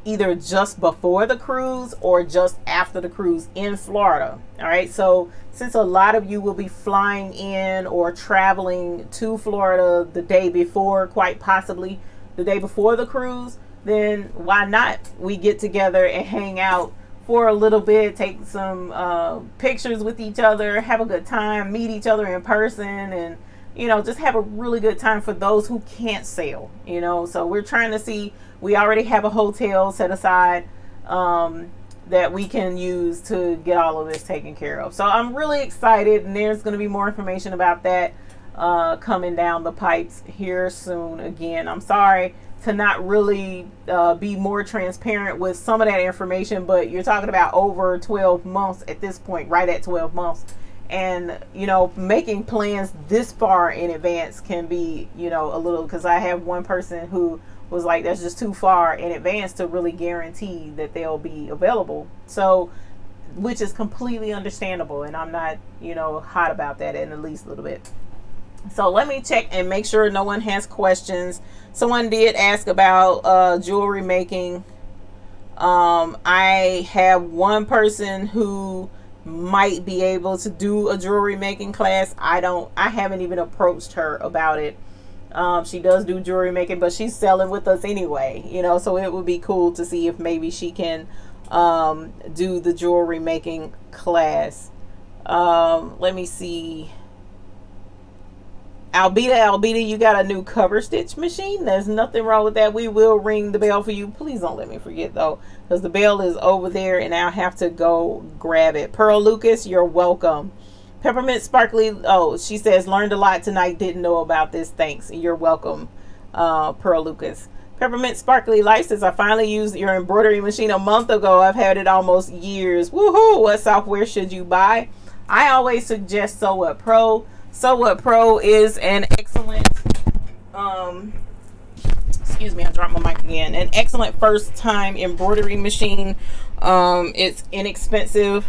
either just before the cruise or just after the cruise in Florida. All right, so since a lot of you will be flying in or traveling to Florida the day before, quite possibly the day before the cruise, then why not we get together and hang out for a little bit, take some pictures with each other, have a good time, meet each other in person, and you know, just have a really good time for those who can't sail, you know. So we're trying to see, we already have a hotel set aside that we can use to get all of this taken care of. So I'm really excited, and there's going to be more information about that coming down the pipes here soon. Again, I'm sorry to not really be more transparent with some of that information, but you're talking about over 12 months at this point, right at 12 months. And, you know, making plans this far in advance can be, you know, a little, because I have one person who was like, that's just too far in advance to really guarantee that they'll be available. So, which is completely understandable. And I'm not, you know, hot about that in the least little bit. So let me check and make sure no one has questions. Someone did ask about jewelry making. I have one person who might be able to do a jewelry making class. I haven't even approached her about it. She does do jewelry making, but she's selling with us anyway, you know, so it would be cool to see if maybe she can do the jewelry making class. Let me see. Albita, you got a new cover stitch machine. There's nothing wrong with that. We will ring the bell for you. Please don't let me forget though, because the bell is over there and I'll have to go grab it. Pearl Lucas, you're welcome. Peppermint Sparkly, oh, she says, learned a lot tonight, didn't know about this. Thanks. You're welcome, Pearl Lucas. Peppermint Sparkly Life says, I finally used your embroidery machine a month ago. I've had it almost years. Woohoo! What software should you buy? I always suggest Sew What Pro. Sew What Pro is an excellent, excuse me, I dropped my mic again. An excellent first time embroidery machine. It's inexpensive.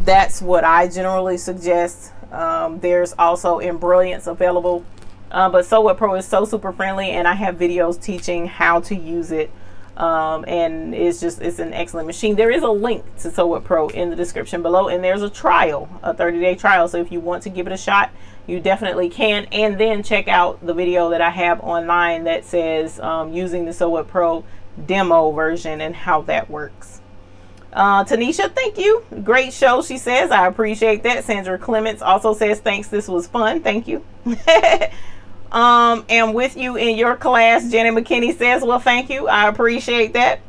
That's what I generally suggest. There's also Embrilliance available. But Sew What Pro is so super friendly, and I have videos teaching how to use it. And it's an excellent machine. There is a link to Sew What Pro in the description below, and there's a trial, a 30-day trial. So if you want to give it a shot, you definitely can. And then check out the video that I have online that says using the Sew What Pro demo version and how that works. Tanisha, thank you. Great show, she says. I appreciate that. Sandra Clements also says, thanks, this was fun. Thank you. And with you in your class, Jenny McKinney says, well, thank you. I appreciate that.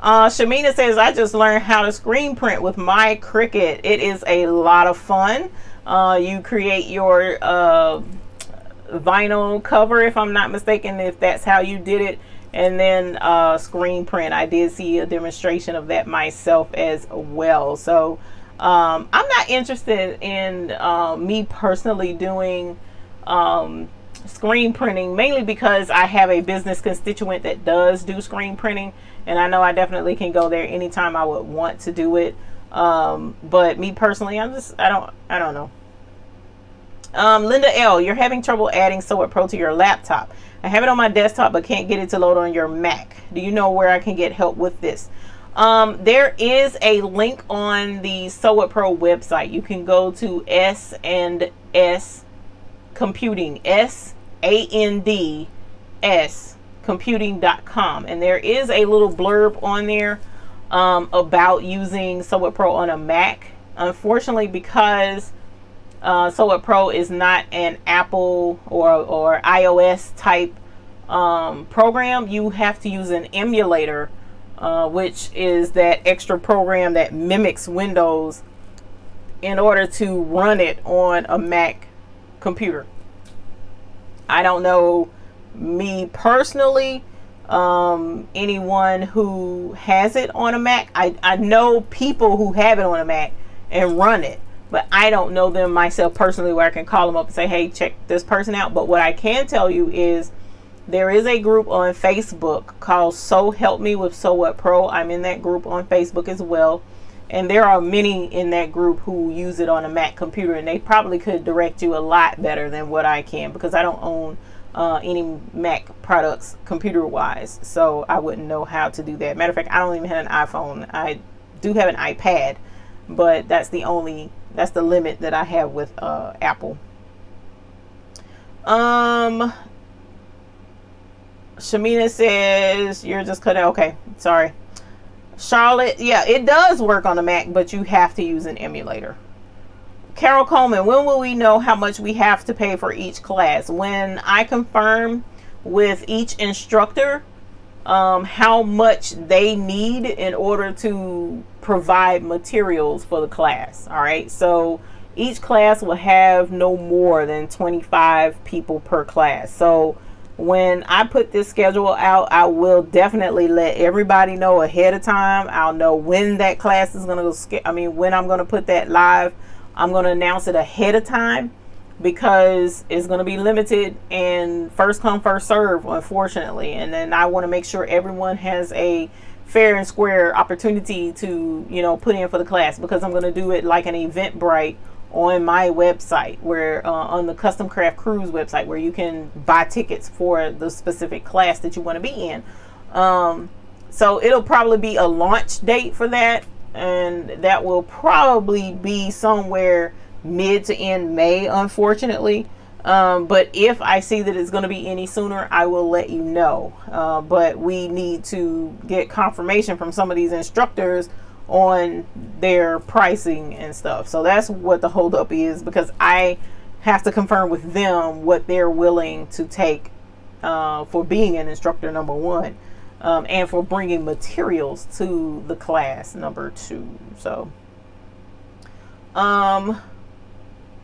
Shamina says, I just learned how to screen print with my Cricut. It is a lot of fun. You create your vinyl cover, if I'm not mistaken, if that's how you did it, and then screen print. I did see a demonstration of that myself as well. So I'm not interested in me personally doing screen printing, mainly because I have a business constituent that does do screen printing, and I know I definitely can go there anytime I would want to do it. But me personally, I don't know. Linda L, you're having trouble adding Sew It Pro to your laptop. I have it on my desktop but can't get it to load on your Mac. Do you know where I can get help with this? There is a link on the Sew It Pro website. You can go to S&S Computing, SANDS computing.com, and there is a little blurb on there about using Sew It Pro on a Mac. Unfortunately, because Sew It Pro is not an Apple or iOS type program, you have to use an emulator, which is that extra program that mimics Windows, in order to run it on a Mac computer. I don't know, me personally, anyone who has it on a Mac. I know people who have it on a Mac and run it, but I don't know them myself personally where I can call them up and say, hey, check this person out. But what I can tell you is there is a group on Facebook called So Help Me with Sew It Pro. I'm in that group on Facebook as well. And there are many in that group who use it on a Mac computer, and they probably could direct you a lot better than what I can, because I don't own any Mac products computer wise, so I wouldn't know how to do that. Matter of fact, I don't even have an iPhone. I do have an iPad, but that's the limit that I have with Apple. Shamina says you're just cut out. Okay, sorry. Charlotte, yeah, it does work on a Mac, but you have to use an emulator. Carol Coleman, when will we know how much we have to pay for each class? When I confirm with each instructor how much they need in order to provide materials for the class. All right, so each class will have no more than 25 people per class. So when I put this schedule out, I will definitely let everybody know ahead of time. I'll know when that class is going to go, when I'm going to put that live. I'm going to announce it ahead of time, because it's going to be limited and first come, first serve, unfortunately. And then I want to make sure everyone has a fair and square opportunity to, put in for the class, because I'm going to do it like an Eventbrite on my website, where on the Custom Craft Cruise website, where you can buy tickets for the specific class that you want to be in. So it'll probably be a launch date for that, and that will probably be somewhere mid to end May, unfortunately. But if I see that it's going to be any sooner, I will let you know. But we need to get confirmation from some of these instructors on their pricing and stuff. So that's what the holdup is, because I have to confirm with them what they're willing to take for being an instructor, number one, and for bringing materials to the class, number two. So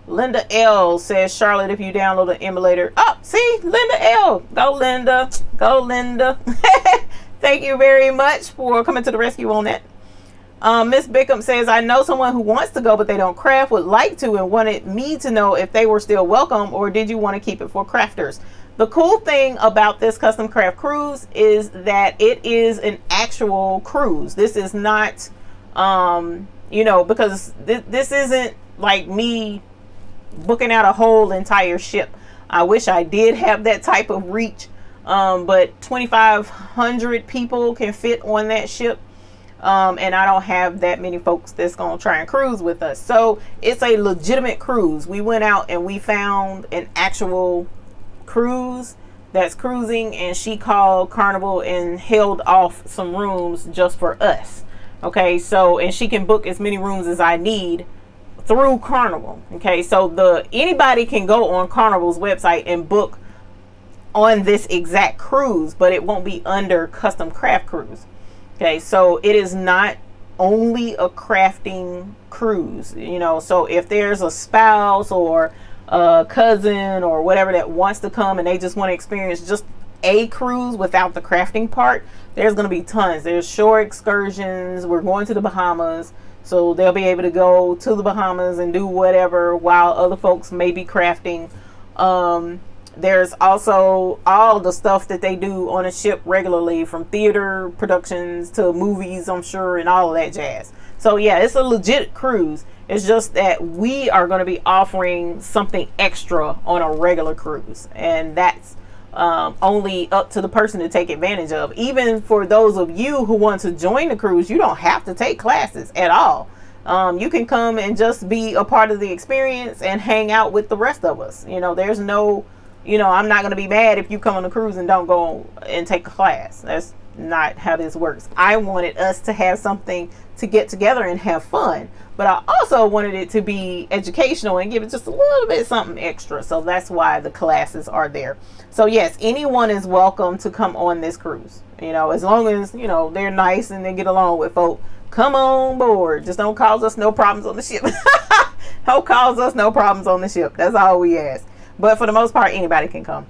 Linda L says, Charlotte, if you download an emulator. Oh, see, Linda L. Go, Linda. Go, Linda. Thank you very much for coming to the rescue on that. Miss Bickham says, I know someone who wants to go, but they don't craft, would like to, and wanted me to know if they were still welcome, or did you want to keep it for crafters? The cool thing about this Custom Craft Cruise is that it is an actual cruise. This is not, because this isn't like me booking out a whole entire ship. I wish I did have that type of reach, but 2,500 people can fit on that ship. And I don't have that many folks that's going to try and cruise with us. So it's a legitimate cruise. We went out and we found an actual cruise that's cruising, and she called Carnival and held off some rooms just for us. Okay, so, and she can book as many rooms as I need through Carnival. Okay, so anybody can go on Carnival's website and book on this exact cruise, but it won't be under custom craft cruise. Okay, so it is not only a crafting cruise, you know. So if there's a spouse or a cousin or whatever that wants to come and they just want to experience just a cruise without the crafting part, there's going to be tons. There's shore excursions. We're going to the Bahamas, so they'll be able to go to the Bahamas and do whatever while other folks may be crafting. There's also all the stuff that they do on a ship regularly, from theater productions to movies, I'm sure, and all of that jazz. So yeah, it's a legit cruise. It's just that we are going to be offering something extra on a regular cruise, and that's only up to the person to take advantage of. Even for those of you who want to join the cruise, you don't have to take classes at all. You can come and just be a part of the experience and hang out with the rest of us. You know, there's no, you know, I'm not going to be mad if you come on a cruise and don't go and take a class. That's not how this works. I wanted us to have something to get together and have fun, but I also wanted it to be educational and give it just a little bit something extra. So that's why the classes are there. So yes, anyone is welcome to come on this cruise, you know, as long as, you know, they're nice and they get along with folk. Come on board. Just don't cause us no problems on the ship. Don't cause us no problems on the ship. That's all we ask. But for the most part, anybody can come.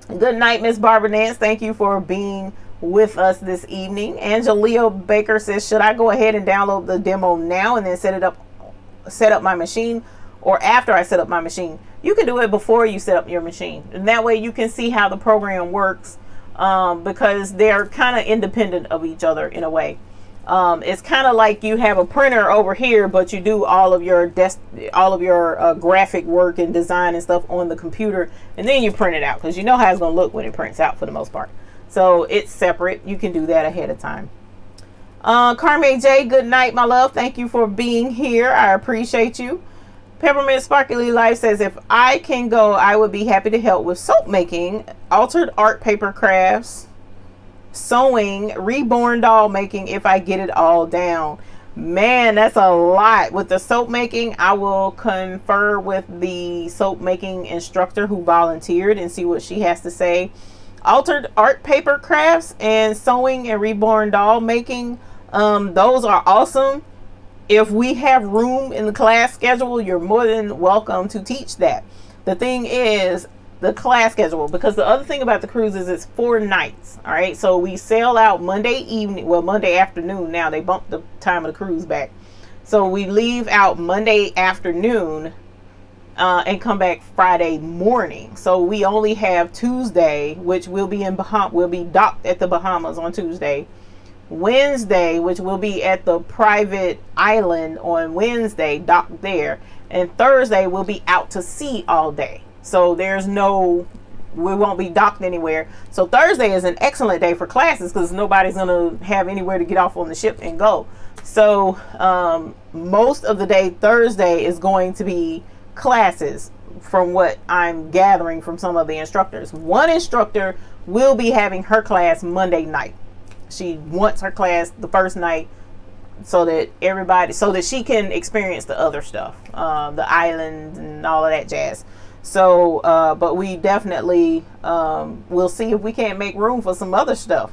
Good night, Miss Barbara Nance. Thank you for being with us this evening. Angelia Baker says, should I go ahead and download the demo now and then set up my machine, or after I set up my machine? You can do it before you set up your machine, and that way you can see how the program works, because they're kind of independent of each other in a way. It's kind of like you have a printer over here, but you do all of your graphic work and design and stuff on the computer, and then you print it out, because you know how it's going to look when it prints out for the most part. So it's separate. You can do that ahead of time. Carme J, good night, my love. Thank you for being here. I appreciate you. Peppermint Sparkly Life says, if I can go, I would be happy to help with soap making, altered art paper crafts, sewing, reborn doll making, if I get it all down. Man, that's a lot. With the soap making, I will confer with the soap making instructor who volunteered and see what she has to say. Altered art paper crafts and sewing and reborn doll making, those are awesome. If we have room in the class schedule, you're more than welcome to teach that. The thing is, the class schedule, because the other thing about the cruise is it's 4 nights. All right, so we sail out Monday evening, well, Monday afternoon. Now they bumped the time of the cruise back, so we leave out Monday afternoon and come back Friday morning. So we only have Tuesday, which will be we'll be docked at the Bahamas on Tuesday. Wednesday, which will be at the private island on Wednesday, docked there, and Thursday we'll be out to sea all day. So we won't be docked anywhere. So Thursday is an excellent day for classes, because nobody's gonna have anywhere to get off on the ship and go. So most of the day Thursday is going to be classes, from what I'm gathering from some of the instructors. One instructor will be having her class Monday night. She wants her class the first night so that she can experience the other stuff, the island and all of that jazz. So but we definitely will see if we can't make room for some other stuff.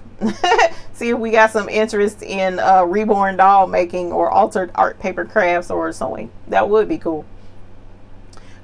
See if we got some interest in reborn doll making or altered art paper crafts or sewing. That would be cool.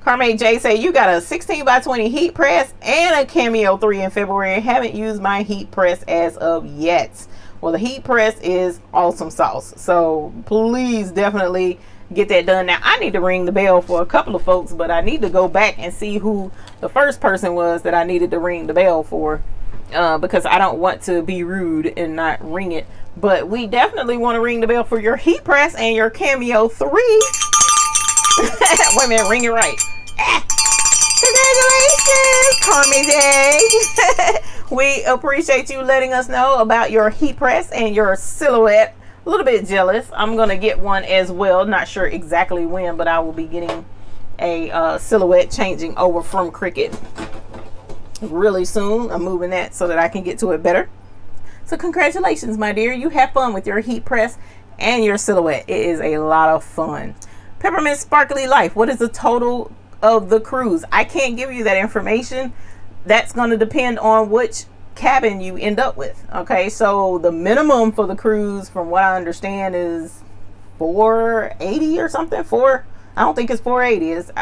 Carme J say, you got a 16 by 20 heat press and a Cameo 3 in February. Haven't used my heat press as of yet. Well, the heat press is awesome sauce, so please definitely get that done. Now, I need to ring the bell for a couple of folks, but I need to go back and see who the first person was that I needed to ring the bell for, because I don't want to be rude and not ring it. But we definitely want to ring the bell for your heat press and your Cameo 3. Wait a minute, ring it right. Congratulations, Carmi Day. We appreciate you letting us know about your heat press and your silhouette. A little bit jealous. I'm going to get one as well. Not sure exactly when, but I will be getting a silhouette changing over from Cricut really soon. I'm moving that so that I can get to it better. So congratulations, my dear. You have fun with your heat press and your silhouette. It is a lot of fun. Peppermint Sparkly Life. What is the total of the cruise? I can't give you that information. That's going to depend on which cabin you end up with. Okay, so the minimum for the cruise, from what I understand, is 480 or something. I don't think it's 480.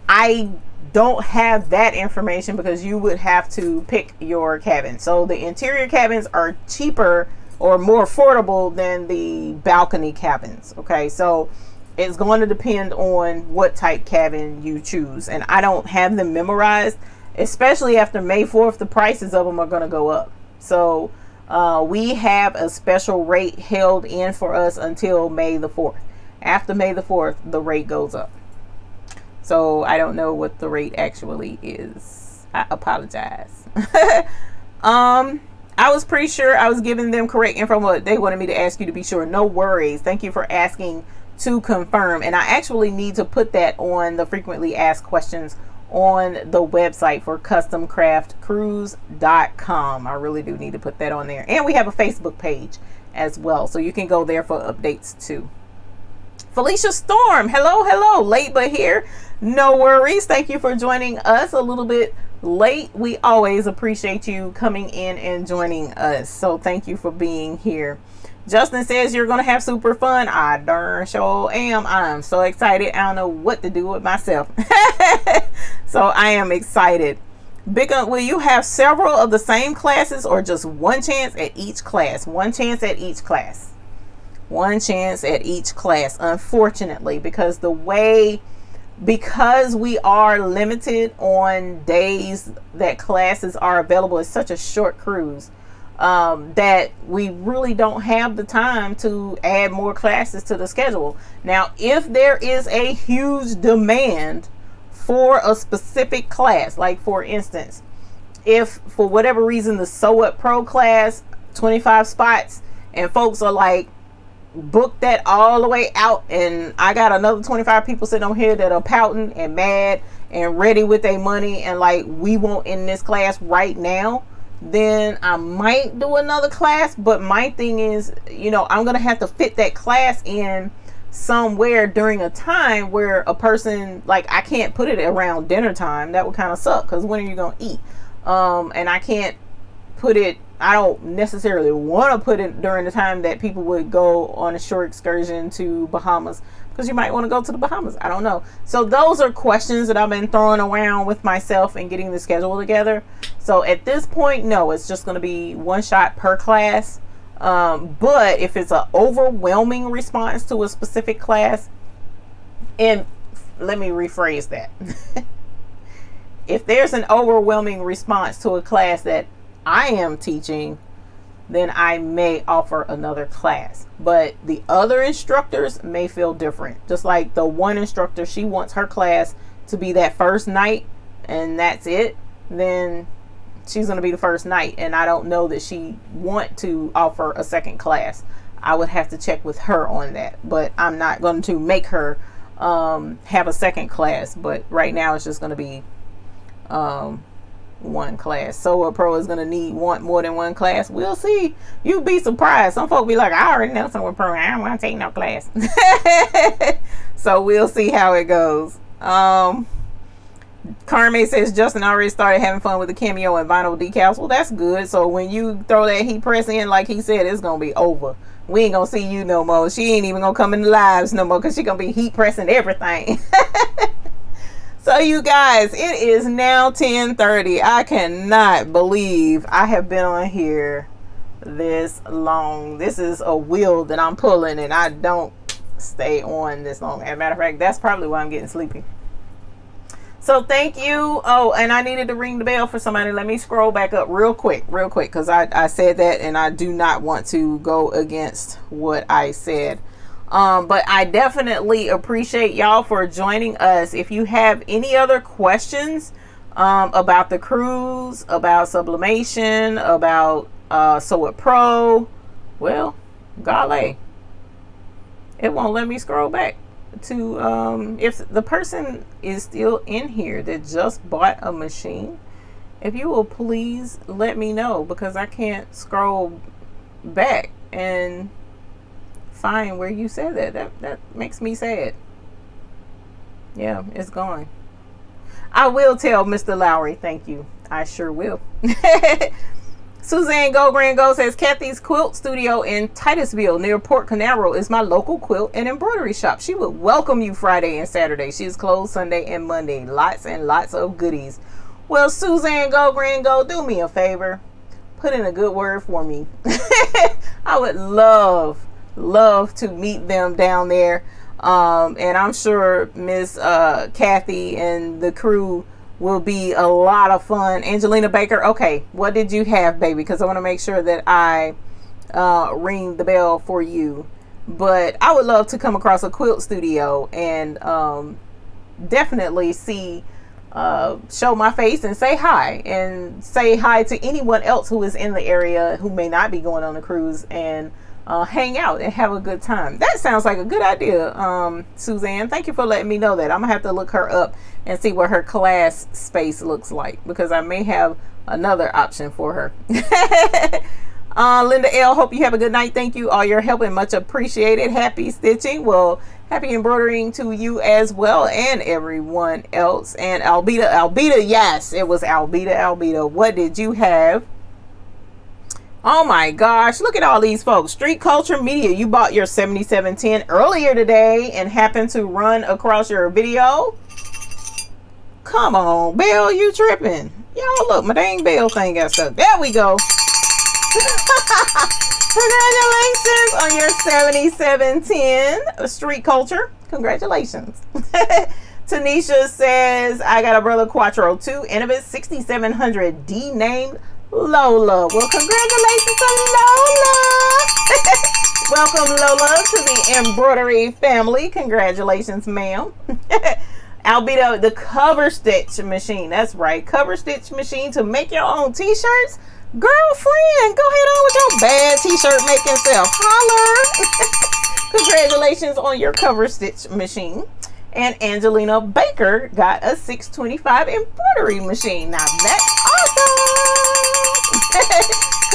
I don't have that information because you would have to pick your cabin. So the interior cabins are cheaper or more affordable than the balcony cabins. Okay, so it's going to depend on what type cabin you choose, and I don't have them memorized. Especially after May 4th, the prices of them are going to go up. So we have a special rate held in for us until May the 4th. After May the 4th, the rate goes up. So I don't know what the rate actually is. I apologize. I was pretty sure I was giving them correct info, but they wanted me to ask you to be sure. No worries. Thank you for asking to confirm. And I actually need to put that on the frequently asked questions on the website for customcraftcruise.com. I really do need to put that on there. And we have a Facebook page as well, so you can go there for updates too. Felicia Storm, hello, late but here. No worries. Thank you for joining us a little bit late. We always appreciate you coming in and joining us, so thank you for being here. Justin says you're gonna have super fun. I darn sure am. I'm so excited. I don't know what to do with myself. So I am excited. Will you have several of the same classes or just one chance at each class? One chance at each class. One chance at each class, unfortunately, because we are limited on days that classes are available. It's such a short cruise that we really don't have the time to add more classes to the schedule. Now, if there is a huge demand for a specific class, like for instance, if for whatever reason the Sew Up Pro class, 25 spots, and folks are like, book that all the way out, and I got another 25 people sitting on here that are pouting and mad and ready with their money, and like, we want in this class right now, then I might do another class. But my thing is, I'm gonna have to fit that class in somewhere during a time where a person, like, I can't put it around dinner time. That would kind of suck, because when are you gonna eat? And I can't put it, I don't necessarily want to put it during the time that people would go on a short excursion to Bahamas, because you might want to go to the Bahamas. I don't know. So those are questions that I've been throwing around with myself and getting the schedule together. So at this point, no, it's just going to be one shot per class. But if it's an overwhelming response to a specific class, and let me rephrase that. If there's an overwhelming response to a class that I am teaching, then I may offer another class. But the other instructors may feel different. Just like the one instructor, she wants her class to be that first night and that's it. Then she's going to be the first night, and I don't know that she want to offer a second class. I would have to check with her on that, but I'm not going to make her have a second class. But right now it's just going to be one class. So a pro is going to want more than one class. We'll see. You'd be surprised. Some folk be like, I already know someone pro, I don't want to take no class. So we'll see how it goes. Carme says Justin already started having fun with the cameo and vinyl decals. Well, that's good. So when you throw that heat press in, like he said, it's gonna be over. We ain't gonna see you no more. She ain't even gonna come in the lives no more, because she gonna be heat pressing everything. So you guys, it is now 10:30. I cannot believe I have been on here this long. This is a wheel that I'm pulling, and I don't stay on this long. As a matter of fact, that's probably why I'm getting sleepy. So thank you. Oh, and I needed to ring the bell for somebody. Let me scroll back up real quick, because I said that, and I do not want to go against what I said. But I definitely appreciate y'all for joining us. If you have any other questions about the cruise, about Sublimation, about Sew It Pro, well, golly, it won't let me scroll back to if the person is still in here that just bought a machine. If you will please let me know, because I can't scroll back and find where you said that. That makes me sad. Yeah, it's gone. I will tell Mr. Lowry, thank you. I sure will. Suzanne Go Grand Go says, Kathy's Quilt Studio in Titusville near Port Canaveral is my local quilt and embroidery shop. She would welcome you Friday and Saturday. She is closed Sunday and Monday. Lots and lots of goodies. Well, Suzanne Go Grand Go, do me a favor. Put in a good word for me. I would love to meet them down there. And I'm sure Miss Kathy and the crew will be a lot of fun. Angelina Baker, okay, what did you have, baby? Because I want to make sure that I ring the bell for you. But I would love to come across a quilt studio and definitely see, show my face and say hi. And say hi to anyone else who is in the area who may not be going on a cruise, and hang out and have a good time. That sounds like a good idea, Suzanne. Thank you for letting me know that. I'm gonna have to look her up and see what her class space looks like, because I may have another option for her. Linda L, hope you have a good night. Thank you, all your help and much appreciated. Happy stitching. Well, happy embroidering to you as well, and everyone else. And Albita, yes, it was Albita. What did you have? Oh my gosh, look at all these folks. Street Culture Media, you bought your 7710 earlier today and happened to run across your video. Come on, Bill, you tripping. Y'all, look, my dang bell thing got stuck. There we go. Congratulations on your 7710 Street Culture. Congratulations. Tanisha says, I got a Brother Quattro 2 Innovis 6700D named Lola. Well, congratulations to Lola. Welcome, Lola, to the embroidery family. Congratulations, ma'am. Albito, the cover stitch machine. That's right, cover stitch machine to make your own t-shirts. Girlfriend, go ahead on with your bad t-shirt making self. Holler. Congratulations on your cover stitch machine. And Angelina Baker got a 625 embroidery machine. Now that's awesome.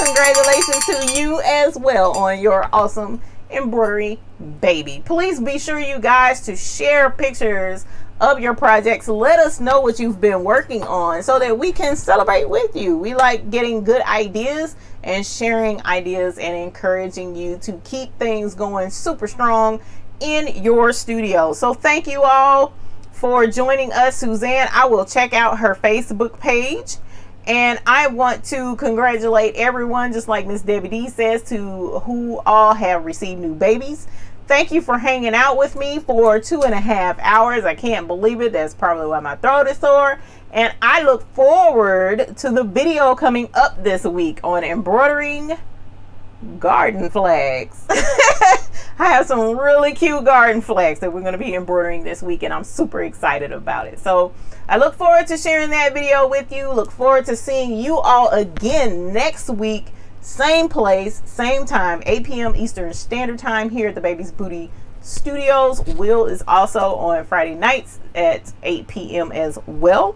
Congratulations to you as well on your awesome embroidery baby. Please be sure, you guys, to share pictures of your projects. Let us know what you've been working on so that we can celebrate with you. We like getting good ideas and sharing ideas and encouraging you to keep things going super strong in your studio. So thank you all for joining us. Suzanne, I will check out her Facebook page, and I want to congratulate everyone, just like Miss Debbie D says, to who all have received new babies. Thank you for hanging out with me for 2.5 hours. I can't believe it. That's probably why my throat is sore. And I look forward to the video coming up this week on embroidering garden flags. I have some really cute garden flags that we're going to be embroidering this week, and I'm super excited about it. So I look forward to sharing that video with you. Look forward to seeing you all again next week. Same place, same time, 8 p.m. Eastern Standard Time here at the Baby's Booty Studios. Will is also on Friday nights at 8 p.m. as well.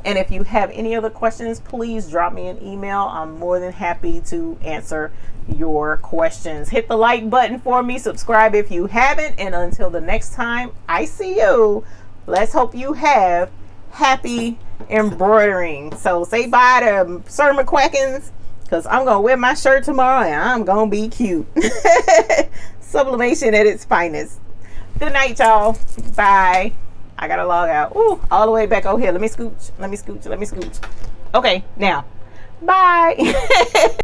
And if you have any other questions, please drop me an email. I'm more than happy to answer your questions. Hit the like button for me. Subscribe if you haven't. And until the next time I see you, let's hope you have happy embroidering. So say bye to Sir McQuackins, because I'm going to wear my shirt tomorrow and I'm going to be cute. Sublimation at its finest. Good night, y'all. Bye. I got to log out. Ooh, all the way back over here. Let me scooch. Okay, now. Bye.